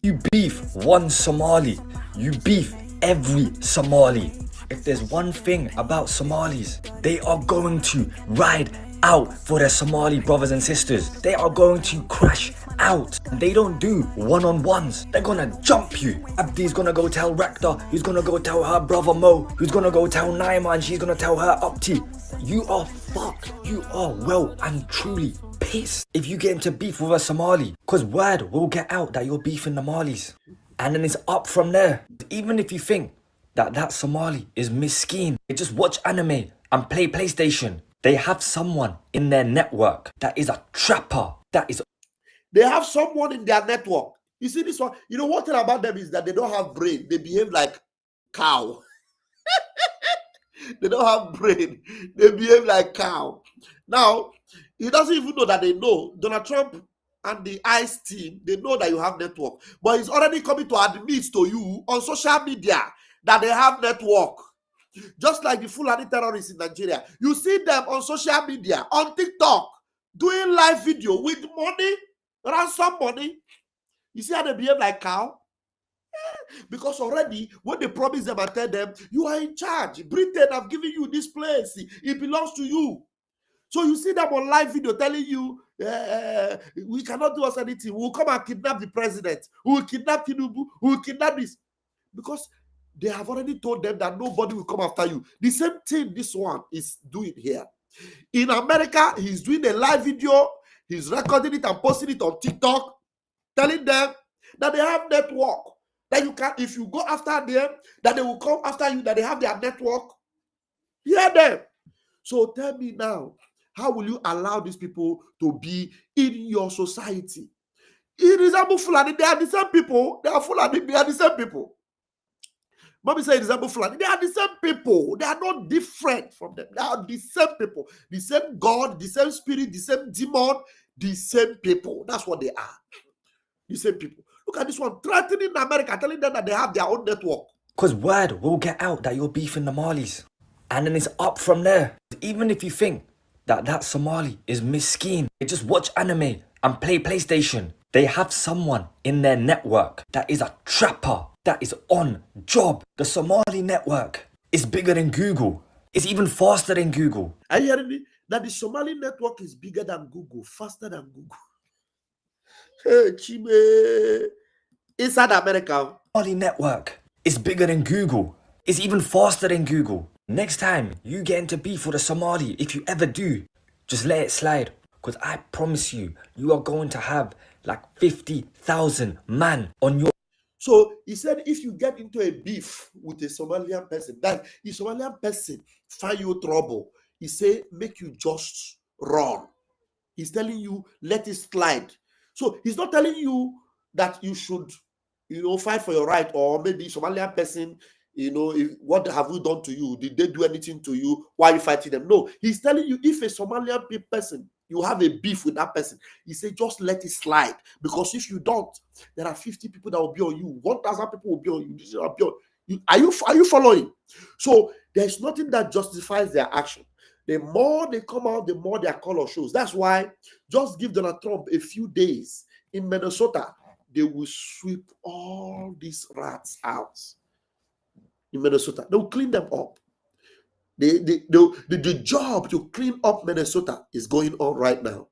You beef one Somali, you beef every Somali. If there's one thing about Somalis, they are going to ride out for their Somali brothers and sisters. They are going to crash out. They don't do one-on-ones. They're gonna jump you. Abdi's gonna go tell Rector, who's gonna go tell her brother Mo, who's gonna go tell Naima, and she's gonna tell her Upti. You are fucked. You are well and truly pissed if you get into beef with a Somali, because word will get out that you're beefing the Malis, and then it's up from there. Even if you think that Somali is miskeen, they just watch anime and play PlayStation. They have someone in their network that is a trapper. They have someone in their network. You see this one? You know what thing about them is that they don't have brain. They behave like cow. They don't have brain. They behave like cow. Now, he doesn't even know that they know. Donald Trump and the ICE team, they know that you have network. But he's already coming to admit to you on social media that they have network. Just like the Fulani terrorists in Nigeria. You see them on social media, on TikTok, doing live video with money, ransom money. You see how they behave like cow? Because already, when they promise them and tell them, you are in charge. Britain have given you this place. It belongs to you. So you see them on live video telling you, we cannot do us anything. We'll come and kidnap the president. We'll kidnap Tinubu. We'll kidnap this. Because they have already told them that nobody will come after you. The same thing this one is doing here. In America, he's doing a live video. He's recording it and posting it on TikTok, telling them that they have network. That you can, if you go after them, that they will come after you, that they have their network. Hear them. So tell me now, how will you allow these people to be in your society? He resembles Fulani. They are the same people. They are Fulani. They are the same people. Mommy said resemble Fulani. They are the same people. They are not different from them. They are the same people. The same God, the same spirit, the same demon, the same people. That's what they are. The same people. Look at this one. Threatening America, telling them that they have their own network. Because word will get out that you're beefing the Somalis. And then it's up from there. Even if you think that that Somali is miskin, they just watch anime and play PlayStation. They have someone in their network that is a trapper, that is on job. The Somali network is bigger than Google. It's even faster than Google. Are you hearing me? That the Somali network is bigger than Google, faster than Google. Hey, Chime. Inside America. Somali network is bigger than Google. It's even faster than Google. Next time you get into beef with a Somali, if you ever do, just let it slide. Because I promise you, you are going to have like 50,000 man on your... So he said, if you get into a beef with a Somalian person, that the Somalian person find you trouble, he say, make you just run. He's telling you, let it slide. So he's not telling you that you should, fight for your right, or maybe Somalian person, what have you done to you? Did they do anything to you? Why are you fighting them? No, he's telling you, if a Somalian person, you have a beef with that person, he said, just let it slide. Because if you don't, there are 50 people that will be on you. 1,000 people will be on you. Are you following? So there's nothing that justifies their action. The more they come out, the more their color shows. That's why just give Donald Trump a few days in Minnesota, they will sweep all these rats out. In Minnesota, they'll clean them up. The job to clean up Minnesota is going on right now.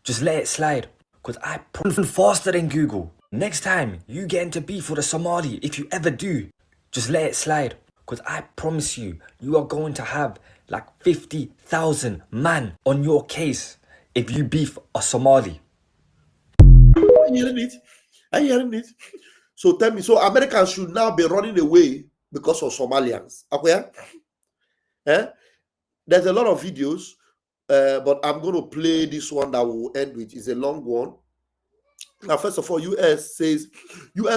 Just let it slide. Because I promise faster than Google. Next time you get into beef with a Somali, if you ever do, just let it slide. Because I promise you, you are going to have like 50,000 man on your case if you beef a Somali. Are you hearing it? So tell me, so Americans should now be running away because of Somalians. Okay? There's a lot of videos, but I'm going to play this one that will end with. It's a long one. Now, first of all, U.S.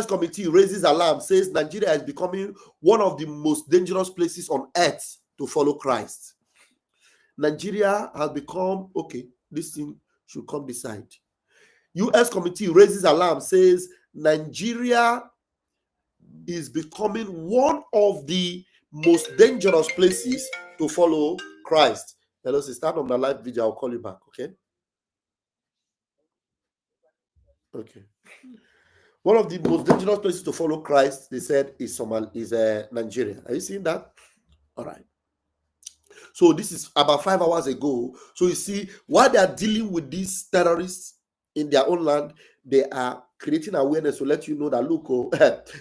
committee raises alarm, says Nigeria is becoming one of the most dangerous places on earth to follow Christ. Nigeria has become, okay, this thing should come beside. U.S. committee raises alarm, says Nigeria is becoming one of the most dangerous places to follow Christ. Hello, sister, on the live video, I'll call you back, okay? Okay. One of the most dangerous places to follow Christ, they said, is Nigeria. Are you seeing that? All right. So this is about 5 hours ago. So you see, while they are dealing with these terrorists in their own land, they are creating awareness to let you know that, look,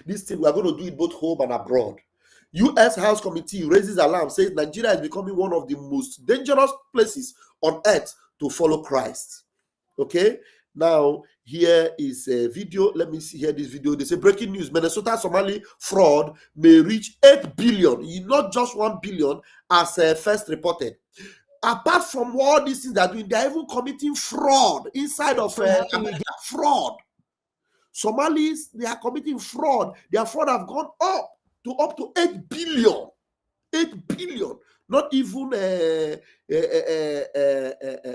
this thing, we are going to do it both home and abroad. U.S. House Committee raises alarm, says Nigeria is becoming one of the most dangerous places on earth to follow Christ. Okay? Now, here is a video. Let me see here this video. They say, breaking news, Minnesota Somali fraud may reach 8 billion, not just 1 billion, as first reported. Apart from all these things they're doing, they're even committing fraud inside of fraud. Somalis, they are committing fraud. Their fraud have gone up to 8 billion. 8 billion. Not even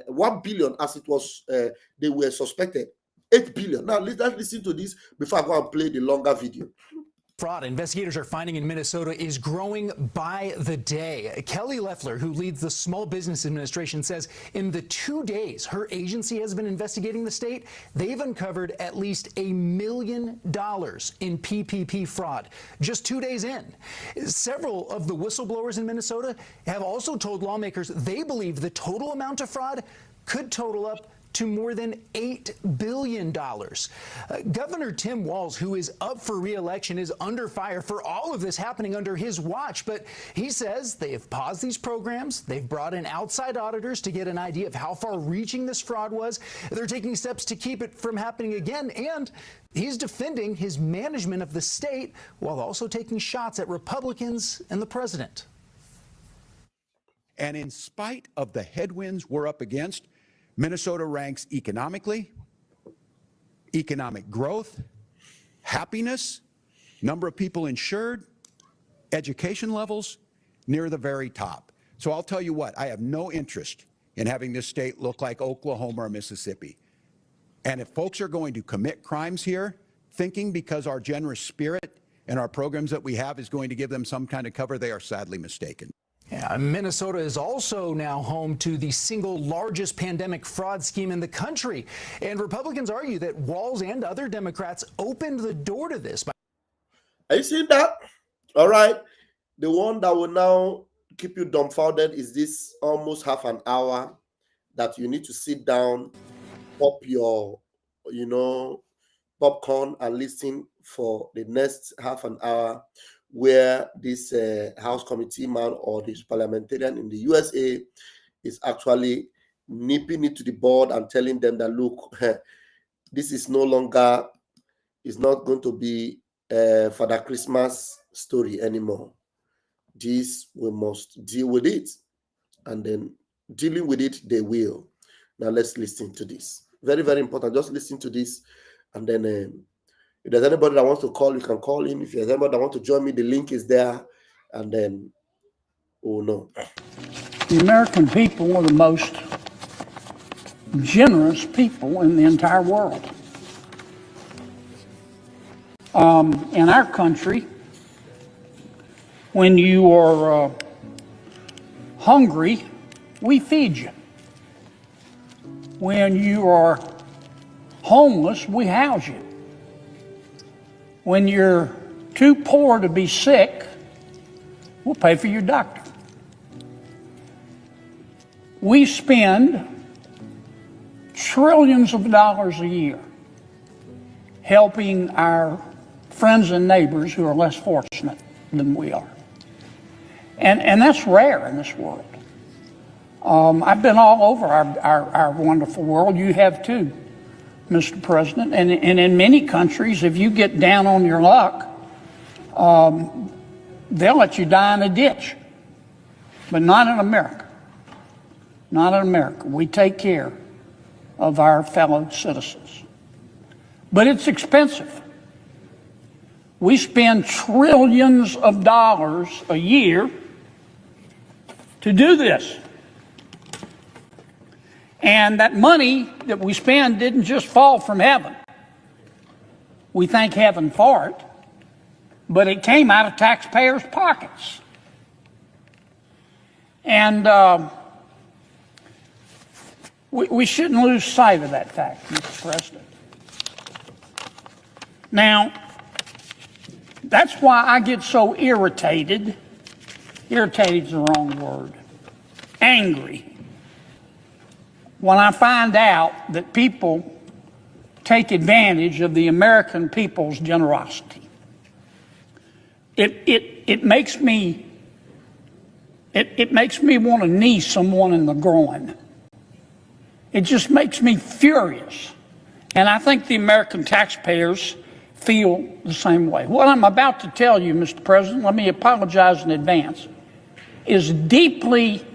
1 billion as it was, they were suspected. 8 billion. Now, let's listen to this before I go and play the longer video. Fraud investigators are finding in Minnesota is growing by the day. Kelly Loeffler, who leads the Small Business Administration, says in the 2 days her agency has been investigating the state, they've uncovered at least $1 million in PPP fraud just 2 days in. Several of the whistleblowers in Minnesota have also told lawmakers they believe the total amount of fraud could total up to more than $8 billion. Governor Tim Walz, who is up for re-election, is under fire for all of this happening under his watch, but he says they have paused these programs. They've brought in outside auditors to get an idea of how far-reaching this fraud was. They're taking steps to keep it from happening again, and he's defending his management of the state while also taking shots at Republicans and the president. And in spite of the headwinds we're up against, Minnesota ranks economically, economic growth, happiness, number of people insured, education levels, near the very top. So I'll tell you what, I have no interest in having this state look like Oklahoma or Mississippi. And if folks are going to commit crimes here, thinking because our generous spirit and our programs that we have is going to give them some kind of cover, they are sadly mistaken. Yeah, Minnesota is also now home to the single largest pandemic fraud scheme in the country. And Republicans argue that Walz and other Democrats opened the door to this. Are you seeing that? All right. The one that will now keep you dumbfounded is this almost half an hour that you need to sit down, pop your, popcorn and listen for the next half an hour, where this House committee man or this parliamentarian in the USA is actually nipping it to the board and telling them that, look, this is no longer, it's not going to be Father Christmas story anymore. This, we must deal with it. And then dealing with it, they will. Now let's listen to this. Very, very important. Just listen to this. And then if there's anybody that wants to call, you can call him. If there's anybody that wants to join me, the link is there. And then, oh no. The American people are the most generous people in the entire world. In our country, when you are hungry, we feed you. When you are homeless, we house you. When you're too poor to be sick, we'll pay for your doctor. We spend trillions of dollars a year helping our friends and neighbors who are less fortunate than we are. And that's rare in this world. I've been all over our wonderful world. You have too, Mr. President. And in many countries, if you get down on your luck, they'll let you die in a ditch. But not in America. Not in America. We take care of our fellow citizens. But it's expensive. We spend trillions of dollars a year to do this. And that money that we spend didn't just fall from heaven. We thank heaven for it, but it came out of taxpayers' pockets. And we shouldn't lose sight of that fact, Mr. President. Now, that's why I get so irritated. Irritated is the wrong word. Angry. When I find out that people take advantage of the American people's generosity. It makes me want to knee someone in the groin. It just makes me furious. And I think the American taxpayers feel the same way. What I'm about to tell you, Mr. President, let me apologize in advance, is deeply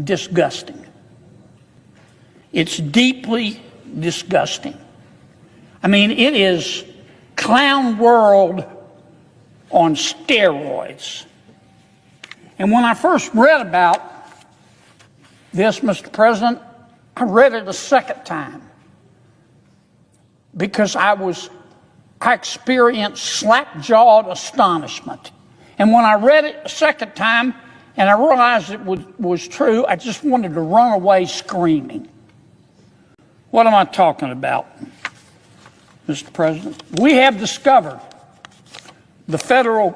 disgusting. It's deeply disgusting. I mean, it is clown world on steroids. And when I first read about this, Mr. President, I read it a second time because I experienced slack-jawed astonishment. And when I read it a second time and I realized it was true, I just wanted to run away screaming. What am I talking about, Mr. President? We have discovered, the federal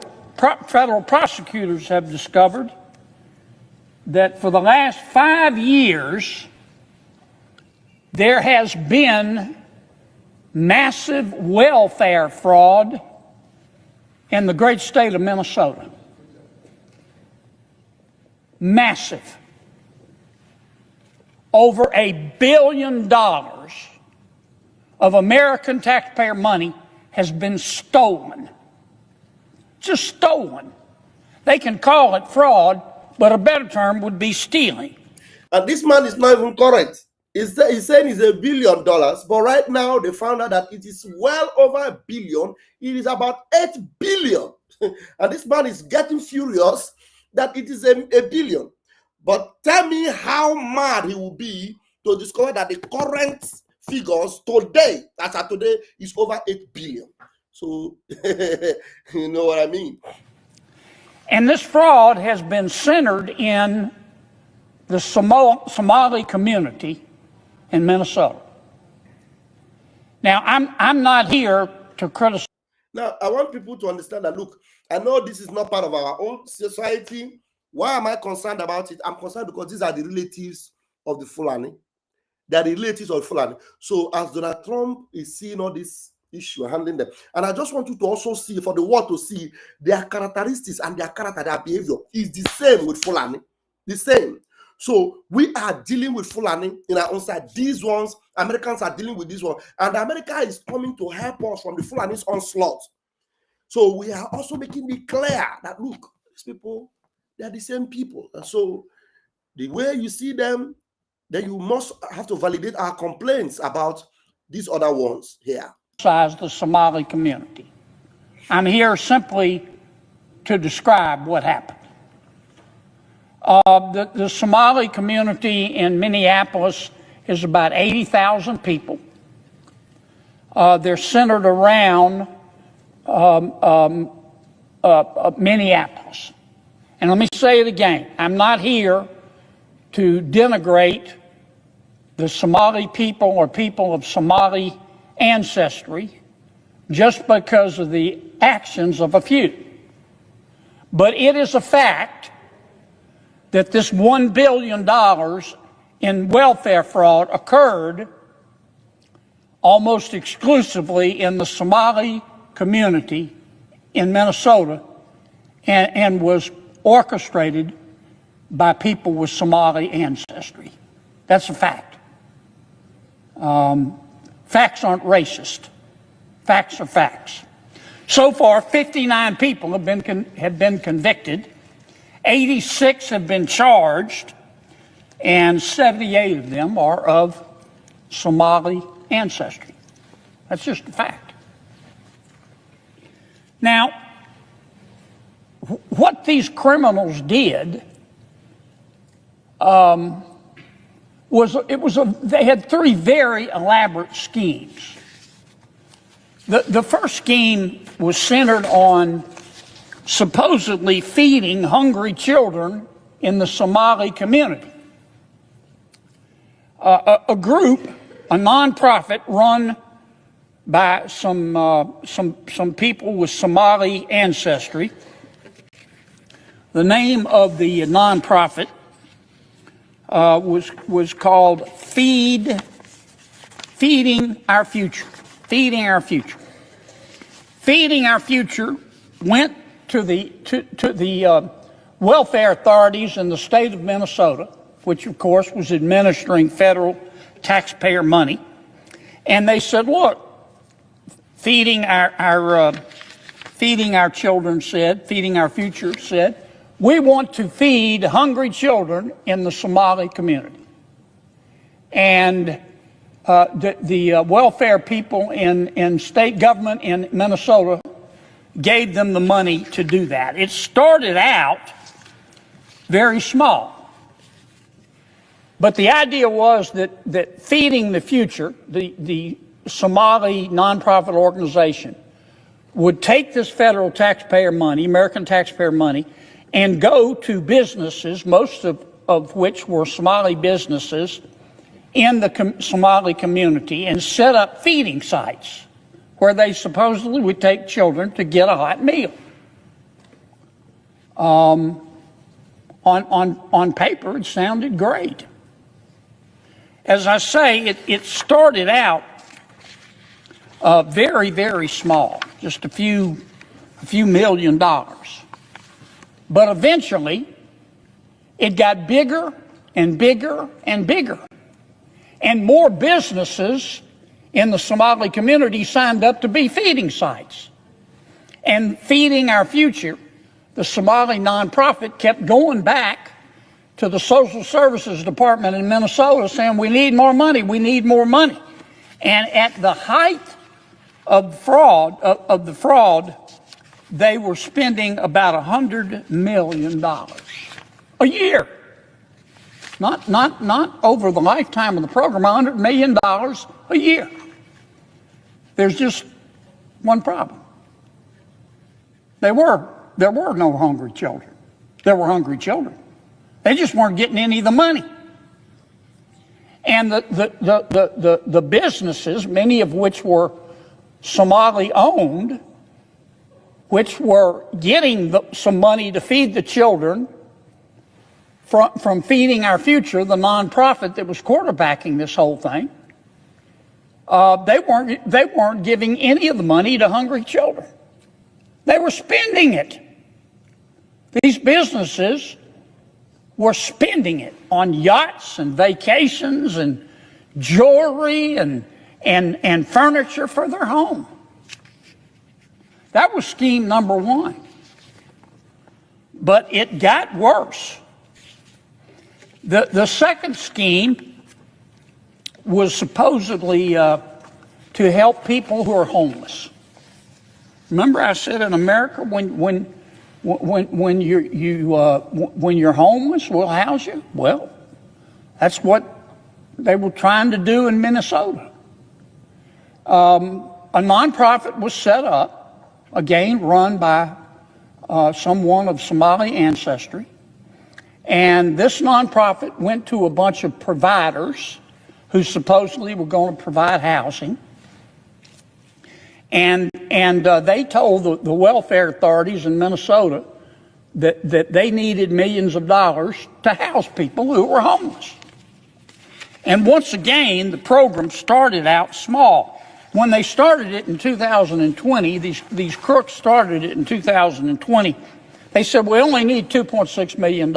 prosecutors have discovered, that for the last 5 years, there has been massive welfare fraud in the great state of Minnesota. Massive. Over $1 billion of American taxpayer money has been stolen. Just stolen. They can call it fraud, but a better term would be stealing. And this man is not even correct. He's saying it's $1 billion, but right now they found out that it is well over $1 billion. It is about 8 billion. And this man is getting furious that it is a billion. But tell me how mad he will be to discover that the current figures today, as of today, is over 8 billion. So, you know what I mean? And this fraud has been centered in the Somali community in Minnesota. Now, I'm not here to criticize. Now, I want people to understand that, look, I know this is not part of our own society. Why am I concerned about it? I'm concerned because these are the relatives of the Fulani. They are the relatives of Fulani. So as Donald Trump is seeing all this issue, handling them, and I just want you to also see, for the world to see, their characteristics and their character, their behavior is the same with Fulani. The same. So we are dealing with Fulani in our own side. These ones, Americans are dealing with this one. And America is coming to help us from the Fulani's onslaught. So we are also making it clear that, look, these people, they are the same people. And so the way you see them, then you must have to validate our complaints about these other ones here. The Somali community. I'm here simply to describe what happened. The Somali community in Minneapolis is about 80,000 people. They're centered around Minneapolis. And let me say it again. I'm not here to denigrate the Somali people or people of Somali ancestry just because of the actions of a few. But it is a fact that this $1 billion in welfare fraud occurred almost exclusively in the Somali community in Minnesota and was orchestrated by people with Somali ancestry. That's a fact. Facts aren't racist. Facts are facts. So far, 59 people have been convicted, 86 have been charged, and 78 of them are of Somali ancestry. That's just a fact. Now, what these criminals did they had three very elaborate schemes. The first scheme was centered on supposedly feeding hungry children in the Somali community. A group, a nonprofit run by some people with Somali ancestry. The name of the nonprofit was called Feeding Our Future. Feeding Our Future. Feeding Our Future went to the welfare authorities in the state of Minnesota, which of course was administering federal taxpayer money, and they said, "Look, Feeding Our Children said, Feeding Our Future said, we want to feed hungry children in the Somali community." And the welfare people in state government in Minnesota gave them the money to do that. It started out very small. But the idea was that Feeding the Future, the Somali nonprofit organization, would take this federal taxpayer money, American taxpayer money, and go to businesses, most of which were Somali businesses in the Somali community, and set up feeding sites where they supposedly would take children to get a hot meal. On paper, it sounded great. As I say, it started out very, very small, just a few $1 million. But eventually, it got bigger and bigger and bigger. And more businesses in the Somali community signed up to be feeding sites. And Feeding Our Future, the Somali nonprofit, kept going back to the Social Services Department in Minnesota saying, we need more money, we need more money. And at the height of the fraud, they were spending about $100 million a year. Not over the lifetime of the program, $100 million a year. There's just one problem. There were no hungry children. There were hungry children. They just weren't getting any of the money. And the businesses, many of which were Somali owned, which were getting some money to feed the children from Feeding Our Future, the nonprofit that was quarterbacking this whole thing, they weren't giving any of the money to hungry children. They were spending it. These businesses were spending it on yachts and vacations and jewelry and furniture for their home. That was scheme number one. But it got worse. The second scheme was supposedly to help people who are homeless. Remember, I said in America, when you're homeless, we'll house you. Well, that's what they were trying to do in Minnesota. A nonprofit was set up, again run by someone of Somali ancestry, and this nonprofit went to a bunch of providers who supposedly were going to provide housing. And they told the welfare authorities in Minnesota that they needed millions of dollars to house people who were homeless. And once again, the program started out small. When they started it in 2020, these crooks started it in 2020, they said, we only need $2.6 million.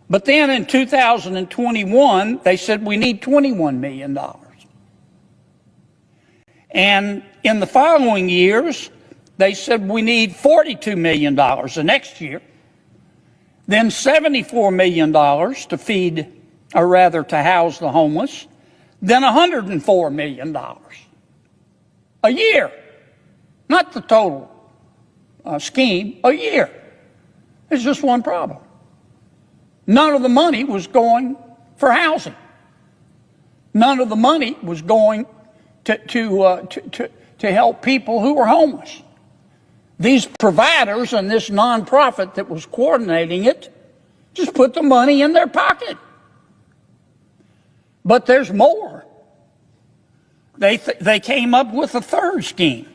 But then in 2021, they said we need $21 million. And in the following years, they said we need $42 million the next year, then $74 million to feed, or rather to house the homeless, then $104 million a year. Not the total scheme, a year. There's just one problem. None of the money was going for housing. None of the money was going to help people who were homeless. These providers and this nonprofit that was coordinating it just put the money in their pocket. But there's more. They came up with a third scheme.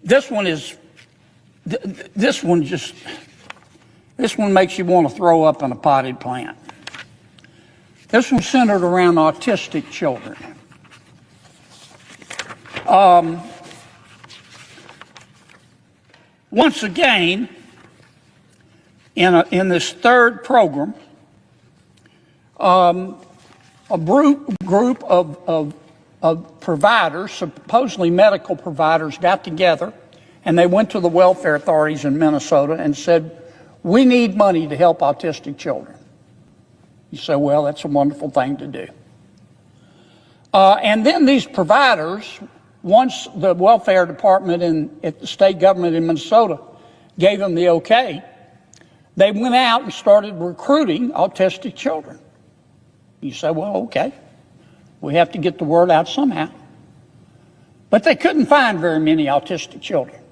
This one makes you want to throw up in a potted plant. This one's centered around autistic children. Once again, in this third program, a group of providers, supposedly medical providers, got together and they went to the welfare authorities in Minnesota and said, we need money to help autistic children. You say, well, that's a wonderful thing to do. And then these providers, once the welfare department at the state government in Minnesota gave them the okay, they went out and started recruiting autistic children. You say, well, okay, we have to get the word out somehow. But they couldn't find very many autistic children.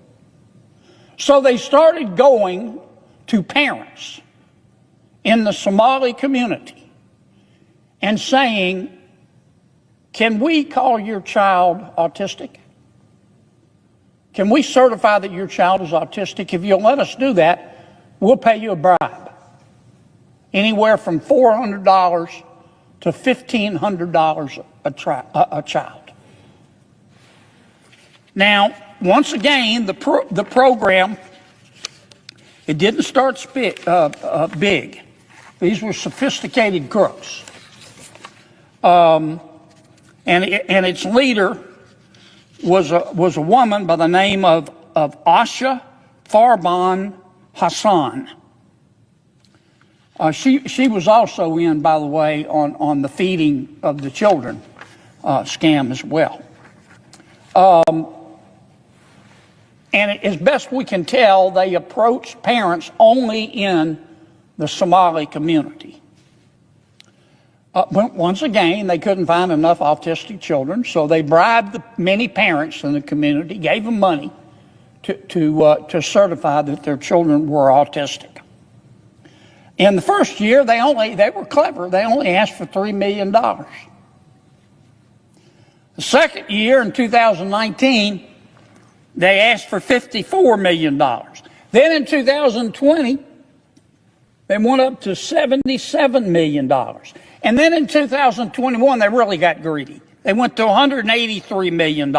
So they started going to parents in the Somali community and saying, can we call your child autistic? Can we certify that your child is autistic? If you'll let us do that, we'll pay you a bribe. Anywhere from $400 to $1,500 a child. Now, once again, the program, it didn't start big. These were sophisticated crooks. And its leader was a woman by the name of Asha Farban Hassan. She was also in, by the way, on the feeding of the children scam as well. And as best we can tell, they approached parents only in the Somali community. Once again, they couldn't find enough autistic children, so they bribed the many parents in the community, gave them money to certify that their children were autistic. In the first year, they were clever. They only asked for $3 million. The second year, in 2019, they asked for $54 million. Then in 2020, they went up to $77 million. And then in 2021, they really got greedy. They went to $183 million.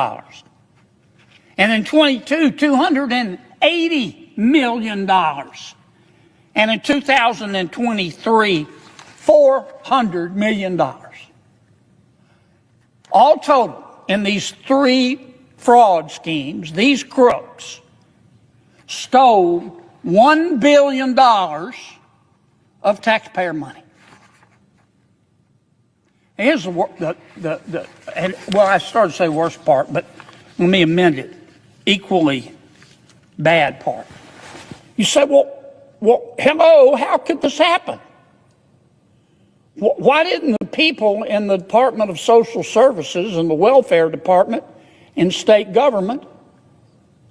And in 22, $280 million. And in 2023, $400 million. All total, in these three fraud schemes, these crooks stole $1 billion of taxpayer money. Here's I started to say worst part, but let me amend it. Equally bad part. You say, well, hello, how could this happen? Why didn't the people in the Department of Social Services and the Welfare Department in state government,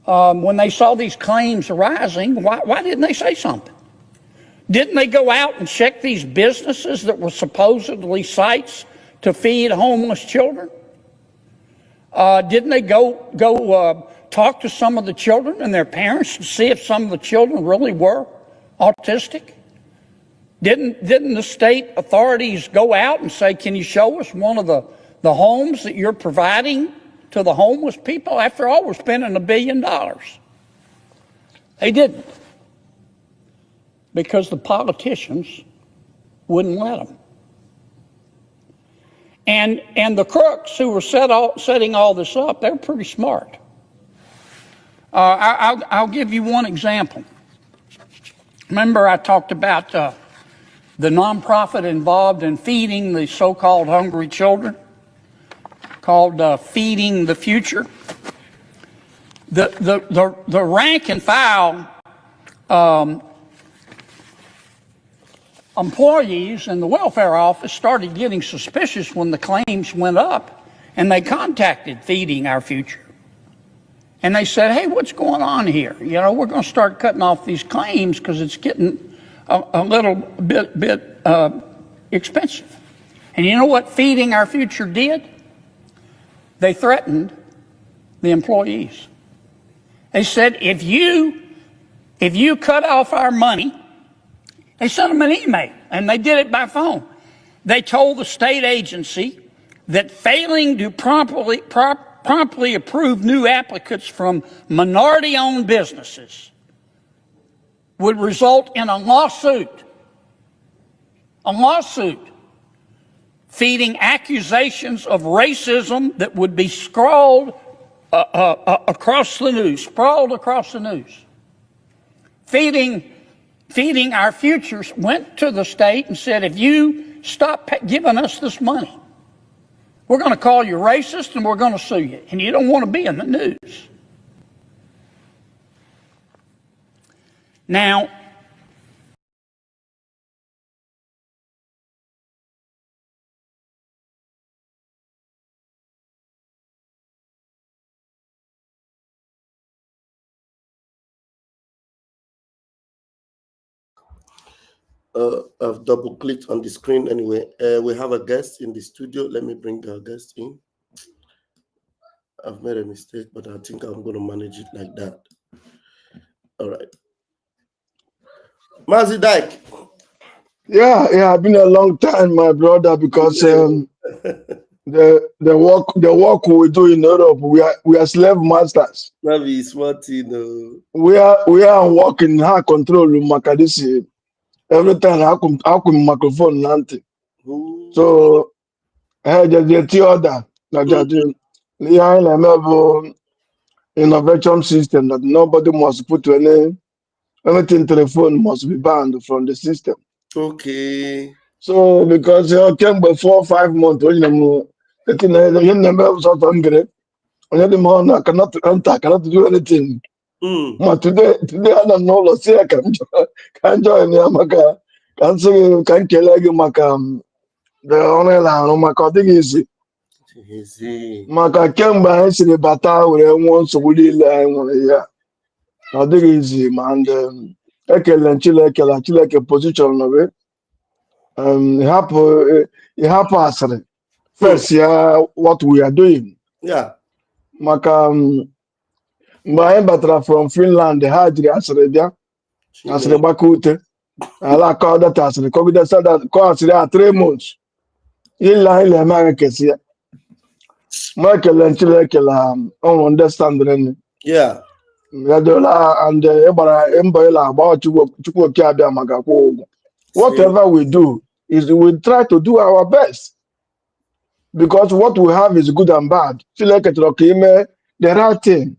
when they saw these claims arising, why didn't they say something? Didn't they go out and check these businesses that were supposedly sites to feed homeless children? Didn't they go talk to some of the children and their parents to see if some of the children really were autistic? Didn't the state authorities go out and say, can you show us one of the homes that you're providing to the homeless people? After all, we're spending $1 billion. They didn't, because the politicians wouldn't let them. And the crooks who were setting all this up, they're pretty smart. I'll give you one example. Remember, I talked about the nonprofit involved in feeding the so-called hungry children, called Feeding the Future. The rank and file employees in the welfare office started getting suspicious when the claims went up, and they contacted Feeding Our Future. And they said, hey, what's going on here? You know, we're going to start cutting off these claims because it's getting a little bit expensive. And you know what Feeding Our Future did? They threatened the employees. They said, if you cut off our money, they sent them an email, and they did it by phone. They told the state agency that failing to promptly approve new applicants from minority-owned businesses would result in a lawsuit, feeding accusations of racism that would be scrawled across the news. Feeding Our Futures went to the state and said, if you stop giving us this money, we're going to call you racist and we're going to sue you. And you don't want to be in the news. Now, I've double clicked on the screen anyway. We have a guest in the studio. Let me bring our guest in. I've made a mistake, but I think I'm going to manage it like that. All right. Mazi Dyke. Yeah, been a long time, my brother, because the work we do in Europe, we are slave masters. Maybe smart, you know. We are working hard control Makadisi. Every time I come microphone nanti. So just the other. innovation system that nobody must put anything to the phone must be banned from the system. Okay. So because you came before 5 months, when you never sort of great, I cannot do anything. But today I don't know. See, I can join Yamaka. Can say can kill Maka. The only line Maka thing is Maka kemgbe anyị siri bata were nwụọ nsogbu niile anyị nwere ya. Ọ dịghị izi ma ndị ekele Chineke position of it. Ịhapụ asịrị first ya what we are doing. Yeah. Maka mgbe anyị batara from Finland ha jiri asịrị bịa asịrị gbaka ute ala akọ data asịrị kọgide kọ asịrị a 3 months ile anyị na-eme anyị kesi ya ma ekele Chineke ọnwụ understanding yeah ya dola and ịgbara mbọ ịla agba Chukwu oke abịa maka kwụ ụgwọ. Whatever we do is we try to do our best because what we have is good and bad. Chineke chọrọ ka ime the right thing.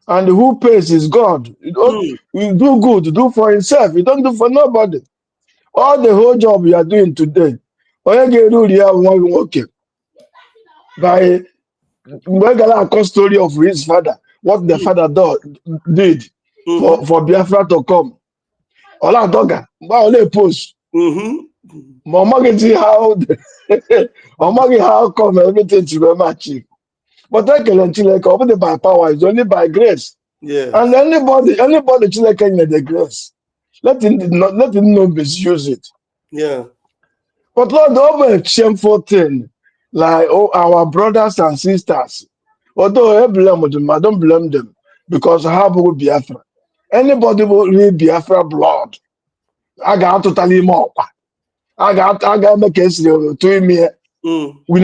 And who pays is God. You do good, do for himself. You don't do for nobody. All the whole job you are doing today, onye ga-eru ya nwa gị nwoke by mgbe gara akọ story of his father, what the father did for Biafra to come. Ola doga, mgbe ọ na-post. Ma ọ maghị how come everything to be achieved. But ekele Chineke, ọ bụghị by power, it's only by grace. Yes. And anybody Chineke nyere the grace. Let him not misuse it. Yeah. But Lord, over a shameful thing, like our brothers and sisters, although I blame them, I don't blame them because I have Biafra. Anybody will read Biafra blood. I got totally more. I got make case to me. We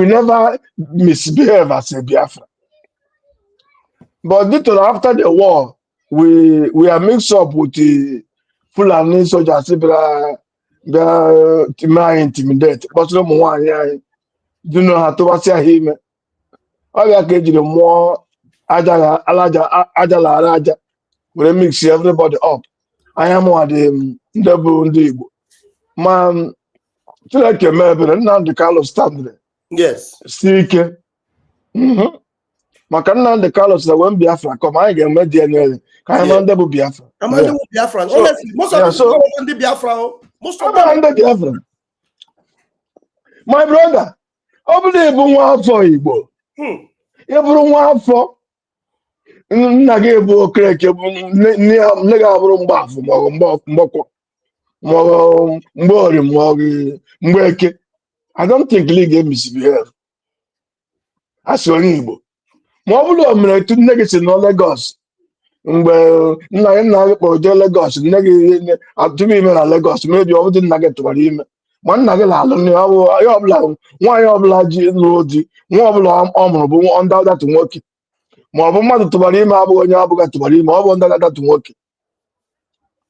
never misbehave as a Biafra. But literally after the war, we are mixed up with the Fulani soldiers. They intimidate. But no more. Do know how to watch him. I got the more Ajala. We mix everybody up. I am one of the double Igbo. Man, like a member, and the Carlos standard. Yes. Stick. Maka Nnamdi Carlos na when Biafra come, I get met DNA. I am under Biafra. I'm under Biafra. Honestly, most of them are under Biafra. Most of them are under Biafra. My brother, I believe one for Igbo. Every one for Nagebo Crack, Nega Rumbaff, Mbeke. I don't think League misbehave. As your Igbo. Ma ọ bụrụ mere tu nne gị si nọ Lagos mgbe nna gị kpọrọ jee Lagos nne gị atụrụ ime na Lagos mebi ọ bụ nna gị tụwara ime ma nna gị na-alụ nwaanyị ọbụla ji lụrụ di nwa ọbụla ọ mụrụ bụ ndadatụ nwoke ma ọ bụ mmadụ tụwara ime abụghị onye abụghị tụwara ime ọ bụ ndadatụ nwoke.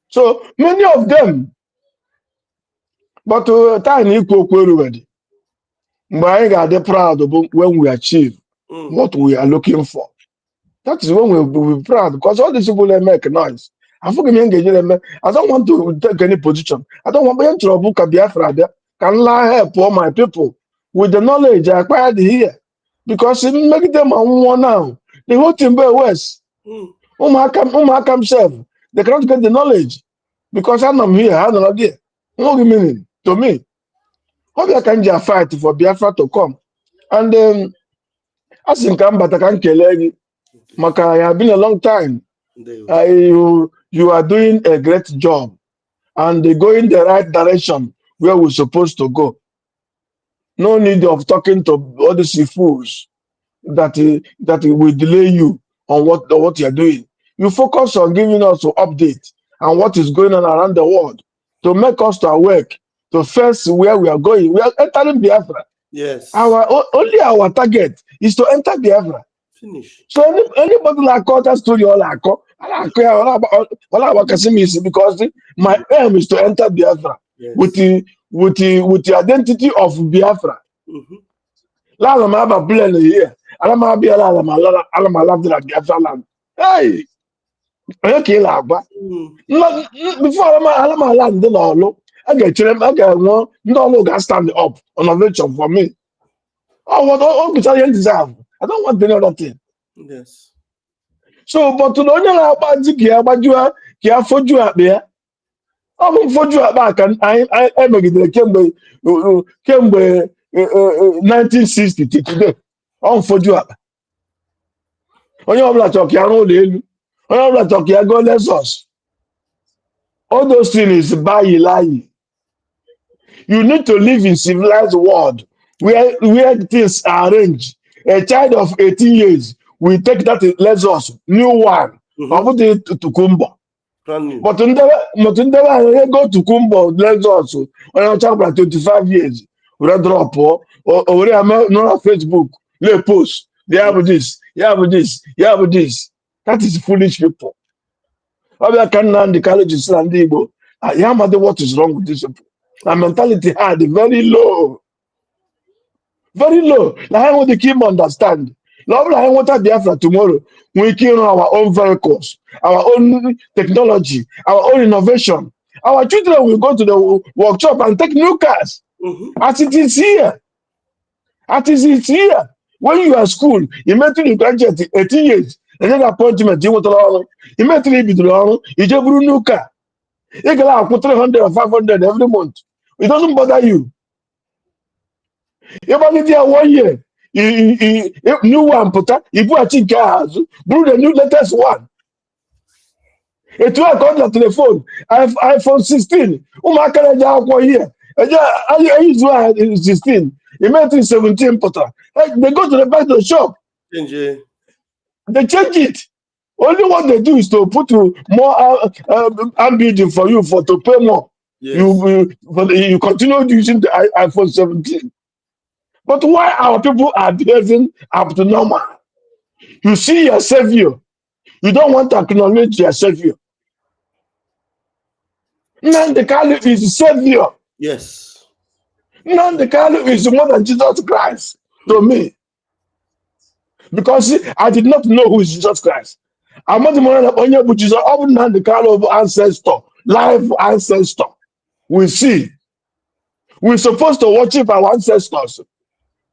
So many of them but time ikwu okwu erughị mgbe anyị ga-adị proud bụ when we achieve what we are looking for. That is when we will be proud because all these people they make noise. I don't want to take any position. I don't want to book a Biafra there. Can I help all my people with the knowledge I acquired here? Because it make them one now. The whole Timber West. Himself. They cannot get the knowledge. Because I'm here, I'm not there. No meaning to me. How can you fight for Biafra to come? And I think I'm but I can't kill any. Maka, I have been a long time. You are doing a great job and they go in the right direction where we're supposed to go. No need of talking to all these fools that will delay you on what you're doing. You focus on giving us an update on what is going on around the world to make us to awake, to face where we are going. We are entering Biafra. Yes. Only our target is to enter Biafra. Finish. So anybody like that story all because my aim is to enter Biafra with the identity of Biafra. Last time I have a plan here. Alamabiala, Alamala de la Biafra land. Hey, okay, Lagba. Before Alama land, then all. I get no longer stand up on a venture for me. Oh, what all Italian deserve. I don't want any other thing. Yes. So, but to know about the Kia for you out there. I'm for you back and I make it came 1960 till today. I'm for you up. On your black talk, you know, on your black talk, you go less us. All those things is by lie. You need to live in civilized world where things are arranged. A child of 18 years will take that Lexus, new one, of it to Kumba. Brand new. But never go to Kumba Lexus on your child for 25 years. We drop or no Facebook, they post. They have this, you have this, you have this. That is foolish people. Other can the colleges and Igbo. I am what is wrong with these people. The mentality hard, very low. Very low. Like how the keep understand. Love like what Biafra tomorrow. We can run our own vehicles, our own technology, our own innovation. Our children will go to the workshop and take new cars. As it is here. As it is here. When you are at school, immediately you graduate 18 years. And then appointment, you want to learn. Immediately you learn, you just bring new car. You can have 300 or 500 every month. It doesn't bother you. If only there 1 year, new one put up, if you are cars, brew the new latest one. It will call the telephone. iPhone 16. I can't have 1 year. I use one 16. It made it 17 putter. They go to the back of the shop. They change it. Only what they do is to put more ambient for you to pay more. Yes. You continue using the iPhone 17. But why our people are behaving up to normal? You see your savior. You don't want to acknowledge your savior. Nnamdi Kanu is savior. Yes. Nnamdi Kanu is more than Jesus Christ to me. Because I did not know who is Jesus Christ. I'm not the man of Onye but Jesus, of Nnamdi Kanu of ancestor, live ancestor. We see. We're supposed to worship our ancestors.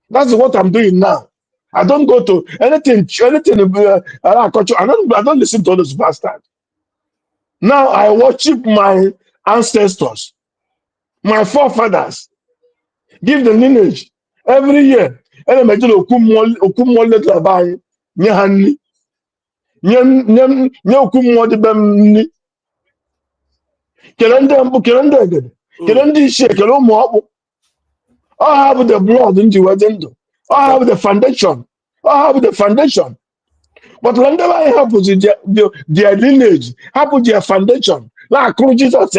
That's what I'm doing now. I don't go to anything culture. I don't listen to those bastards. Now I worship my ancestors, my forefathers. Give the lineage every year. And I imagine okummo let by nyahani. Nye okummo de bemni. Kelende again. Kelende shake kelo I have the blood into Wazendo. I have the foundation. I have the foundation. But whenever it happens in their lineage, happens their foundation, like Jesus,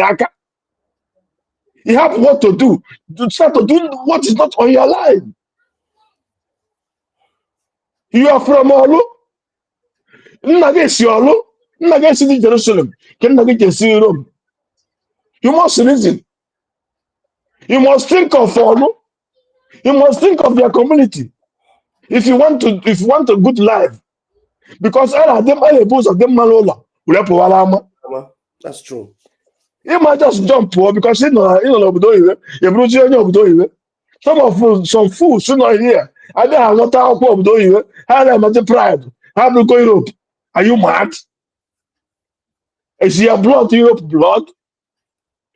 you have what to do. To start to do what is not on your life. You are from Olu. Nagesi Olu. Nagesi Jerusalem. Can Nagesi Rome. You must reason. You must think of Olu. You must think of your community. If you want a good life. Because all of them, all the boys of them malola. That's true. You might just jump poor because some fools not here. I don't have not talk of doing how am I pride? How to go Europe? Are you mad? Is your blood Europe blood?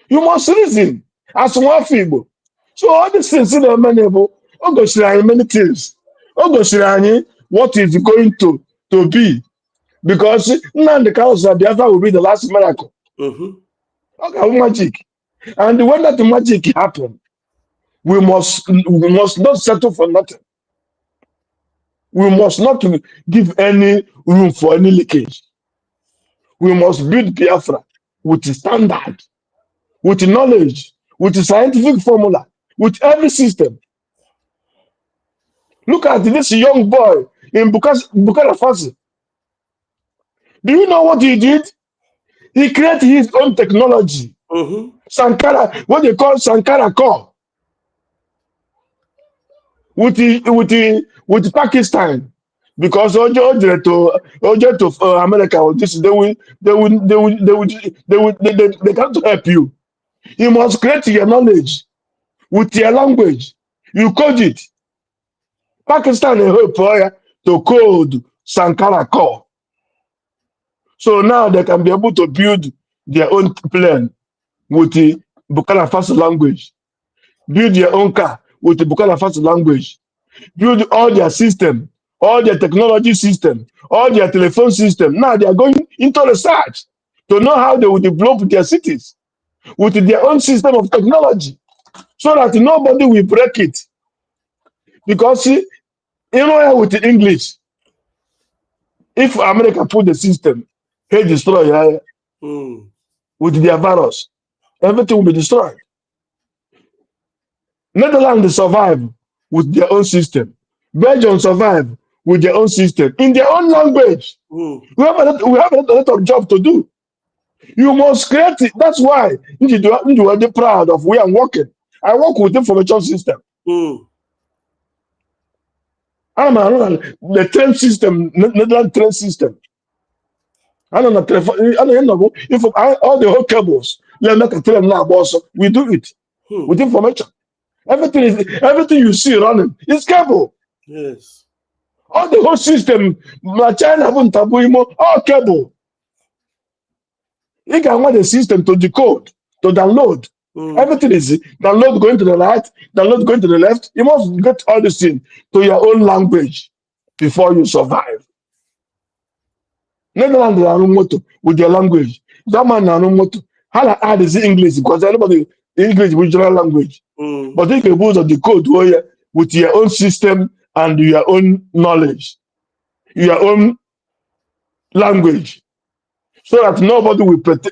You must reason as one feeble. So all these things in the manable, many things. What is going to be? Because now the cows of Biafra will be the last miracle. Okay, magic. And when that magic happen, we must not settle for nothing. We must not give any room for any leakage. We must build Biafra with standard, with knowledge, with scientific formula, with every system. Look at this young boy in Burkina Faso. Do you know what he did? He created his own technology. Sankara, what they call Sankara core. With Pakistan. because Oje to America or this they can't help you. You must create your knowledge with your language. You code it. Pakistan help to code Sankara core. So now they can be able to build their own plane with the Burkina Faso language. Build their own car with the Burkina Faso language. Build all their system, all their technology system, all their telephone system. Now they are going into research to know how they will develop their cities with their own system of technology so that nobody will break it. Because see, with the English, if America put the system, they destroy with their virus, everything will be destroyed. Netherlands survive with their own system. Belgium survive with their own system in their own language. We have a lot of job to do. You must create it. That's why you are proud of where I'm working. I work with information system. I'm the train system, Netherlands train system. I don't know if all the whole cables, let make a train now, also we do it with information. Everything you see running is cable. Yes. All the whole system, China won't all cable. You can want the system to decode, to download. Everything is download going to the right, download going to the left. You must get all this thing to your own language before you survive. Netherlands are moto with their language. German are moto. How to add is English because everybody English is regional language. But you can use the code with your own system and your own knowledge, your own language, so that nobody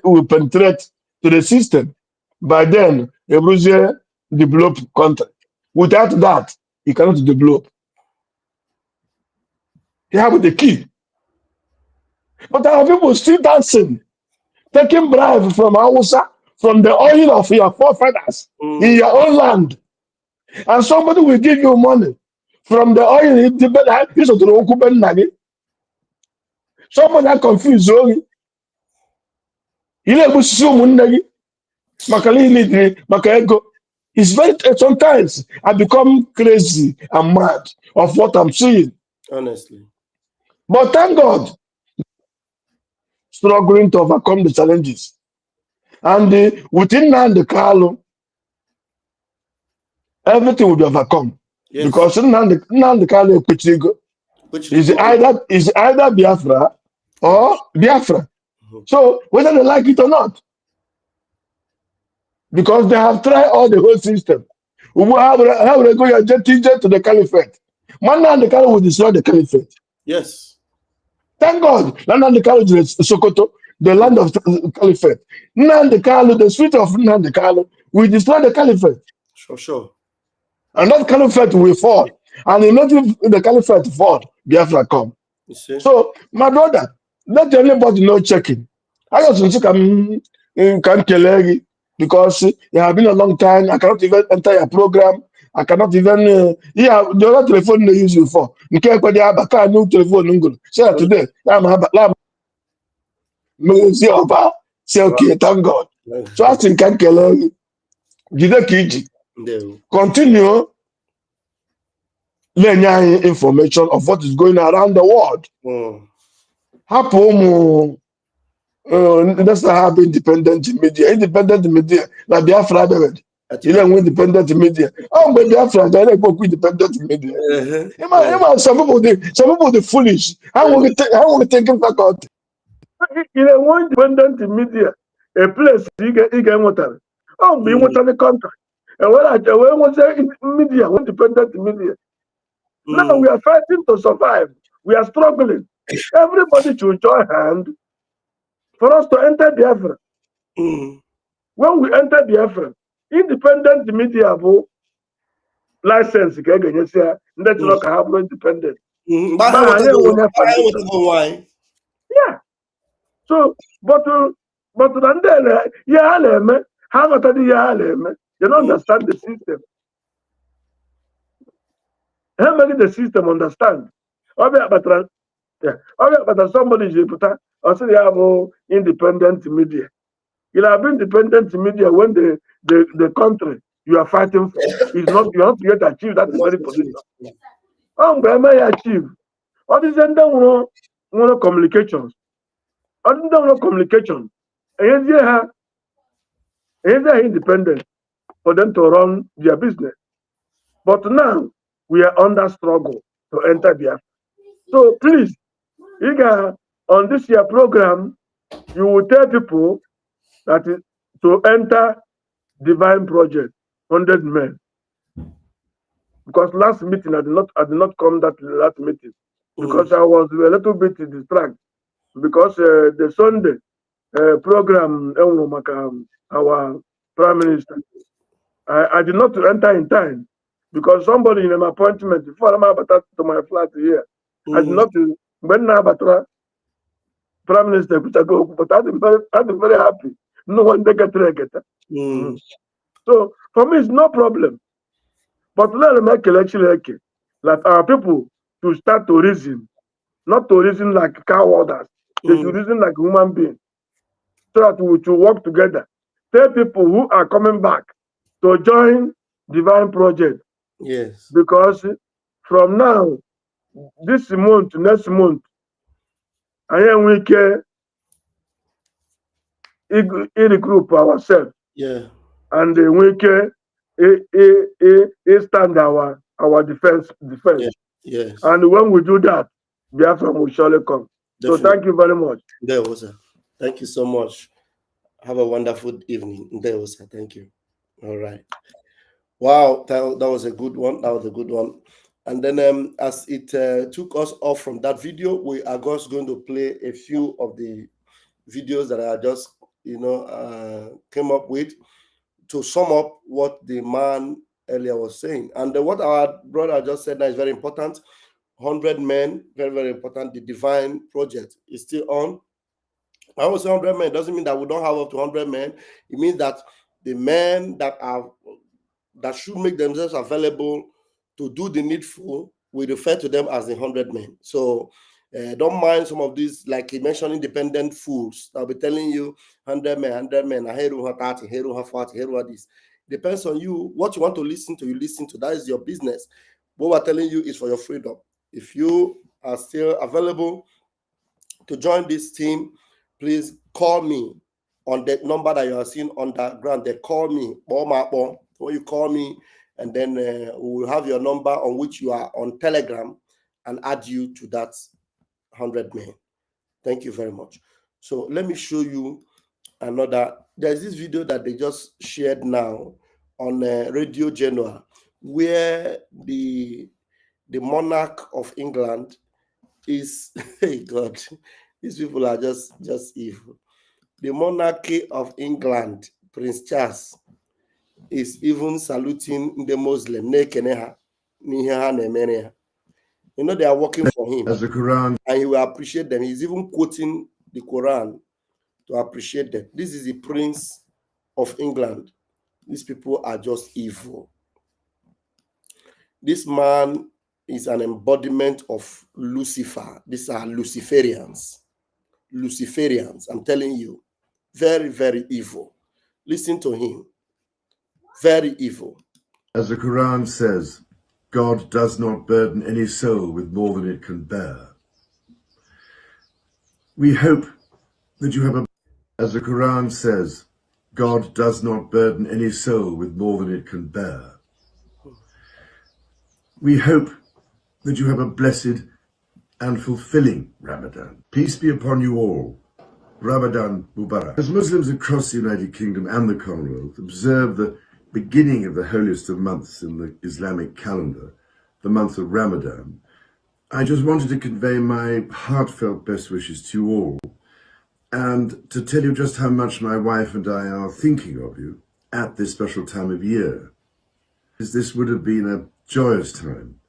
will penetrate to the system. By then, a Russia develop country. Without that, you cannot develop. You have the key. But our people still dancing, taking bribe from Hausa, from the oil of your forefathers in your own land. And somebody will give you money from the oil. Somebody are confused. It's very sometimes I become crazy and mad of what I'm seeing. Honestly. But thank God, struggling to overcome the challenges. And within the Carlo, everything will be overcome. Yes. Because the Carlo is either Biafra or Biafra. So whether they like it or not, because they have tried all the whole system. How will they go to the caliphate? Man, the Carlo will destroy the caliphate. Yes. Thank God. Nandi Kalu is Sokoto, the land of caliphate. Nandi Kalu, the spirit of Nandi Kalu, will destroy the caliphate. Sure. And that caliphate will fall. And if the caliphate fall, Biafra come. You see? So, my brother, let anybody know checking. I just can because it has been a long time. I cannot even enter your program. I cannot even the other telephone they use you for. You can't put the new telephone. Say today, say okay, thank God. So I think can continue learning information of what is going around the world. Happen that's not have independent media. Independent media, like Biafra, you know, independent media. Oh, but Biafra, they don't work with independent media. Some people, they foolish. How will we take him back out? You know, one independent media, a place you get water. Oh, be water the country. And when I say media, independent media. Now we are fighting to survive. We are struggling. Everybody should join hand for us to enter Biafra. When we enter Biafra, independent media have license. That's not have independent. Yeah. So, but then you don't understand the system. How many the system understand? But somebody is put also they have independent media. You'll have independent media when the country you are fighting for is not, you have to yet achieve that very position. But I achieve. All these end communications. All these communication. And they are independent for them to run their business. But now we are under struggle to enter Biafra. So please, on this year program, you will tell people that is to enter Divine Project, 100 men. Because last meeting I did not come that last meeting because I was a little bit distracted because the Sunday program our Prime Minister I did not enter in time because somebody in an appointment before I'm about to my flat here I did not when Prime Minister but I'm very happy. No one they get it. So for me it's no problem. But let them make election like our people to start to reason, not to reason like cowards. They should reason like human beings. So that we should work together. Tell people who are coming back to join Divine Project. Yes. Because from now, this month, next month, I am we can regroup ourselves. Yeah. And we can stand our defense. Yeah. Yes. And when we do that, Biafra will surely come. Definitely. So thank you very much. There was a. Thank you so much. Have a wonderful evening. There was a. Thank you. All right. Wow, that was a good one. That was a good one. And then as it took us off from that video, we are just going to play a few of the videos that I just, came up with to sum up what the man earlier was saying. And what our brother just said now is very important. 100 men, very, very important. The Divine Project is still on. I would say 100 men doesn't mean that we don't have up to 100 men. It means that the men that should make themselves available to do the needful, we refer to them as the 100 men. So don't mind some of these, like he mentioned, independent fools. I'll be telling you 100 men, I hear 30, hear 40, hear this. Depends on you. What you want to listen to, you listen to. That is your business. What we're telling you is for your freedom. If you are still available to join this team, please call me on the number that you are seeing on the ground. They call me. When you call me, and then we will have your number on which you are on Telegram and add you to that 100 men. Thank you very much. So let me show you another. There's this video that they just shared now on Radio Genoa, where the monarch of England is, hey God, these people are just evil. The monarchy of England, Prince Charles, is even saluting the Muslim. You know, they are working for him. As the Quran, and he will appreciate them. He's even quoting the Quran to appreciate them. This is the Prince of England. These people are just evil. This man is an embodiment of Lucifer. These are Luciferians. Luciferians, I'm telling you. Very, very evil. Listen to him. Very evil. As the Quran says, God does not burden any soul with more than it can bear. We hope that you have a... As the Quran says, God does not burden any soul with more than it can bear. We hope that you have a blessed and fulfilling Ramadan. Peace be upon you all. Ramadan Mubarak. As Muslims across the United Kingdom and the Commonwealth observe the beginning of the holiest of months in the Islamic calendar, the month of Ramadan, I just wanted to convey my heartfelt best wishes to you all and to tell you just how much my wife and I are thinking of you at this special time of year. As this would have been a joyous time.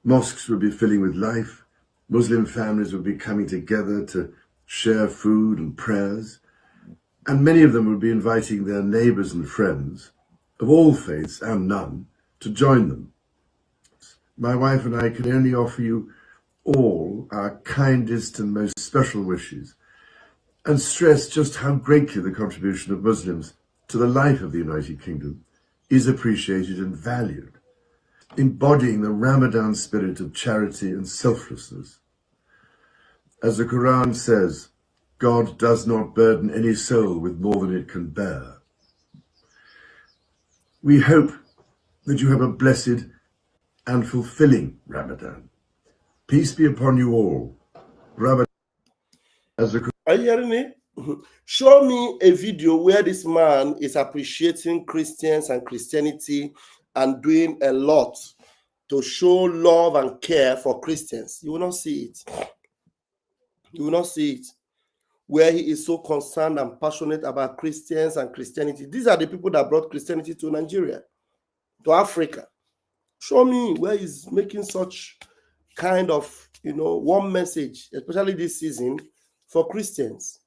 Mosques would be filling with life, Muslim families would be coming together to share food and prayers, and many of them would be inviting their neighbours and friends of all faiths and none to join them. My wife and I can only offer you all our kindest and most special wishes and stress just how greatly the contribution of Muslims to the life of the United Kingdom is appreciated and valued, embodying the Ramadan spirit of charity and selflessness. As the Quran says, God does not burden any soul with more than it can bear. We hope that you have a blessed and fulfilling Ramadan. Peace be upon you all. Ramadan. Are you hearing me? Show me a video where this man is appreciating Christians and Christianity and doing a lot to show love and care for Christians. You will not see it. You will not see it. Where he is so concerned and passionate about Christians and Christianity. These are the people that brought Christianity to Nigeria, to Africa. Show me where he's making such kind of, warm message, especially this season, for Christians.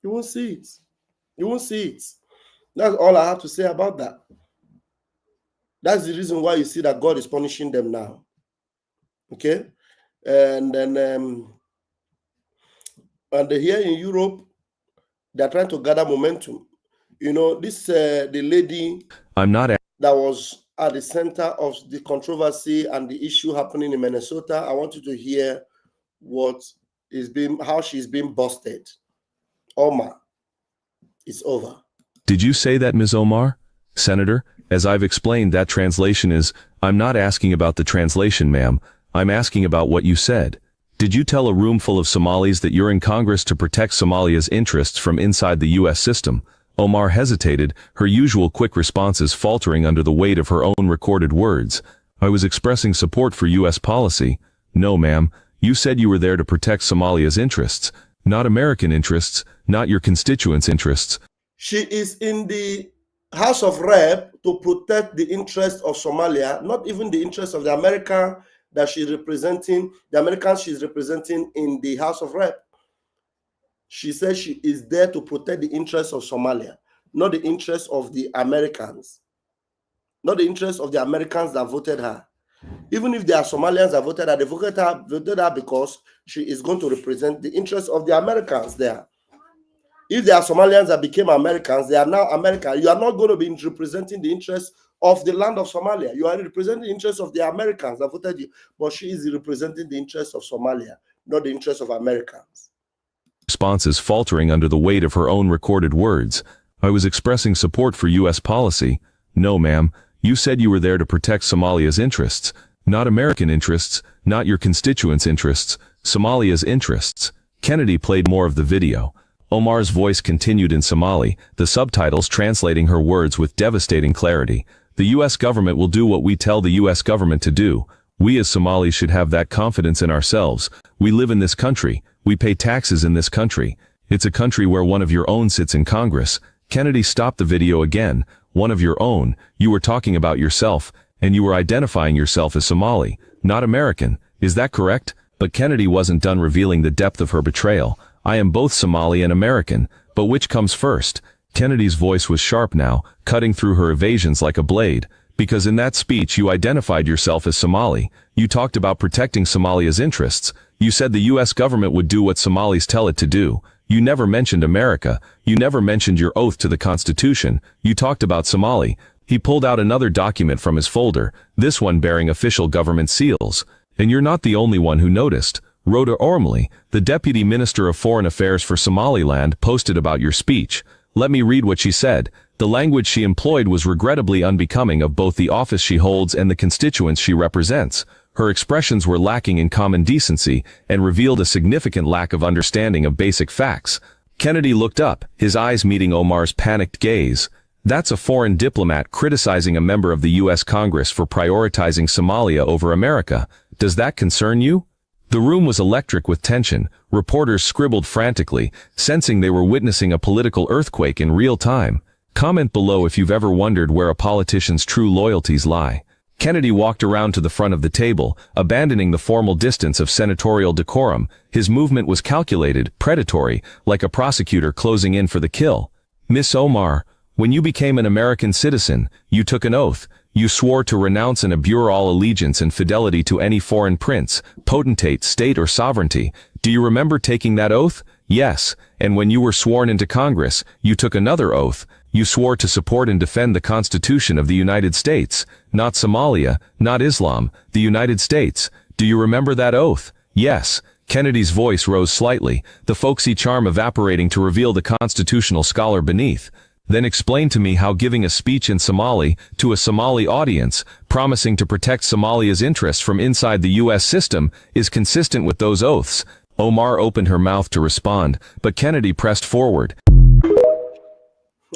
You won't see it. You won't see it. That's all I have to say about that. That's the reason why you see that God is punishing them now. Okay? And then and here in Europe, they're trying to gather momentum. This the lady that was at the center of the controversy and the issue happening in Minnesota. I want you to hear how she's being busted. Omar, it's over. Did you say that, Ms. Omar? Senator, as I've explained, that translation is, I'm not asking about the translation, ma'am. I'm asking about what you said. Did you tell a room full of Somalis that you're in Congress to protect Somalia's interests from inside the U.S. system? Omar hesitated, her usual quick responses faltering under the weight of her own recorded words. I was expressing support for U.S. policy. No, ma'am. You said you were there to protect Somalia's interests, not American interests, not your constituents' interests. She is in the House of Rep to protect the interests of Somalia, not even the interests of the American that she's representing, the Americans she's representing in the House of Rep. She says she is there to protect the interests of Somalia, not the interests of the Americans, not the interests of the Americans that voted her. Even if there are Somalians that voted her, they voted her because she is going to represent the interests of the Americans there. If there are Somalians that became Americans, they are now American. You are not going to be representing the interests of the land of Somalia. You are representing the interests of the Americans that voted you. But she is representing the interests of Somalia, not the interests of Americans. Responses faltering under the weight of her own recorded words. I was expressing support for U.S. policy. No, ma'am. You said you were there to protect Somalia's interests, not American interests, not your constituents' interests, Somalia's interests. Kennedy played more of the video. Omar's voice continued in Somali, the subtitles translating her words with devastating clarity. The U.S. government will do what we tell the U.S. government to do. We as Somalis should have that confidence in ourselves. We live in this country. We pay taxes in this country. It's a country where one of your own sits in Congress. Kennedy stopped the video again. One of your own. You were talking about yourself, and you were identifying yourself as Somali, not American. Is that correct? But Kennedy wasn't done revealing the depth of her betrayal. I am both Somali and American, but which comes first? Kennedy's voice was sharp now, cutting through her evasions like a blade. Because in that speech you identified yourself as Somali. You talked about protecting Somalia's interests. You said the U.S. government would do what Somalis tell it to do. You never mentioned America. You never mentioned your oath to the Constitution. You talked about Somali. He pulled out another document from his folder, this one bearing official government seals. And you're not the only one who noticed. Rhoda Ormley, the Deputy Minister of Foreign Affairs for Somaliland, posted about your speech. Let me read what she said. The language she employed was regrettably unbecoming of both the office she holds and the constituents she represents. Her expressions were lacking in common decency and revealed a significant lack of understanding of basic facts. Kennedy looked up, his eyes meeting Omar's panicked gaze. That's a foreign diplomat criticizing a member of the U.S. Congress for prioritizing Somalia over America. Does that concern you? The room was electric with tension. Reporters scribbled frantically, sensing they were witnessing a political earthquake in real time. Comment below if you've ever wondered where a politician's true loyalties lie. Kennedy walked around to the front of the table, abandoning the formal distance of senatorial decorum. His movement was calculated, predatory, like a prosecutor closing in for the kill. Miss Omar, when you became an American citizen, you took an oath. You swore to renounce and abjure all allegiance and fidelity to any foreign prince, potentate, state, or sovereignty. Do you remember taking that oath? Yes. And when you were sworn into Congress, you took another oath. You swore to support and defend the Constitution of the United States, not Somalia, not Islam, the United States. Do you remember that oath? Yes. Kennedy's voice rose slightly, the folksy charm evaporating to reveal the constitutional scholar beneath. Then explain to me how giving a speech in Somali to a Somali audience, promising to protect Somalia's interests from inside the U.S. system, is consistent with those oaths. Omar opened her mouth to respond, but Kennedy pressed forward.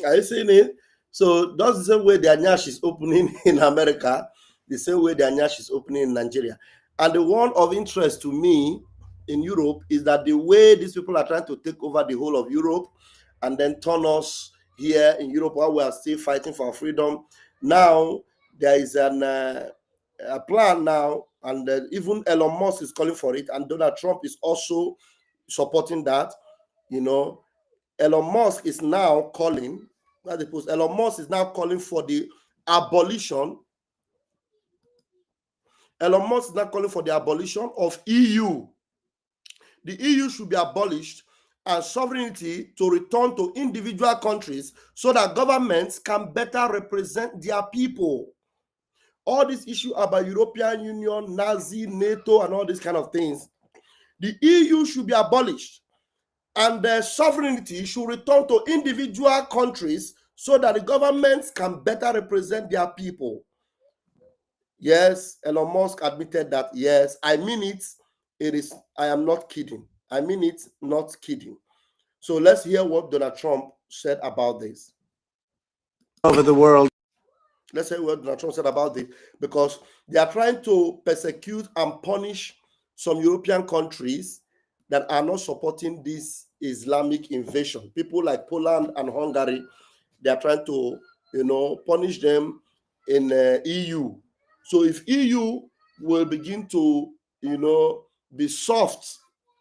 Are you seeing it? So that's the same way the Anyash is opening in America, the same way the Anyash is opening in Nigeria. And the one of interest to me in Europe is that the way these people are trying to take over the whole of Europe and then turn us here in Europe while we are still fighting for our freedom. Now there is a plan now, and even Elon Musk is calling for it, and Donald Trump is also supporting that. You know, Elon Musk is now calling. Elon Musk is now calling for the abolition. Elon Musk is now calling for the abolition of EU. The EU should be abolished and sovereignty to return to individual countries so that governments can better represent their people. All this issue about European Union, Nazi, NATO, and all these kind of things, the EU should be abolished and the sovereignty should return to individual countries so that the governments can better represent their people. Yes, Elon Musk admitted that. Yes, I mean it. I am not kidding. I mean it, not kidding. So let's hear what Donald Trump said about this. Over the world. Let's hear what Donald Trump said about this, because they are trying to persecute and punish some European countries that are not supporting this Islamic invasion. People like Poland and Hungary, they are trying to, punish them in EU. So if EU will begin to, be soft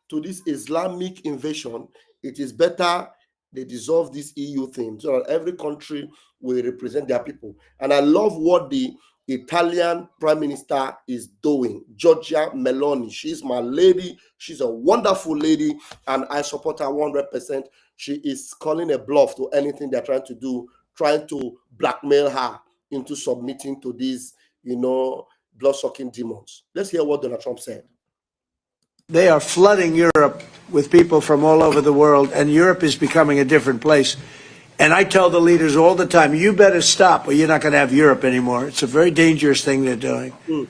to this Islamic invasion, it is better they dissolve this EU thing so that every country will represent their people. And I love what the Italian Prime Minister is doing. Giorgia Meloni. She's my lady. She's a wonderful lady, and I support her 100%. She is calling a bluff to anything they're trying to do, trying to blackmail her into submitting to these, blood-sucking demons. Let's hear what Donald Trump said. They are flooding Europe with people from all over the world, and Europe is becoming a different place. And I tell the leaders all the time, you better stop or you're not going to have Europe anymore. It's a very dangerous thing they're doing. May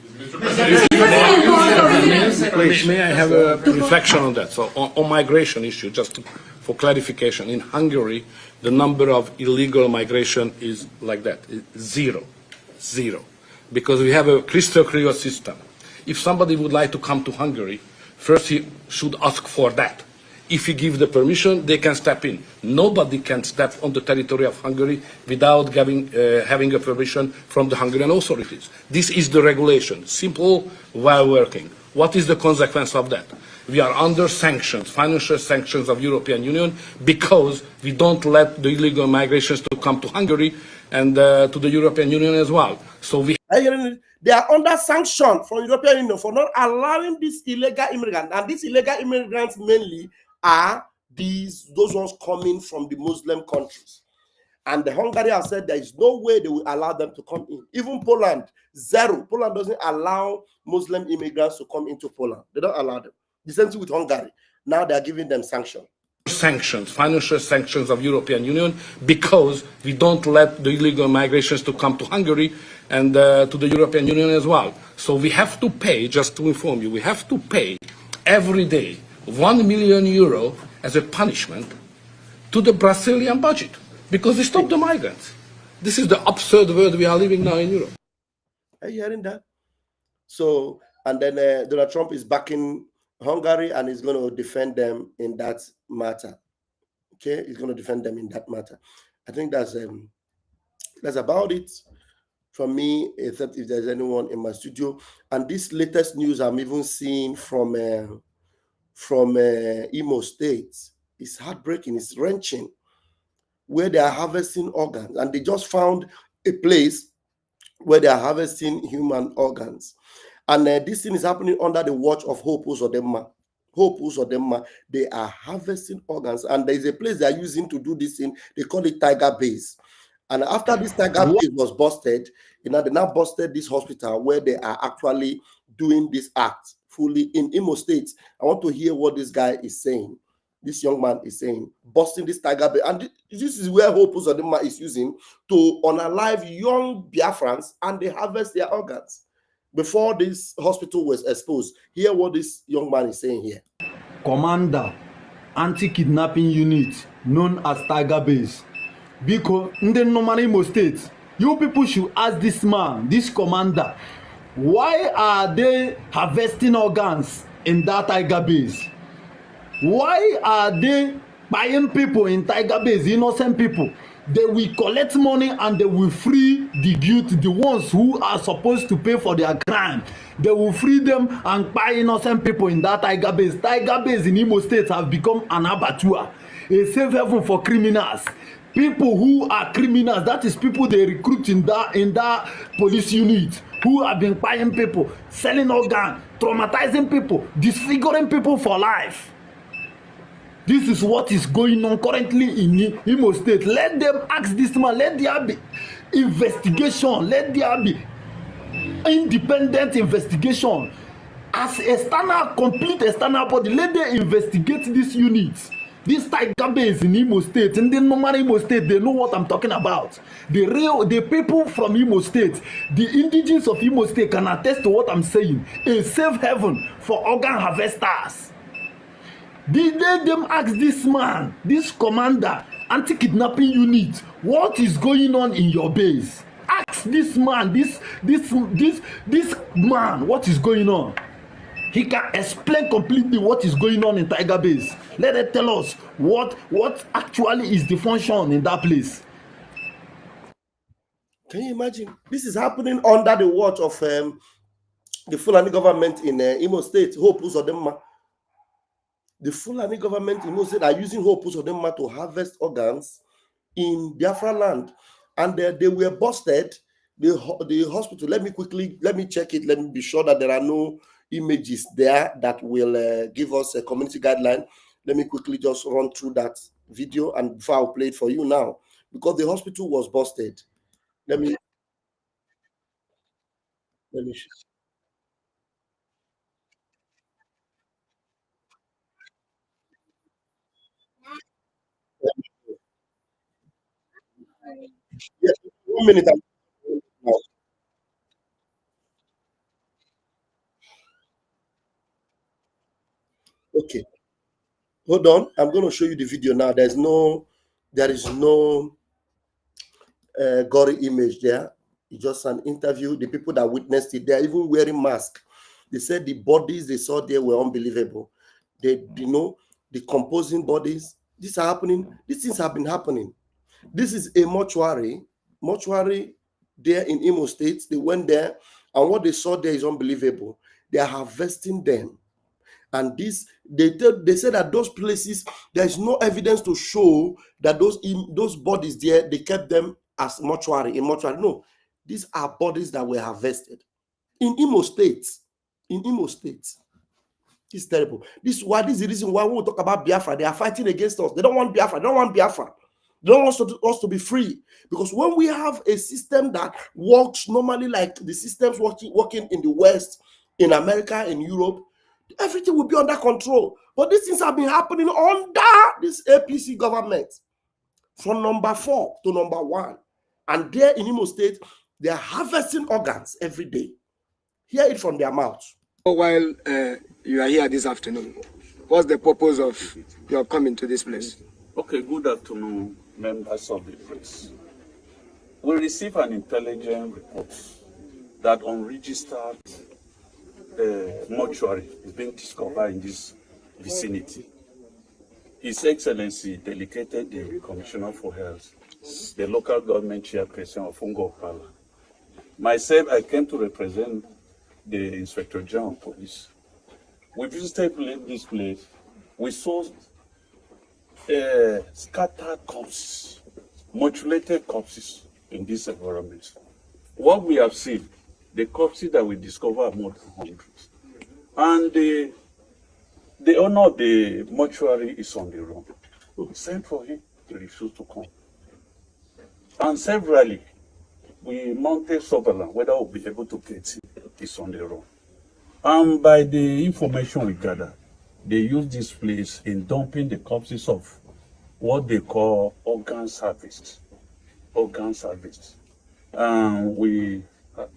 I have a reflection on that? So on migration issue, just for clarification, in Hungary, the number of illegal migration is like that, zero. Because we have a crystal clear system. If somebody would like to come to Hungary, first he should ask for that. If you give the permission, they can step in. Nobody can step on the territory of Hungary without having a permission from the Hungarian authorities. This is the regulation, simple while working. What is the consequence of that? We are under sanctions, financial sanctions of European Union, because we don't let the illegal migrations to come to Hungary and to the European Union as well. So they are under sanction from European Union for not allowing these illegal immigrants, and these illegal immigrants mainly are those ones coming from the Muslim countries. And the Hungary has said there is no way they will allow them to come in. Even Poland, zero. Poland doesn't allow Muslim immigrants to come into Poland. They don't allow them. The same thing with Hungary. Now they are giving them sanctions. Sanctions, financial sanctions of European Union, because we don't let the illegal migrations to come to Hungary and to the European Union as well. So we have to pay, just to inform you, we have to pay every day 1 million euro as a punishment to the Brazilian budget because they stopped the migrants. This is the absurd world we are living now in Europe. Are you hearing that? So, and then Donald Trump is backing Hungary and is going to defend them in that matter. Okay, he's going to defend them in that matter. I think that's about it from me, except if there's anyone in my studio. And this latest news I'm even seeing from Imo State is heartbreaking. It's wrenching, where they are harvesting organs, and they just found a place where they are harvesting human organs. And this thing is happening under the watch of Hope Uzodinma. Hope Uzodinma, they are harvesting organs. And there is a place they are using to do this thing. They call it Tiger Base. And after this Tiger Base was busted, they now busted this hospital where they are actually doing this act fully in Imo State. I want to hear what this guy is saying. This young man is saying, busting this Tiger Base. And this is where Hope Uzodinma is using to unalive young Biafrans, and they harvest their organs. Before this hospital was exposed, hear what this young man is saying here. Commander, anti-kidnapping unit known as Tiger Base. Because in the normal Imo State, you people should ask this man, this commander, why are they harvesting organs in that Tiger Base? Why are they buying people in Tiger Base, innocent people? They will collect money and they will free the guilty, the ones who are supposed to pay for their crime. They will free them and buy innocent people in that Tiger Base. Tiger Base in Imo State have become an abattoir, a safe haven for criminals. People who are criminals, that is people they recruit in that police unit, who have been buying people, selling organs, traumatizing people, disfiguring people for life. This is what is going on currently in Imo State. Let them ask this man. Let there be investigation. Let there be independent investigation. As external, complete external body, let them investigate this unit. This Tiger Base in Imo State, in the normal Imo State, they know what I'm talking about. The people from Imo State, the indigenous of Imo State can attest to what I'm saying. A safe haven for organ harvesters. Did them ask this man, this commander, anti-kidnapping unit, what is going on in your base? Ask this man, this man, what is going on? He can explain completely what is going on in Tiger Base. Let them tell us what actually is the function in that place. Can you imagine? This is happening under the watch of the Fulani government in Imo State, Hope Uzodinma. The Fulani government in Imo State are using Hope Uzodinma to harvest organs in Biafra land. And they were busted. The hospital, let me check it. Let me be sure that there are no images there that will give us a community guideline. Let me quickly just run through that video, and before I'll play it for you now, because the hospital was busted. Let me yes, 1 minute. Okay, hold on. I'm going to show you the video now. There is no gory image there. It's just an interview. The people that witnessed it, they're even wearing masks. They said the bodies they saw there were unbelievable. They, decomposing bodies. These are happening. These things have been happening. This is a mortuary there in Imo State. They went there, and what they saw there is unbelievable. They are harvesting them. And this, they said that those places, there is no evidence to show that those bodies there, they kept them as mortuary, in mortuary. No, these are bodies that were harvested in Imo State. In Imo State. It's terrible. This is the reason why when we talk about Biafra, they are fighting against us. They don't want Biafra. They don't want Biafra. They don't want us to be free. Because when we have a system that works normally like the systems working in the West, in America, in Europe, everything will be under control. But these things have been happening under this APC government from number 4 to number 1. And there in Imo State, they are harvesting organs every day. Hear it from their mouths. While you are here this afternoon, what's the purpose of your coming to this place? Okay, good afternoon, members of the press. We received an intelligence report that unregistered mortuary is being discovered in this vicinity. His Excellency delegated the Commissioner for Health, the local government chairperson of Fungo Pala. Myself, I came to represent the Inspector General of Police. We visited this place. We saw scattered corpses, mutilated corpses in this environment. what we have seen, the corpses that we discover are more than 100. And the owner of the mortuary is on the run. We sent for him, he refused to come. And severally, we mounted surveillance, whether we'll be able to get him, he's on the run. And by the information we gather, they use this place in dumping the corpses of what they call organ harvest. Organ harvest. And we are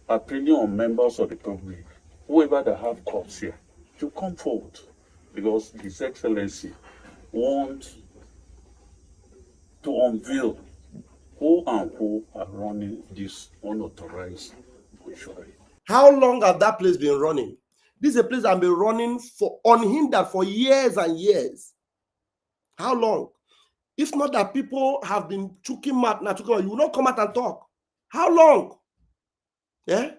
appealing on members of the public, whoever that have corpse here, to come forward, because His Excellency wants to unveil who and who are running this unauthorized mortuary. How long has that place been running? This is a place that has been running for unhindered for years and years. How long? If not that people have been choking mad, you will not come out and talk. How long? Yeah?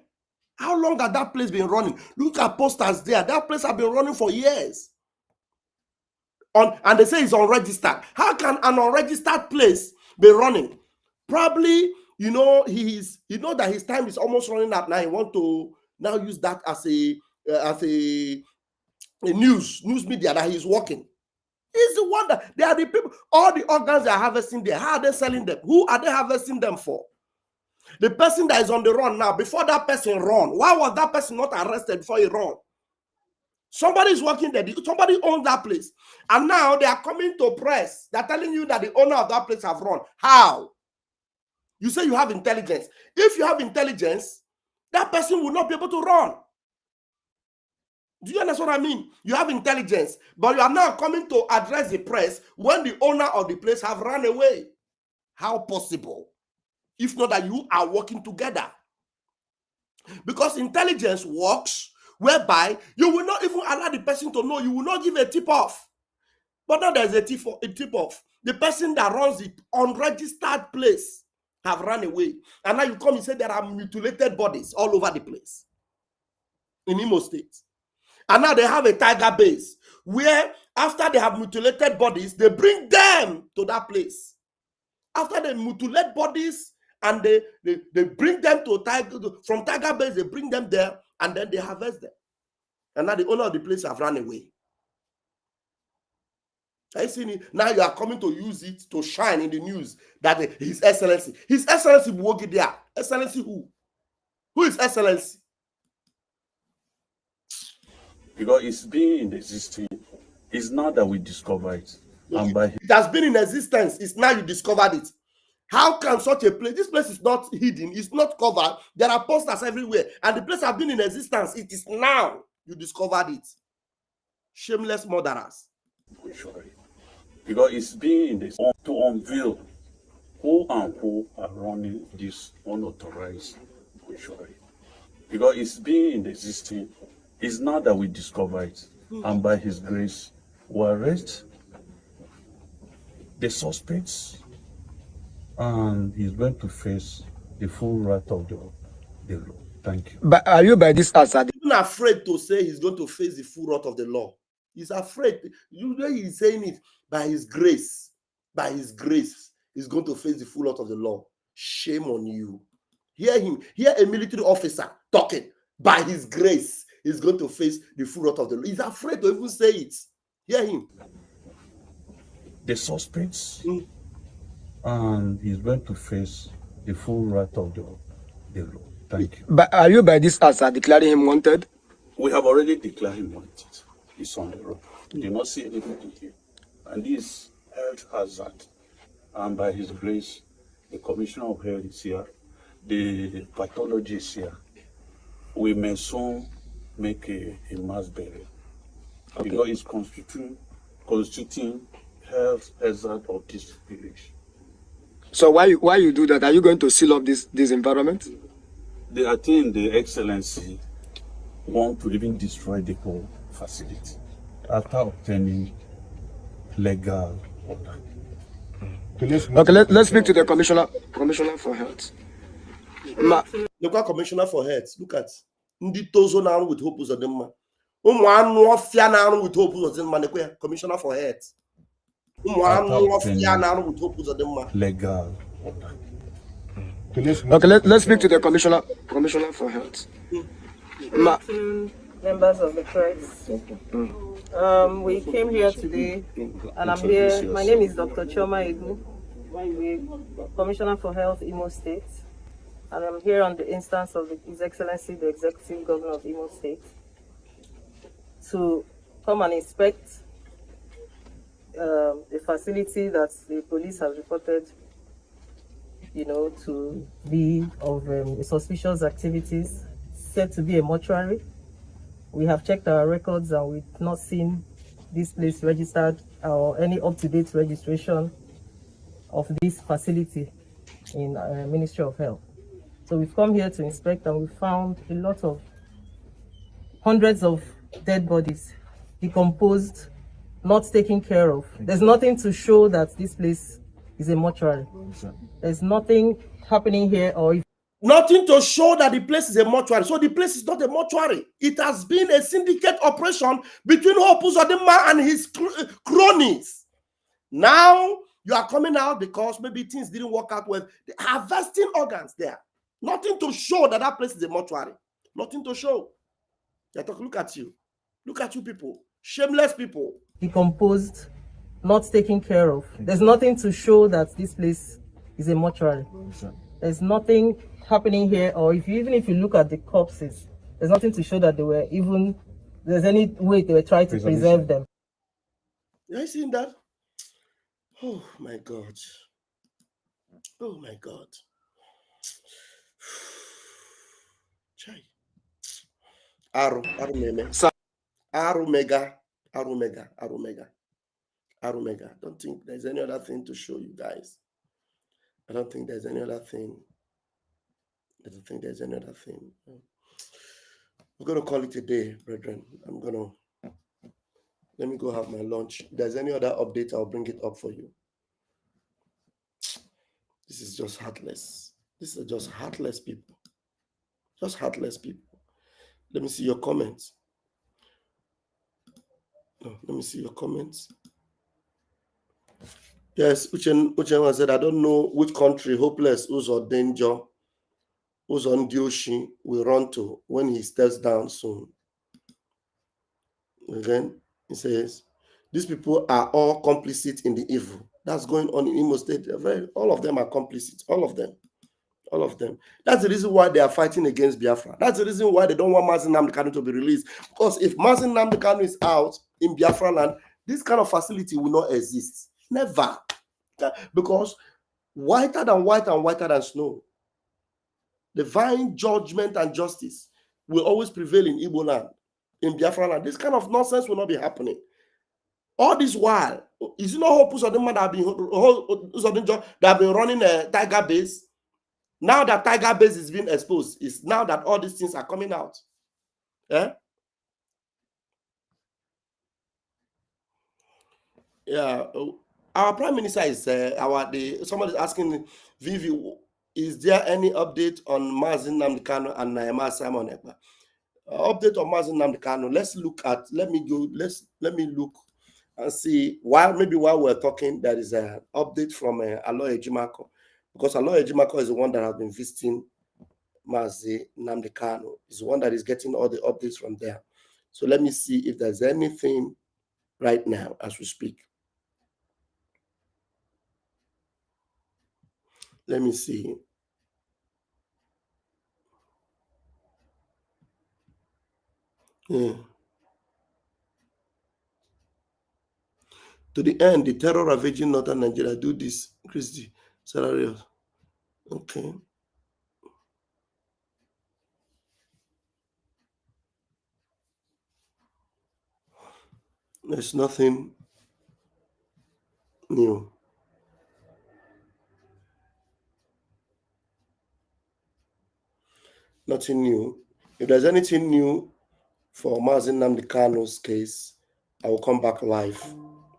How long has that place been running? Look at posters there. That place has been running for years. And they say it's unregistered. How can an unregistered place be running? Probably, you know, he knows that his time is almost running out now. He wants to now use that as a news media that he's working. He's the one that they are the people, all the organs they are harvesting there. How are they selling them? Who are they harvesting them for? The person that is on the run now, before that person run, why was that person not arrested before he run? Somebody is working there. Somebody owns that place. And now they are coming to press. They're telling you that the owner of that place have run. How? You say you have intelligence. If you have intelligence, that person will not be able to run. Do you understand what I mean? You have intelligence, but you are now coming to address the press when the owner of the place have run away. How possible? If not that you are working together. Because intelligence works whereby you will not even allow the person to know. You will not give a tip-off. But now there's a tip-off. The person that runs the unregistered place have run away. And now you come and say there are mutilated bodies all over the place in Imo State. And now they have a tiger base where after they have mutilated bodies, they bring them to that place. After they mutilate bodies and they bring them to from tiger base, they bring them there and then they harvest them. And now the owner of the place have run away. I see it. Now you are coming to use it to shine in the news that His Excellency will get there. Excellency who? Who is Excellency? Because it's been in existence. It's not that we discover it. And by it has been in existence. It's now you discovered it. How can such a place? This place is not hidden. It's not covered. There are posters everywhere. And the place has been in existence. It is now you discovered it. Shameless murderers. Because it's been in this to unveil who and who are running this unauthorized mortuary. Because it's been in existence. It's not that we discover it. And by His grace, we arrest the suspects, and he's going to face the full wrath of the law. Thank you. But are you by this answer? He's not afraid to say he's going to face the full wrath of the law. He's afraid. You know he's saying it by His grace. By His grace, he's going to face the full wrath of the law. Shame on you. Hear him. Hear a military officer talking. By His grace, he's going to face the full wrath of the law. He's afraid to even say it. Hear him. The suspects, and he's going to face the full wrath of the law. Thank you. But are you by this answer declaring him wanted? We have already declared him wanted. He's on the road. We do not see anything here. And this health hazard. And by His grace, the Commissioner of Health is here. The pathologist is here. We may soon make a mass burial. Okay. Because it's constituting health hazard of this village. So why you do that? Are you going to seal up this environment? I think the Excellency want to even destroy the whole facility after obtaining legal order. Okay, let's speak to the Commissioner for Health. Local Commissioner for Health. Look at Ndi Tozo now with Hope Uzodinma. Umwanwafia now with Hope Uzodinma. Commissioner for Health. Umwanwafia now with Hope Uzodinma. Legal order. Okay, let's speak to the commissioner for health. Good afternoon, members of the press. We came here today, and I'm here. My name is Dr. Chioma Egu, the Commissioner for Health, Imo State, and I'm here on the instance of His Excellency, the Executive Governor of Imo State, to come and inspect the facility that the police have reported, to be of suspicious activities, said to be a mortuary. We have checked our records and we've not seen this place registered or any up-to-date registration of this facility in Ministry of Health. So we've come here to inspect and we found a lot of hundreds of dead bodies, decomposed, not taken care of. There's nothing to show that this place is a mortuary. There's nothing happening here or nothing to show that the place is a mortuary. So the place is not a mortuary. It has been a syndicate operation between Hope Uzodinma and his cronies. Now you are coming out because maybe things didn't work out well. They are harvesting organs there. Nothing to show that that place is a mortuary. Nothing to show. Look at you. Look at you people. Shameless people. Decomposed, not taken care of. There's nothing to show that this place is a mortuary. There's nothing happening here, or even if you look at the corpses, there's nothing to show that there's any way they were trying to preserve them. You guys seen that? Oh my God. Oh my God. Chai. Arumega. I don't think there's any other thing to show you guys. I don't think there's any other thing. We're going to call it a day, brethren. Let me go have my lunch. If there's any other update, I'll bring it up for you. This is just heartless. These are just heartless people. Just heartless people. Let me see your comments. No, let me see your comments. Yes, Uchen said, I don't know which country hopeless Uzo danger Uzo Ndioshi will run to when he steps down soon. Again, he says, these people are all complicit in the evil that's going on in Imo State. All of them are complicit. All of them. That's the reason why they are fighting against Biafra. That's the reason why they don't want Mazi Nnamdi Kanu to be released. Because if Mazi Nnamdi Kanu is out in Biafra land, this kind of facility will not exist. Never. Because whiter than snow, divine judgment and justice will always prevail in Igbo land, in Biafra land. This kind of nonsense will not be happening. All this while, is it not Hope Uzodinma that have been running a Tiger base? Now that Tiger base is being exposed, it's now that all these things are coming out. Yeah. Our Prime Minister is somebody asking Vivi, is there any update on Mazi Nnamdi Kanu and Naima Simon Ekpa? Update on Mazi Nnamdi Kanu. Let me look and see while we're talking, there is an update from Aloy Ejimako, because Aloy Ejimako is the one that has been visiting Mazi Nnamdi Kanu. Is the one that is getting all the updates from there. So let me see if there's anything right now as we speak. Let me see. Yeah. To the end, the terror ravaging northern Nigeria do this, Christy Salarios. Okay. There's nothing new. Nothing new. If there's anything new for Mazi Nnamdi Kanu's case, I will come back live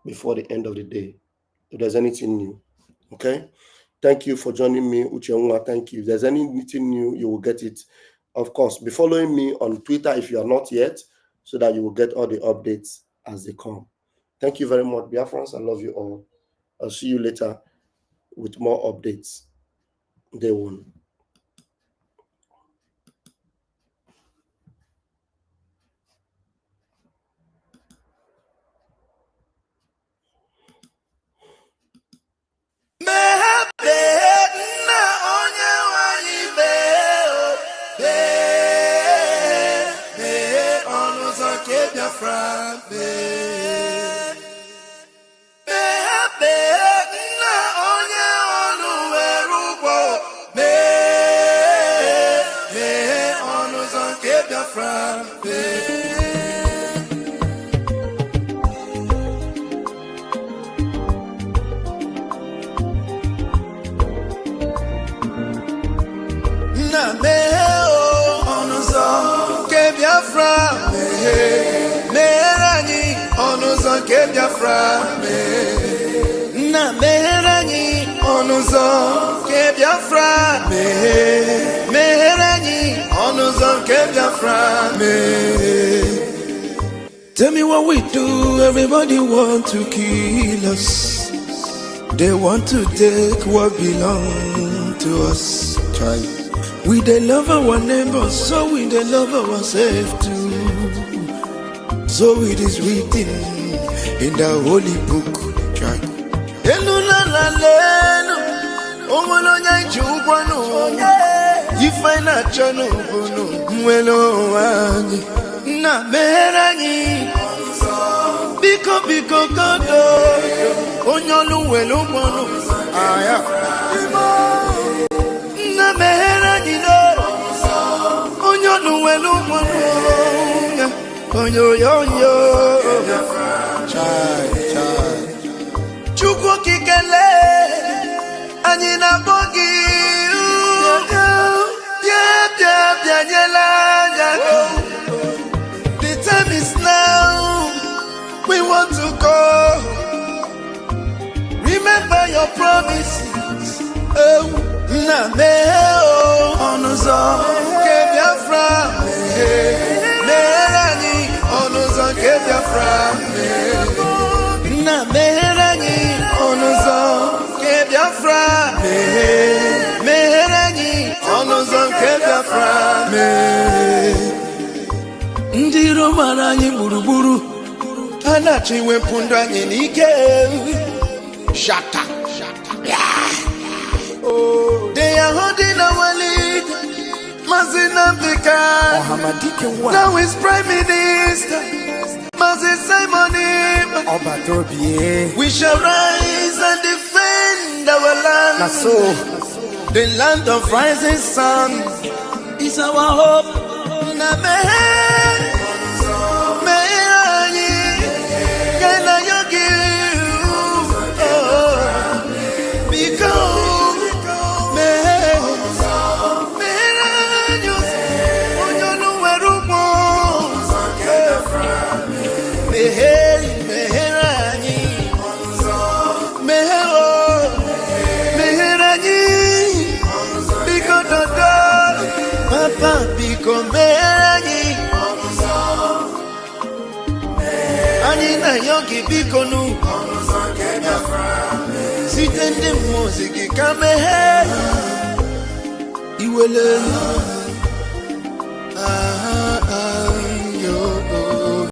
before the end of the day. If there's anything new. Okay? Thank you for joining me, Uchenwa. Thank you. If there's anything new, you will get it. Of course, be following me on Twitter if you are not yet, so that you will get all the updates as they come. Thank you very much, Biafrans. I love you all. I'll see you later with more updates. Day one. Tell me what we do, everybody want to kill us. They want to take what belongs to us. Try. We they love our neighbors, so we they love ourselves too. So it is written in the holy book. Try. You find a channel, na meranyi biko kodo onyolu welo mono aya na meranyi no onyolu welo mono onyo chai chukwu kikele anyị na bogi bia nyela the time is now. We want to go. Remember your promises. Oh, na me oh, onuzo ke Biafra me rani onuzo ke Biafra na me rani onuzo ke Biafra me rani onuzo ke Biafra Ndi Roma anyị gburugburu anachi wepụ ndụ anyị n'ike shaka oh they are holding our lead Mazinambika now is Prime Minister Simon we shall rise and defend our land the land of rising sun is our hope Yogi bikonu sitende muziki kame iwele